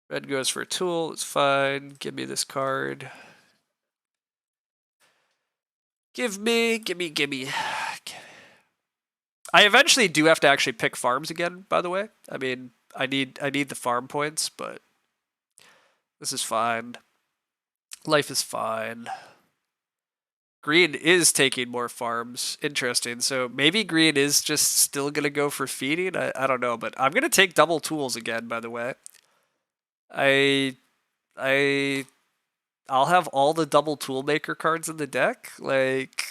Red goes for a tool. It's fine. Give me this card. Give me. I eventually do have to actually pick farms again, by the way. I mean, I need the farm points, but this is fine. Life is fine. Green is taking more farms. Interesting. So maybe green is just still going to go for feeding. I don't know, but I'm going to take double tools again, by the way. I'll have all the double toolmaker cards in the deck. Like,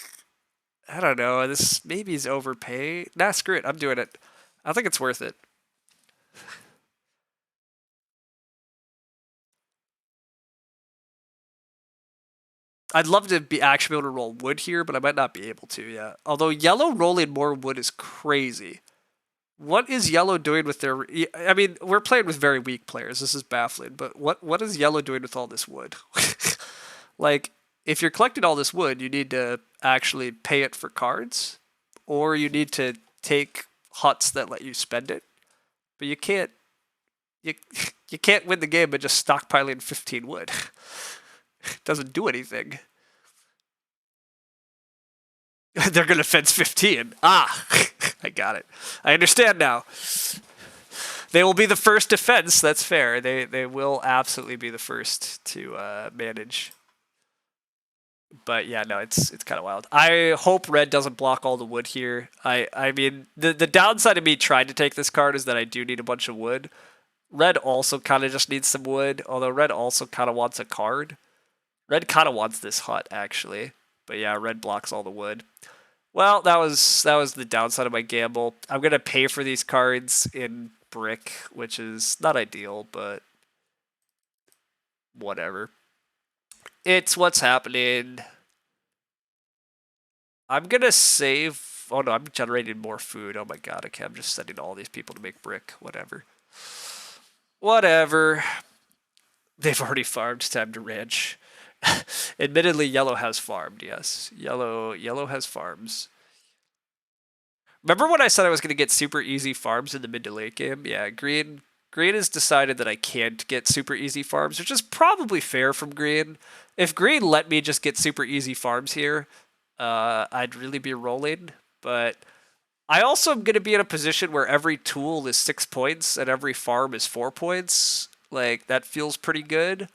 I don't know. This maybe is overpay. Nah, screw it. I'm doing it. I think it's worth it. I'd love to be actually able to roll wood here, but I might not be able to yet. Although yellow rolling more wood is crazy. What is yellow doing with their? I mean, we're playing with very weak players. This is baffling. But what is yellow doing with all this wood? Like, if you're collecting all this wood, you need to actually pay it for cards, or you need to take huts that let you spend it. But you can't. You you can't win the game by just stockpiling 15 wood. It doesn't do anything. They're gonna fence 15. Ah, I got it. I understand now. They will be the first defense. That's fair. They will absolutely be the first to manage. But yeah, no, it's kind of wild. I hope red doesn't block all the wood here. I mean, the downside of me trying to take this card is that I do need a bunch of wood. Red also kind of just needs some wood, although red also kind of wants a card. Red kind of wants this hut actually, but yeah, red blocks all the wood. Well, that was the downside of my gamble. I'm gonna pay for these cards in brick, which is not ideal, but whatever. It's what's happening. I'm gonna save. Oh no, I'm generating more food. Oh my god, okay, I'm just sending all these people to make brick. Whatever. Whatever. They've already farmed. Time to ranch. Admittedly, yellow has farmed. Yes, yellow has farms. Remember when I said I was going to get super easy farms in the mid to late game? Yeah, green has decided that I can't get super easy farms, which is probably fair from green. If green let me just get super easy farms here, I'd really be rolling. But I also am going to be in a position where every tool is 6 points and every farm is 4 points. Like, that feels pretty good.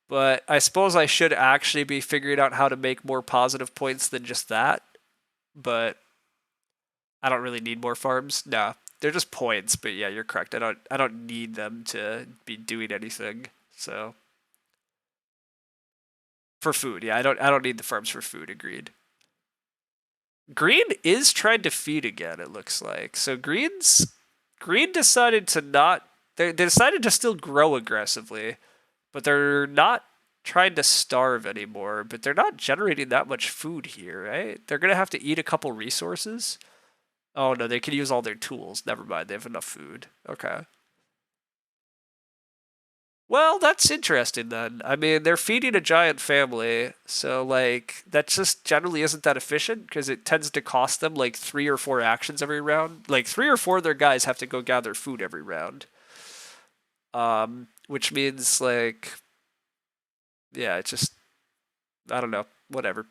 But I suppose I should actually be figuring out how to make more positive points than just that. But I don't really need more farms. No, they're just points. But yeah, you're correct. I don't need them to be doing anything. So for food, yeah, I don't need the farms for food. Agreed. Green is trying to feed again. It looks like so. Green decided to not. They decided to still grow aggressively, but they're not trying to starve anymore. But they're not generating that much food here, right? They're gonna have to eat a couple resources. Oh no, they can use all their tools. Never mind, they have enough food. Okay. Well, that's interesting then. I mean, they're feeding a giant family, so like that just generally isn't that efficient because it tends to cost them like 3 or 4 actions every round. Like 3 or 4 of their guys have to go gather food every round. Which means like, yeah, it's just I don't know, whatever.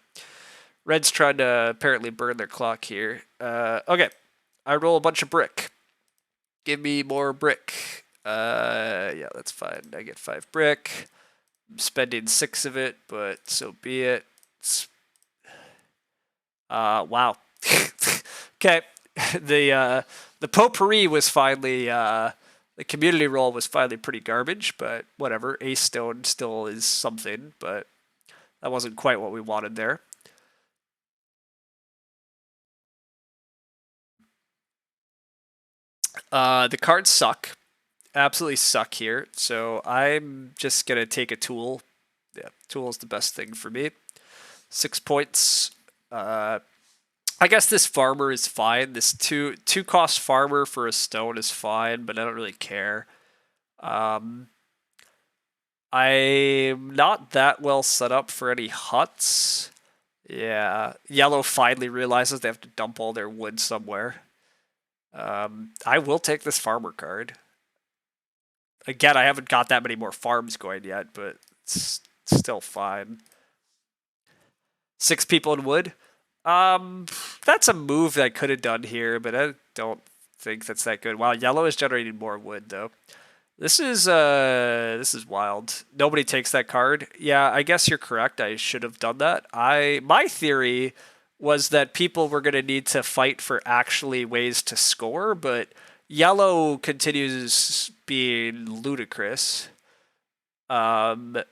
Red's trying to apparently burn their clock here. Okay, I roll a bunch of brick. Give me more brick. Yeah, that's fine. I get 5 brick. I'm spending 6 of it, but so be it. Wow. Okay. The potpourri was finally the community role was finally pretty garbage, but whatever. Ace Stone still is something, but that wasn't quite what we wanted there. The cards suck. Absolutely suck here. So I'm just gonna take a tool. Yeah, tool is the best thing for me. 6 points. I guess this farmer is fine. This two cost farmer for a stone is fine, but I don't really care. I'm not that well set up for any huts. Yeah, yellow finally realizes they have to dump all their wood somewhere. I will take this farmer card. Again, I haven't got that many more farms going yet, but it's still fine. 6 people in wood. That's a move that I could have done here, but I don't think that's that good. Wow, yellow is generating more wood though. This is wild. Nobody takes that card. Yeah, I guess you're correct. I should have done that. My theory was that people were going to need to fight for actually ways to score, but yellow continues being ludicrous. And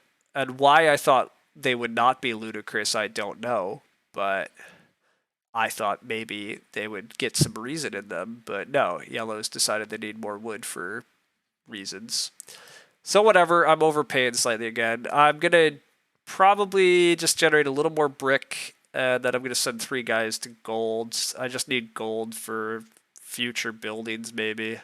why I thought they would not be ludicrous, I don't know, but I thought maybe they would get some reason in them, but no, yellow's decided they need more wood for reasons. So whatever, I'm overpaying slightly again. I'm gonna probably just generate a little more brick, and then I'm gonna send 3 guys to gold. I just need gold for future buildings, maybe.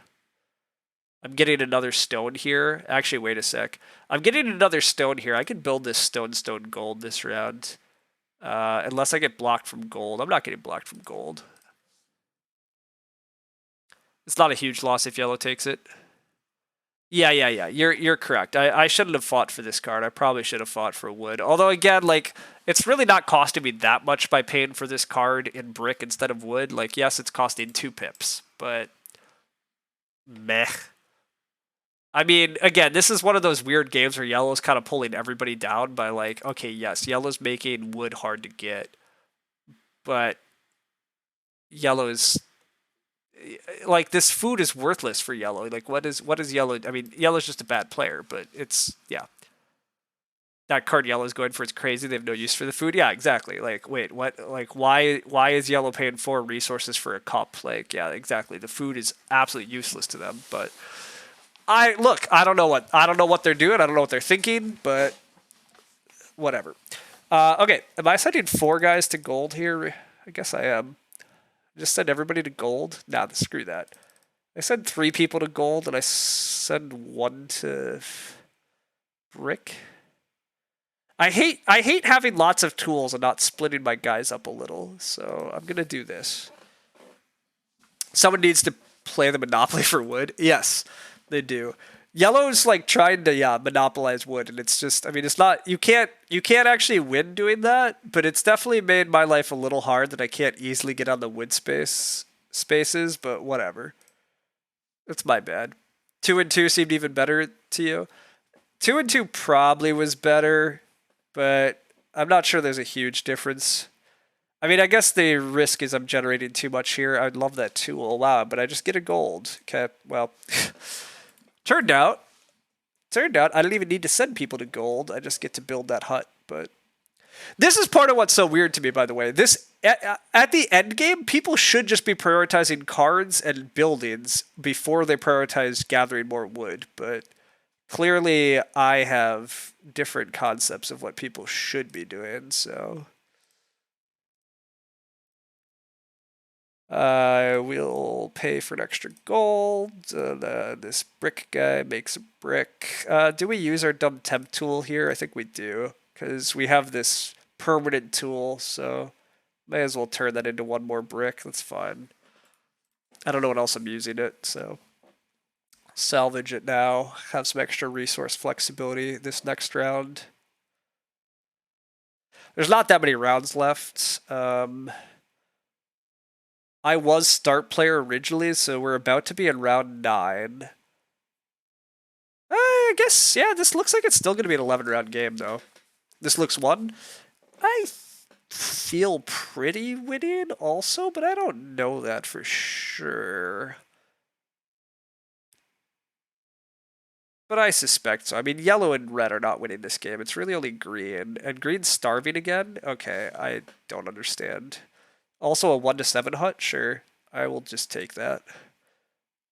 I'm getting another stone here. Actually, wait a sec. I'm getting another stone here. I can build this stone gold this round. Unless I get blocked from gold. I'm not getting blocked from gold. It's not a huge loss if yellow takes it. Yeah. You're correct. I shouldn't have fought for this card. I probably should have fought for wood. Although again, like, it's really not costing me that much by paying for this card in brick instead of wood. Like, yes, it's costing 2 pips, but meh. I mean, again, this is one of those weird games where yellow's kind of pulling everybody down by like, okay, yes, yellow's making wood hard to get, but yellow's like, this food is worthless for yellow. Like, what is yellow? I mean, yellow's just a bad player, but it's, yeah. That card yellow is going for, it's crazy. They have no use for the food. Yeah, exactly. Like, wait, what? Like, why is yellow paying 4 resources for a cup? Like, yeah, exactly. The food is absolutely useless to them. But I don't know what they're doing. I don't know what they're thinking. But whatever. Okay, am I sending 4 guys to gold here? I guess I am. Just send everybody to gold. Nah, screw that. I send 3 people to gold, and I send 1 to brick. I hate having lots of tools and not splitting my guys up a little, so I'm gonna do this. Someone needs to play the Monopoly for wood. Yes, they do. Yellow's like trying to monopolize wood, and it's just, I mean, it's not, you can't actually win doing that, but it's definitely made my life a little hard that I can't easily get on the wood spaces, but whatever. It's my bad. 2 and 2 seemed even better to you. 2 and 2 probably was better, but I'm not sure there's a huge difference. I mean, I guess the risk is I'm generating too much here. I'd love that tool. Wow, but I just get a gold. Okay, well, turned out I don't even need to send people to gold. I just get to build that hut. But this is part of what's so weird to me, by the way. This at the end game, people should just be prioritizing cards and buildings before they prioritize gathering more wood. But clearly, I have different concepts of what people should be doing. So we'll pay for an extra gold. This brick guy makes a brick. Do we use our dumb temp tool here? I think we do, because we have this permanent tool, so may as well turn that into 1 more brick. That's fine. I don't know what else I'm using it, so salvage it now. Have some extra resource flexibility this next round. There's not that many rounds left. I was start player originally, so we're about to be in round 9. I guess, yeah, this looks like it's still going to be an 11-round game, though. This looks 1. I feel pretty winning also, but I don't know that for sure. But I suspect so. I mean, yellow and red are not winning this game. It's really only green. And green's starving again? Okay, I don't understand. Also a 1-7 hut? Sure. I will just take that.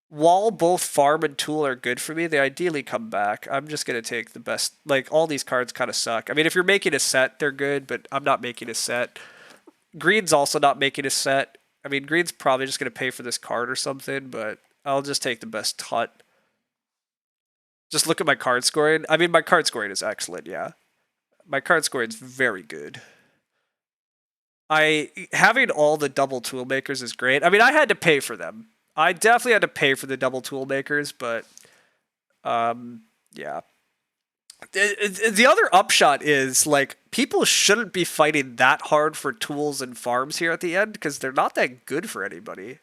While both farm and tool are good for me, they ideally come back. I'm just going to take the best. Like, all these cards kind of suck. I mean, if you're making a set, they're good, but I'm not making a set. Green's also not making a set. I mean, green's probably just going to pay for this card or something, but I'll just take the best hut. Just look at my card scoring. I mean, my card scoring is excellent, yeah. My card scoring is very good. Having all the double tool makers is great. I mean, I had to pay for them. I definitely had to pay for the double tool makers, but yeah. The other upshot is like people shouldn't be fighting that hard for tools and farms here at the end because they're not that good for anybody.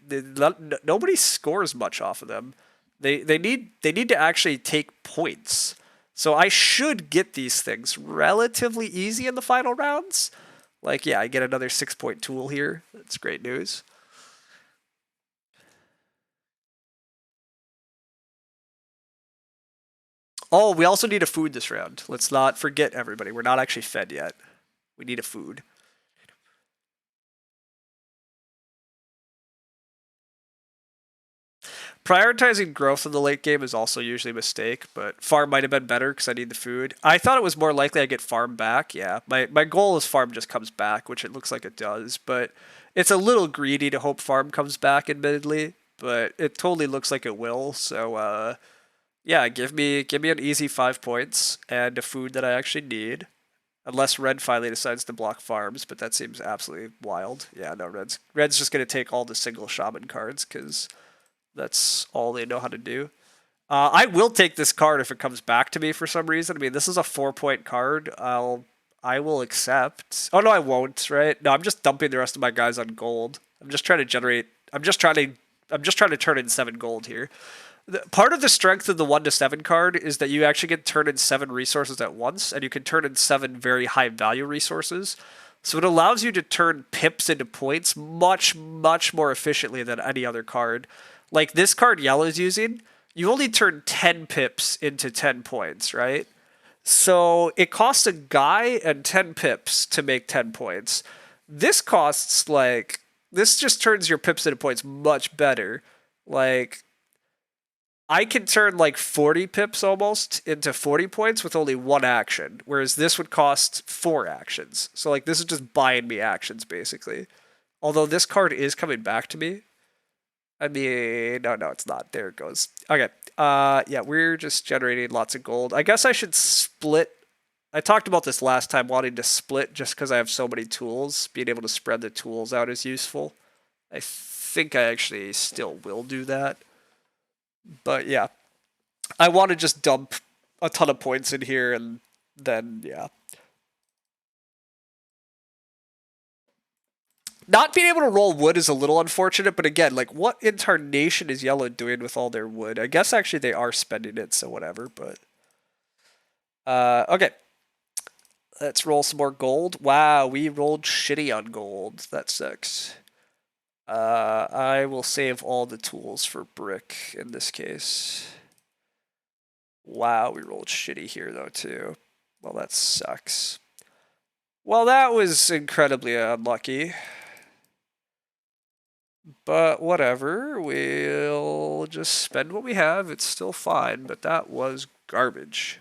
Nobody scores much off of them. They need to actually take points. So I should get these things relatively easy in the final rounds. Like, yeah, I get another 6-point tool here. That's great news. Oh, we also need a food this round. Let's not forget, everybody. We're not actually fed yet. We need a food. Prioritizing growth in the late game is also usually a mistake, but farm might have been better because I need the food. I thought it was more likely I get farm back. Yeah, my goal is farm just comes back, which it looks like it does, but it's a little greedy to hope farm comes back, admittedly, but it totally looks like it will. So yeah, give me an easy 5 points and a food that I actually need. Unless red finally decides to block farms, but that seems absolutely wild. Yeah, no, red's just gonna take all the single shaman cards because that's all they know how to do. I will take this card if it comes back to me for some reason. I mean, this is a 4-point card. I will accept. Oh no, I won't. Right? No, I'm just dumping the rest of my guys on gold. I'm just trying to generate. I'm just trying to turn in 7 gold here. Part of the strength of the 1-7 card is that you actually get turn in 7 resources at once, and you can turn in 7 very high value resources. So it allows you to turn pips into points much, much more efficiently than any other card. Like this card yellow's using, you only turn 10 pips into 10 points, right? So it costs a guy and 10 pips to make 10 points. This costs like, this just turns your pips into points much better. Like, I can turn like 40 pips almost into 40 points with only 1 action, whereas this would cost 4 actions. So like this is just buying me actions basically. Although this card is coming back to me. I mean, no, it's not. There it goes. Okay. Yeah, we're just generating lots of gold. I guess I should split. I talked about this last time, wanting to split just because I have so many tools. Being able to spread the tools out is useful. I think I actually still will do that. But yeah, I want to just dump a ton of points in here and then, yeah. Not being able to roll wood is a little unfortunate, but again, like, what in tarnation is yellow doing with all their wood? I guess actually they are spending it, so whatever, but... okay. Let's roll some more gold. Wow, we rolled shitty on gold. That sucks. I will save all the tools for brick in this case. Wow, we rolled shitty here, though, too. Well, that sucks. Well, that was incredibly unlucky. But whatever, we'll just spend what we have. It's still fine, but that was garbage.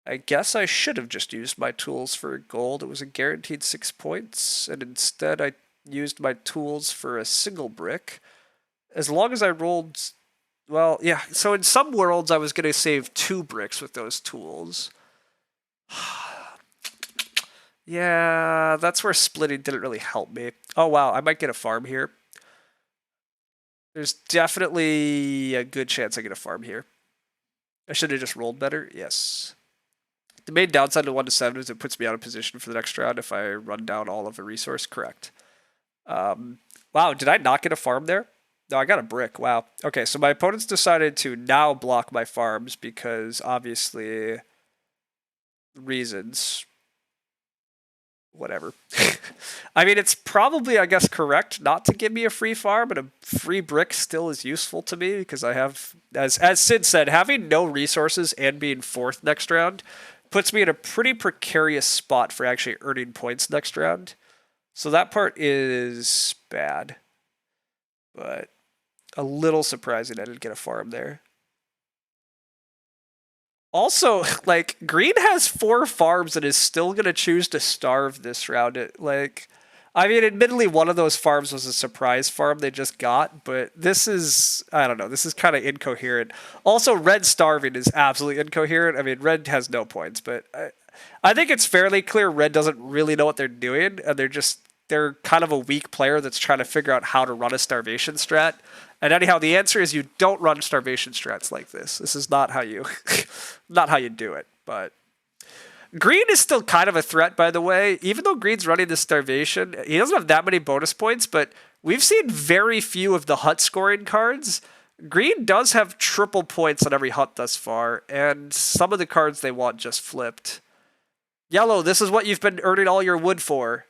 I guess I should have just used my tools for gold. It was a guaranteed 6 points, and instead I used my tools for a single brick. As long as I rolled... Well, yeah, so in some worlds I was going to save 2 bricks with those tools. Yeah, that's where splitting didn't really help me. Oh wow, I might get a farm here. There's definitely a good chance I get a farm here. I should have just rolled better. Yes. The main downside to 1-7 is it puts me out of position for the next round if I run down all of a resource. Correct. Wow, did I not get a farm there? No, I got a brick. Wow. Okay, so my opponents decided to now block my farms because obviously reasons. Whatever. I mean, it's probably, I guess, correct not to give me a free farm, but a free brick still is useful to me because I have, as Sid said, having no resources and being fourth next round puts me in a pretty precarious spot for actually earning points next round. So that part is bad, but a little surprising I didn't get a farm there. Also, like, green has 4 farms and is still going to choose to starve this round. I mean, admittedly, one of those farms was a surprise farm they just got, but this is, I don't know, this is kind of incoherent. Also, red starving is absolutely incoherent. I mean, red has no points, but I think it's fairly clear red doesn't really know what they're doing, and they're kind of a weak player that's trying to figure out how to run a starvation strat. And anyhow, the answer is you don't run starvation strats like this. This is not how you not how you do it. But green is still kind of a threat, by the way. Even though green's running this starvation, he doesn't have that many bonus points, but we've seen very few of the hut scoring cards. Green does have triple points on every hut thus far, and some of the cards they want just flipped. Yellow, this is what you've been earning all your wood for.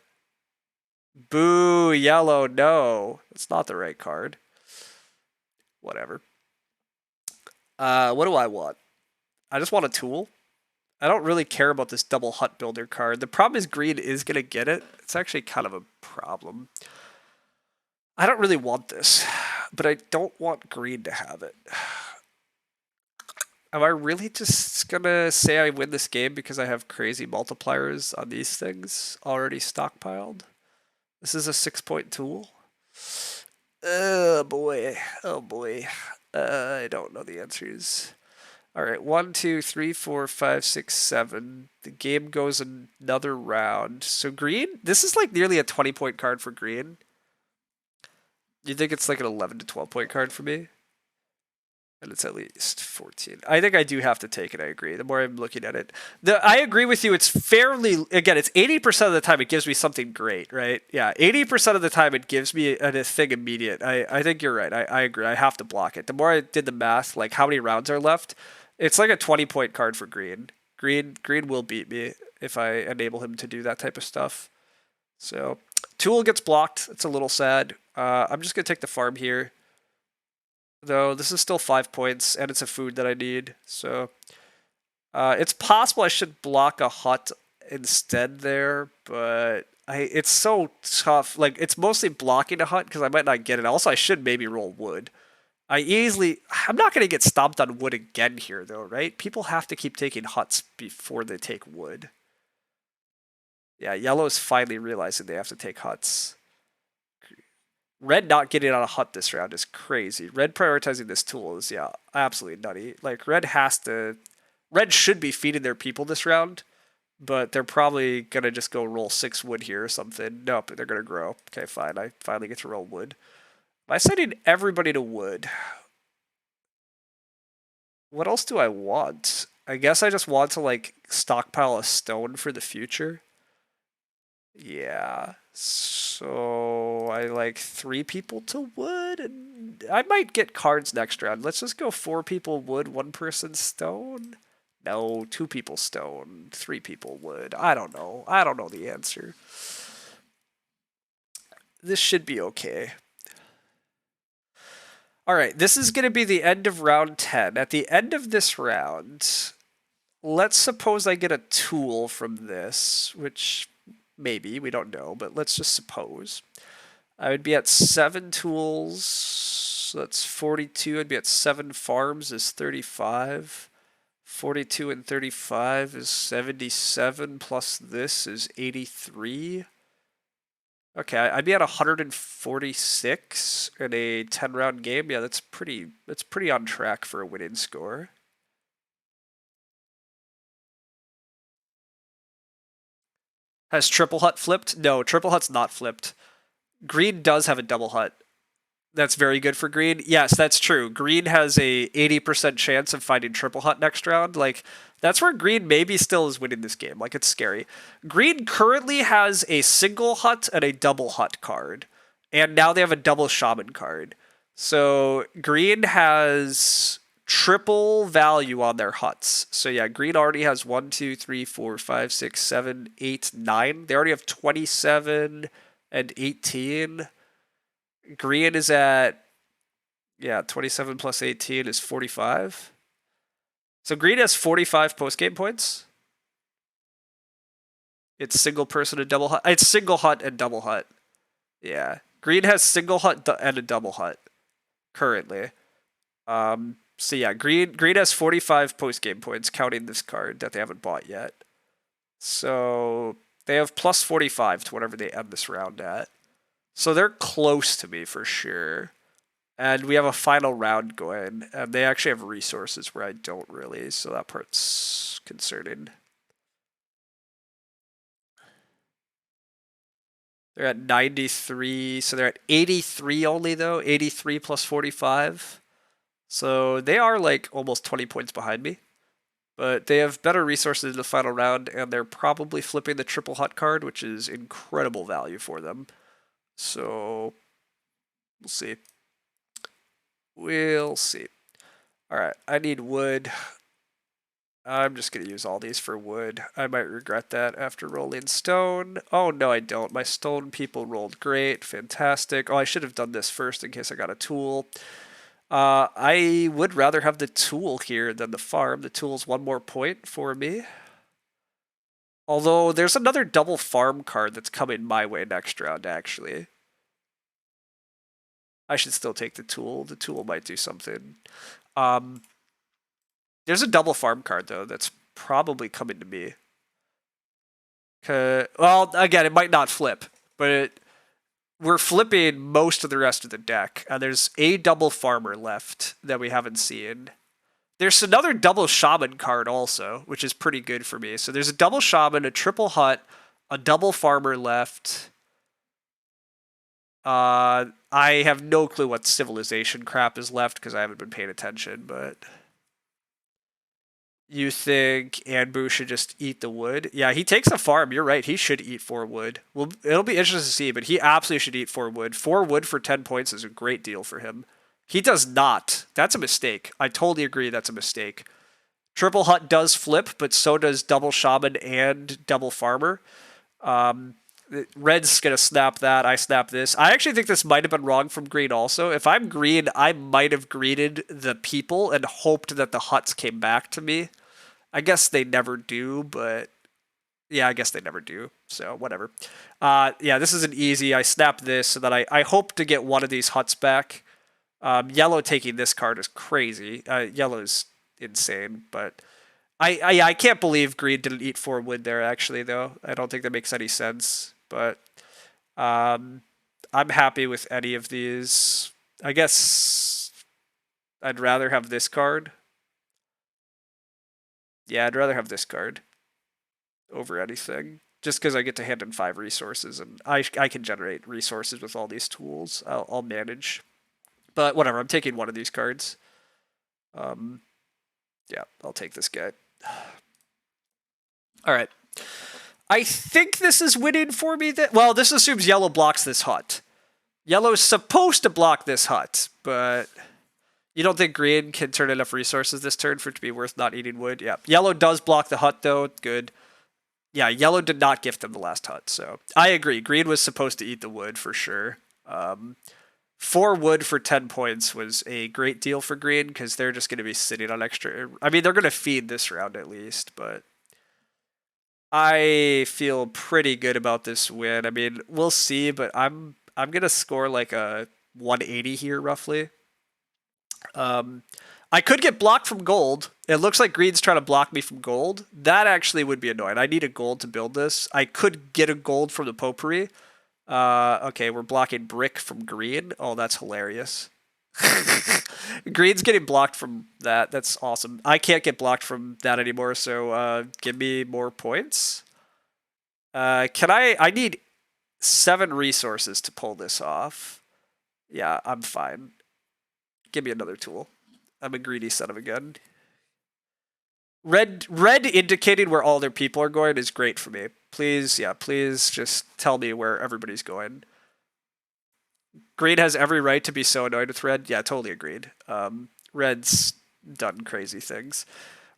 Boo, yellow, no. That's not the right card. Whatever. What do I want? I just want a tool. I don't really care about this double hut builder card. The problem is green is going to get it. It's actually kind of a problem. I don't really want this, but I don't want green to have it. Am I really just going to say I win this game because I have crazy multipliers on these things already stockpiled? This is a 6-point tool. Oh boy. Oh boy. I don't know the answers. Alright, 1, 2, 3, 4, 5, 6, 7. The game goes another round. So green, this is like nearly a 20-point card for green. You think it's like an 11 to 12-point card for me? And it's at least 14. I think I do have to take it, I agree. The more I'm looking at it. I agree with you, it's fairly, again, it's 80% of the time it gives me something great, right? Yeah, 80% of the time it gives me a thing immediate. I think you're right, I agree, I have to block it. The more I did the math, like how many rounds are left, it's like a 20-point card for green. Green will beat me if I enable him to do that type of stuff. So, tool gets blocked, it's a little sad. I'm just going to take the farm here. Though this is still 5 points, and it's a food that I need, so it's possible I should block a hut instead there, but it's so tough. Like, it's mostly blocking a hut because I might not get it. Also, I should maybe roll wood. I'm not going to get stomped on wood again here, though, right? People have to keep taking huts before they take wood. Yeah, yellow is finally realizing they have to take huts. Red not getting on a hut this round is crazy. Red prioritizing this tool is, yeah, absolutely nutty. Like, Red should be feeding their people this round, but they're probably going to just go roll 6 wood here or something. Nope, they're going to grow. Okay, fine. I finally get to roll wood. Am I sending everybody to wood? What else do I want? I guess I just want to, like, stockpile a stone for the future. Yeah, so I like 3 people to wood, and I might get cards next round. Let's just go 4 people wood, 1 person stone. No, 2 people stone, 3 people wood. I don't know. I don't know the answer. This should be okay. Alright, this is going to be the end of round 10. At the end of this round, let's suppose I get a tool from this, which maybe, we don't know, but let's just suppose. I would be at 7 tools, so that's 42. I'd be at 7 farms is 35. 42 and 35 is 77, plus this is 83. Okay, I'd be at 146 in a 10-round game. Yeah, that's pretty on track for a winning score. Has triple hut flipped? No, triple hut's not flipped. Green does have a double hut. That's very good for green. Yes, that's true. Green has a 80% chance of finding triple hut next round. Like, that's where green maybe still is winning this game. Like, it's scary. Green currently has a single hut and a double hut card. And now they have a double shaman card. So green has triple value on their huts. So yeah, green already has 1, 2, 3, 4, 5, 6, 7, 8, 9. They already have 27 and 18. Green is at, yeah, 27 plus 18 is 45. So green has 45 post-game points. It's single person and double hut. It's single hut and double hut. Yeah. Green has single hut and a double hut currently. So yeah, green has 45 post-game points, counting this card that they haven't bought yet. So they have plus 45 to whatever they end this round at. So they're close to me for sure. And we have a final round going, and they actually have resources where I don't really, so that part's concerning. They're at 93, so they're at 83 only though, 83 plus 45. So they are like almost 20 points behind me. But they have better resources in the final round, and they're probably flipping the triple hut card, which is incredible value for them. So we'll see. We'll see. All right, I need wood. I'm just going to use all these for wood. I might regret that after rolling stone. Oh, no, I don't. My stone people rolled great. Fantastic. Oh, I should have done this first in case I got a tool. I would rather have the tool here than the farm. The tool's 1 more point for me. Although there's another double farm card that's coming my way next round, actually. I should still take the tool. The tool might do something. There's a double farm card, though, that's probably coming to me. Well, again, it might not flip, but we're flipping most of the rest of the deck. And there's a double farmer left that we haven't seen. There's another double shaman card also, which is pretty good for me. So there's a double shaman, a triple hut, a double farmer left. I have no clue what civilization crap is left because I haven't been paying attention, but you think Anbu should just eat the wood? Yeah, he takes a farm. You're right. He should eat 4 wood. Well, it'll be interesting to see, but he absolutely should eat 4 wood. 4 wood for 10 points is a great deal for him. He does not. That's a mistake. I totally agree that's a mistake. Triple hut does flip, but so does double shaman and double farmer. Red's going to snap that. I snap this. I actually think this might have been wrong from green also. If I'm green, I might have greeted the people and hoped that the huts came back to me. I guess they never do, but yeah, I guess they never do. So whatever. Yeah, this is an easy. I snap this so that I hope to get one of these huts back. Yellow taking this card is crazy. Yellow's insane, but I can't believe green didn't eat 4 wood there, actually, though. I don't think that makes any sense, but I'm happy with any of these. I guess I'd rather have this card. Yeah, I'd rather have this card over anything, just because I get to hand in 5 resources, and I can generate resources with all these tools. I'll manage. But whatever, I'm taking one of these cards. Yeah, I'll take this guy. All right. I think this is winning for me. Well, this assumes yellow blocks this hut. Yellow's supposed to block this hut, but you don't think green can turn enough resources this turn for it to be worth not eating wood? Yeah. Yellow does block the hut, though. Good. Yeah, yellow did not gift them the last hut, so I agree. Green was supposed to eat the wood for sure. 4 wood for 10 points was a great deal for green because they're just going to be sitting on extra. I mean, they're going to feed this round at least, but I feel pretty good about this win. I mean, we'll see, but I'm going to score like a 180 here roughly. I could get blocked from gold. It looks like green's trying to block me from gold. That actually would be annoying. I need a gold to build this. I could get a gold from the potpourri. Okay, we're blocking brick from green. Oh, that's hilarious. Green's getting blocked from that. That's awesome. I can't get blocked from that anymore, so give me more points. I need 7 resources to pull this off. Yeah, I'm fine. Give me another tool. I'm a greedy son of a gun. Red indicating where all their people are going is great for me. Please, yeah, please just tell me where everybody's going. Green has every right to be so annoyed with red. Yeah, totally agreed. Red's done crazy things.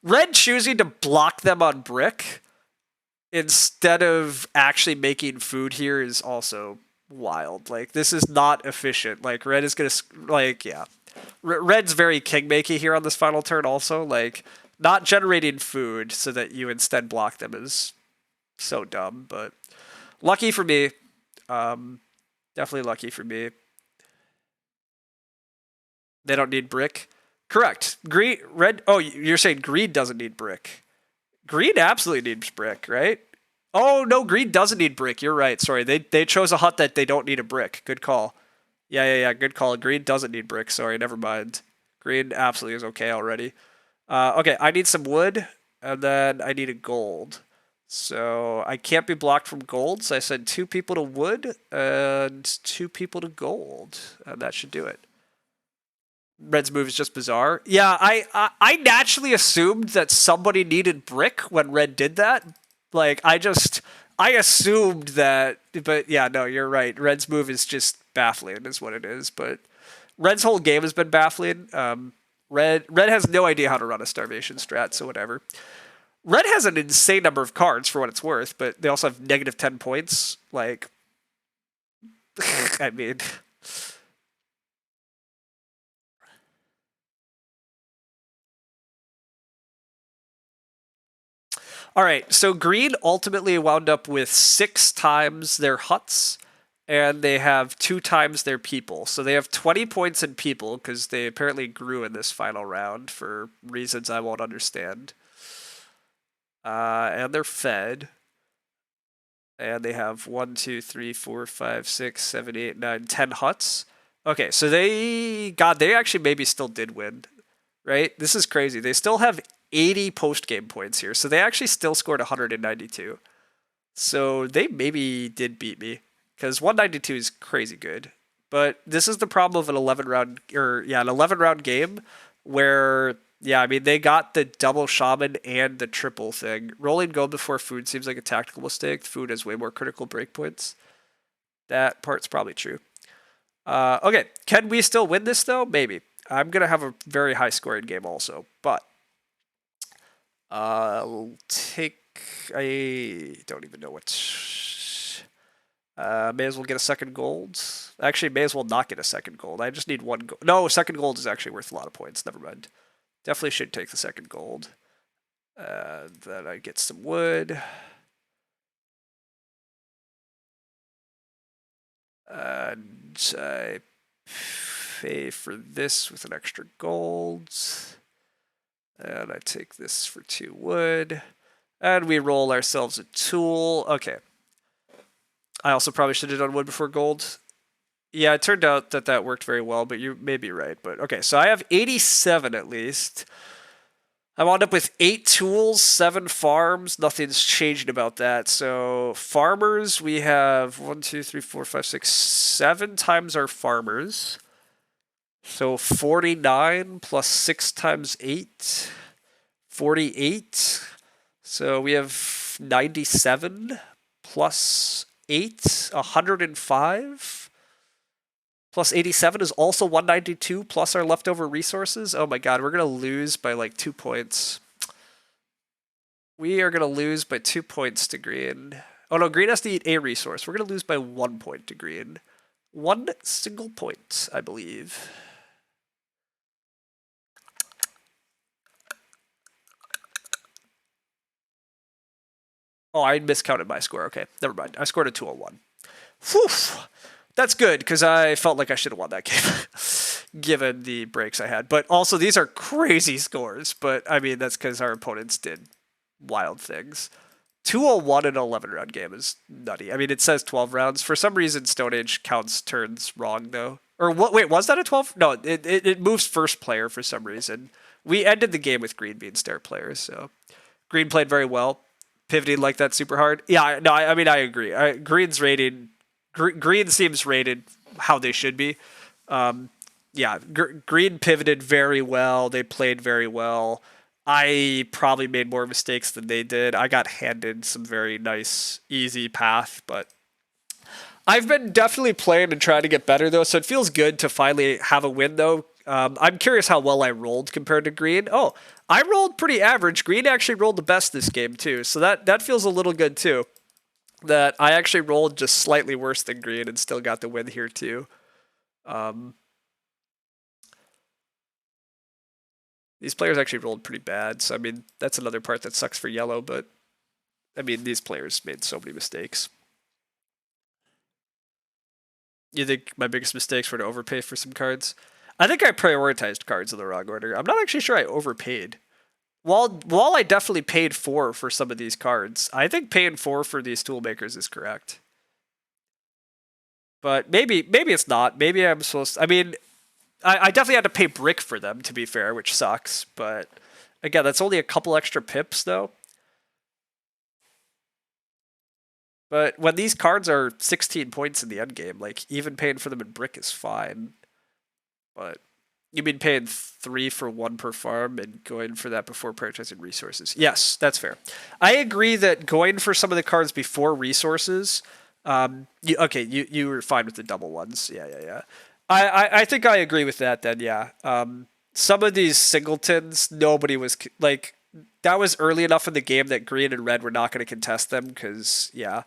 Red choosing to block them on brick instead of actually making food here is also wild. Like, this is not efficient. Like, red is gonna, like, yeah. Red's very kingmaky here on this final turn also. Like, not generating food so that you instead block them is so dumb, but lucky for me. Definitely lucky for me. They don't need brick. Correct. Green, red. Oh, you're saying green doesn't need brick. Green absolutely needs brick, right? Oh no, green doesn't need brick. You're right. Sorry, they chose a hut that they don't need a brick. Good call. Yeah. Good call. Green doesn't need brick. Sorry, never mind. Green absolutely is okay already. Okay, I need some wood, and then I need a gold. So I can't be blocked from gold. So I send 2 people to wood and 2 people to gold, and that should do it. Red's move is just bizarre. Yeah, I naturally assumed that somebody needed brick when Red did that. Like, I assumed that, but yeah, no, you're right. Red's move is just baffling, is what it is. But Red's whole game has been baffling. Red has no idea how to run a starvation strat, so whatever. Red has an insane number of cards for what it's worth, but they also have negative 10 points. Like, I mean. All right, so green ultimately wound up with 6 times their huts, and they have 2 times their people. So they have 20 points in people because they apparently grew in this final round for reasons I won't understand. And they're fed. And they have 1, 2, 3, 4, 5, 6, 7, 8, 9, 10 huts. Okay, so they actually maybe still did win, right? This is crazy. They still have 80 post-game points here. So they actually still scored 192. So they maybe did beat me because 192 is crazy good. But this is the problem of an 11 round game where, yeah, I mean, they got the double shaman and the triple thing. Rolling gold before food seems like a tactical mistake. Food has way more critical breakpoints. That part's probably true. Okay, can we still win this though? Maybe. I'm going to have a very high scoring game also, but I'll take. I don't even know what. May as well get a second gold. Actually, may as well not get a second gold. I just need 1 gold. No, second gold is actually worth a lot of points. Never mind. Definitely should take the second gold. Then I get some wood. And I pay for this with an extra gold. And I take this for 2 wood. And we roll ourselves a tool. Okay. I also probably should have done wood before gold. Yeah, it turned out that that worked very well, but you may be right. But okay, so I have 87 at least. I wound up with 8 tools, 7 farms. Nothing's changed about that. So farmers, we have 1, 2, 3, 4, 5, 6, 7 times our farmers. So 49 plus 6 times 8, 48. So we have 97 plus 8, 105. Plus 87 is also 192 plus our leftover resources. Oh my god, we're going to lose by like 2 points. We are going to lose by 2 points to green. Oh no, green has to eat a resource. We're going to lose by 1 point to green. 1 single point, I believe. Oh, I miscounted my score. Okay, never mind. I scored a 201. Whew. That's good, because I felt like I should have won that game, given the breaks I had. But also, these are crazy scores. But, I mean, that's because our opponents did wild things. 201 in an 11-round game is nutty. I mean, it says 12 rounds. For some reason, Stone Age counts turns wrong, though. Or, what? Wait, was that a 12? No, it moves first player for some reason. We ended the game with Green being start players, so... Green played very well. Pivoting like that super hard. Yeah, no, I mean, I agree. Green's rated... Green seems rated how they should be. Green pivoted very well. They played very well. I probably made more mistakes than they did. I got handed some very nice, easy path, but I've been definitely playing and trying to get better, though, so it feels good to finally have a win, though. I'm curious how well I rolled compared to green. Oh, I rolled pretty average. Green actually rolled the best this game too, so that feels a little good too. That I actually rolled just slightly worse than green and still got the win here too. These players actually rolled pretty bad, so I mean that's another part that sucks for yellow. But I mean these players made so many mistakes. You think my biggest mistakes were to overpay for some cards? I think I prioritized cards in the wrong order. I'm not actually sure I overpaid. While I definitely paid 4 for some of these cards, I think paying 4 for these toolmakers is correct. But maybe it's not. Maybe I'm supposed to, I mean, I definitely had to pay brick for them, to be fair, which sucks. But again, that's only a couple extra pips, though. But when these cards are 16 points in the end game, like, even paying for them in brick is fine. But you mean paying 3 for 1 per farm and going for that before prioritizing resources? Yes, that's fair. I agree that going for some of the cards before resources. You were fine with the double ones. Yeah. I think I agree with that then. Yeah. Some of these singletons, nobody was like that was early enough in the game that green and red were not going to contest them because yeah.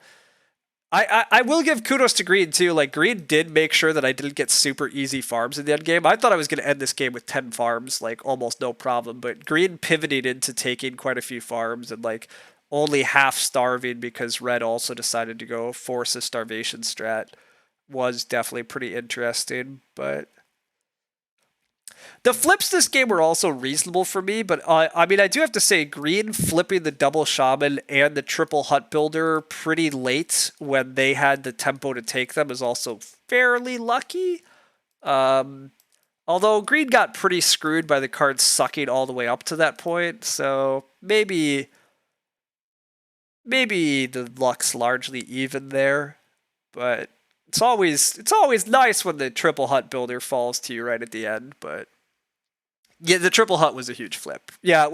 I will give kudos to Green too. Like Green did make sure that I didn't get super easy farms in the end game. I thought I was going to end this game with 10 farms, like almost no problem. But Green pivoted into taking quite a few farms and like only half starving because Red also decided to go force a starvation strat was definitely pretty interesting. But the flips this game were also reasonable for me, but I mean, I do have to say, Green flipping the double shaman and the triple hut builder pretty late when they had the tempo to take them is also fairly lucky. Although Green got pretty screwed by the cards sucking all the way up to that point, so maybe the luck's largely even there. But it's always nice when the triple hut builder falls to you right at the end, but. Yeah, the triple hut was a huge flip. Yeah,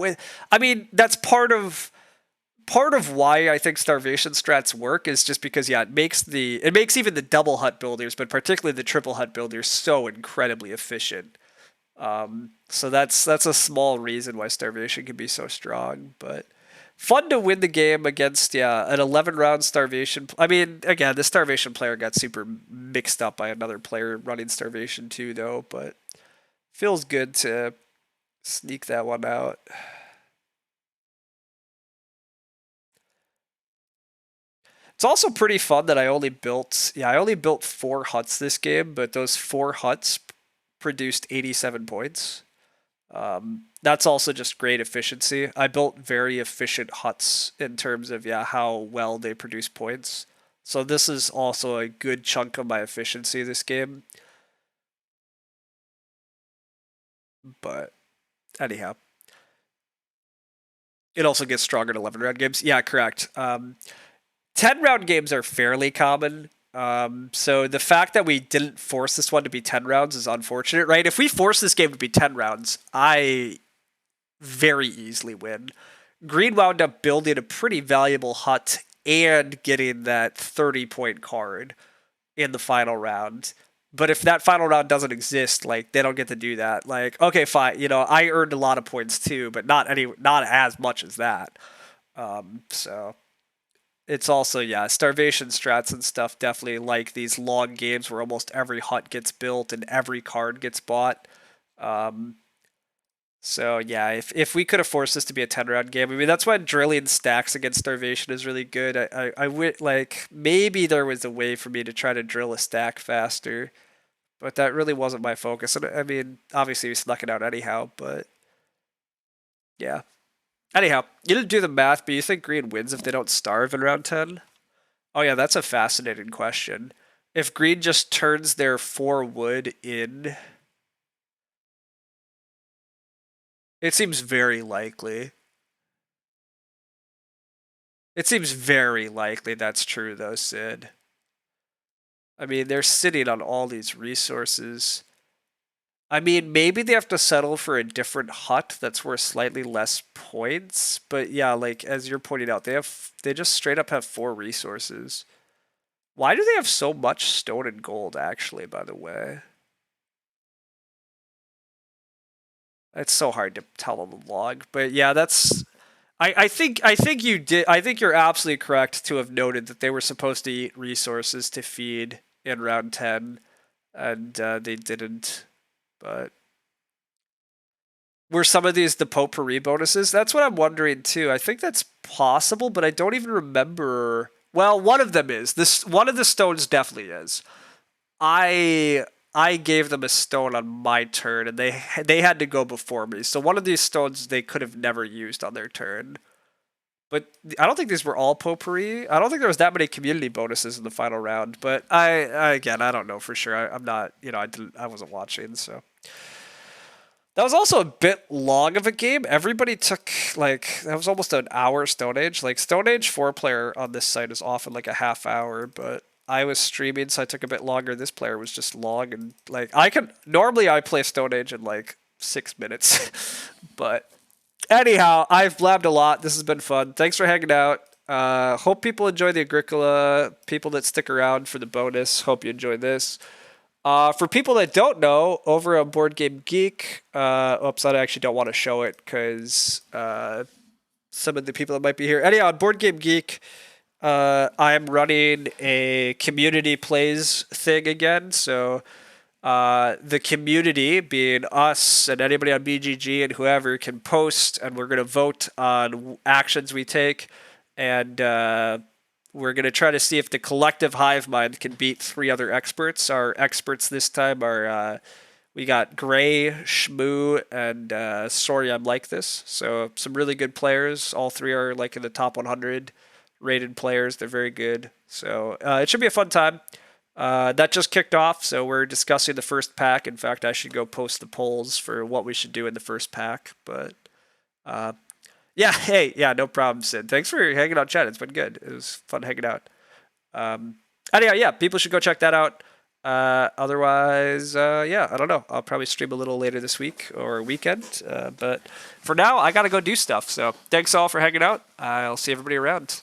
I mean that's part of why I think starvation strats work is just because yeah, it makes even the double hut builders, but particularly the triple hut builders, so incredibly efficient. So that's a small reason why starvation can be so strong, but fun to win the game against an 11 round starvation. I mean, again, the starvation player got super mixed up by another player running starvation too, though. But feels good to sneak that one out. It's also pretty fun that I only built 4 huts this game, but those 4 huts produced 87 points. That's also just great efficiency. I built very efficient huts in terms of how well they produce points. So this is also a good chunk of my efficiency this game. But anyhow, it also gets stronger in 11 round games. Yeah, correct. 10 round games are fairly common. So the fact that we didn't force this one to be 10 rounds is unfortunate, right? If we force this game to be 10 rounds, I very easily win. Green wound up building a pretty valuable hut and getting that 30-point card in the final round. But if that final round doesn't exist, like they don't get to do that. Like, okay, fine, I earned a lot of points too, but not as much as that. So it's also starvation strats and stuff definitely like these long games where almost every hut gets built and every card gets bought. So yeah, if we could have forced this to be a 10 round game, I mean that's why drilling stacks against starvation is really good. I would like maybe there was a way for me to try to drill a stack faster, but that really wasn't my focus. And I mean, obviously we snuck it out anyhow, but yeah. Anyhow, you didn't do the math, but you think green wins if they don't starve in round 10? Oh yeah, that's a fascinating question. If green just turns their 4 wood in, it seems very likely. It seems very likely that's true though, Sid. I mean, they're sitting on all these resources. I mean, maybe they have to settle for a different hut that's worth slightly less points, but yeah, like as you're pointing out, they just straight up have 4 resources. Why do they have so much stone and gold actually, by the way? It's so hard to tell on the log, but yeah, that's. I think you did. I think you're absolutely correct to have noted that they were supposed to eat resources to feed in round 10, and they didn't. But were some of these the potpourri bonuses? That's what I'm wondering too. I think that's possible, but I don't even remember. Well, one of them is. This one of the stones definitely is. I I gave them a stone on my turn, and they had to go before me. So one of these stones they could have never used on their turn. But I don't think these were all potpourri. I don't think there was that many community bonuses in the final round. But I again, I don't know for sure. I'm not, I wasn't watching, so. That was also a bit long of a game. Everybody took like that was almost an hour Stone Age. Like Stone Age 4 player on this site is often like a half hour, but I was streaming, so I took a bit longer. This player was just long and like I could normally I play Stone Age in like 6 minutes, but anyhow, I've blabbed a lot. This has been fun. Thanks for hanging out. Hope people enjoy the Agricola. People that stick around for the bonus, hope you enjoy this. For people that don't know, over on Board Game Geek, oops, I actually don't want to show it because some of the people that might be here. Anyhow, on Board Game Geek, I am running a community plays thing again. So the community, being us and anybody on BGG and whoever, can post, and we're going to vote on actions we take. And we're going to try to see if the collective hive mind can beat 3 other experts. Our experts this time are we got Gray, Shmoo, and Sorry I'm Like This. So some really good players. All 3 are like in the top 100 rated players. They're very good. So it should be a fun time. That just kicked off, so we're discussing the first pack. In fact, I should go post the polls for what we should do in the first pack. But yeah, hey, yeah, no problem, Sid. Thanks for hanging out, chat. It's been good. It was fun hanging out. Anyhow, yeah, people should go check that out. Otherwise, yeah, I don't know. I'll probably stream a little later this week or weekend. But for now, I gotta go do stuff. So thanks all for hanging out. I'll see everybody around.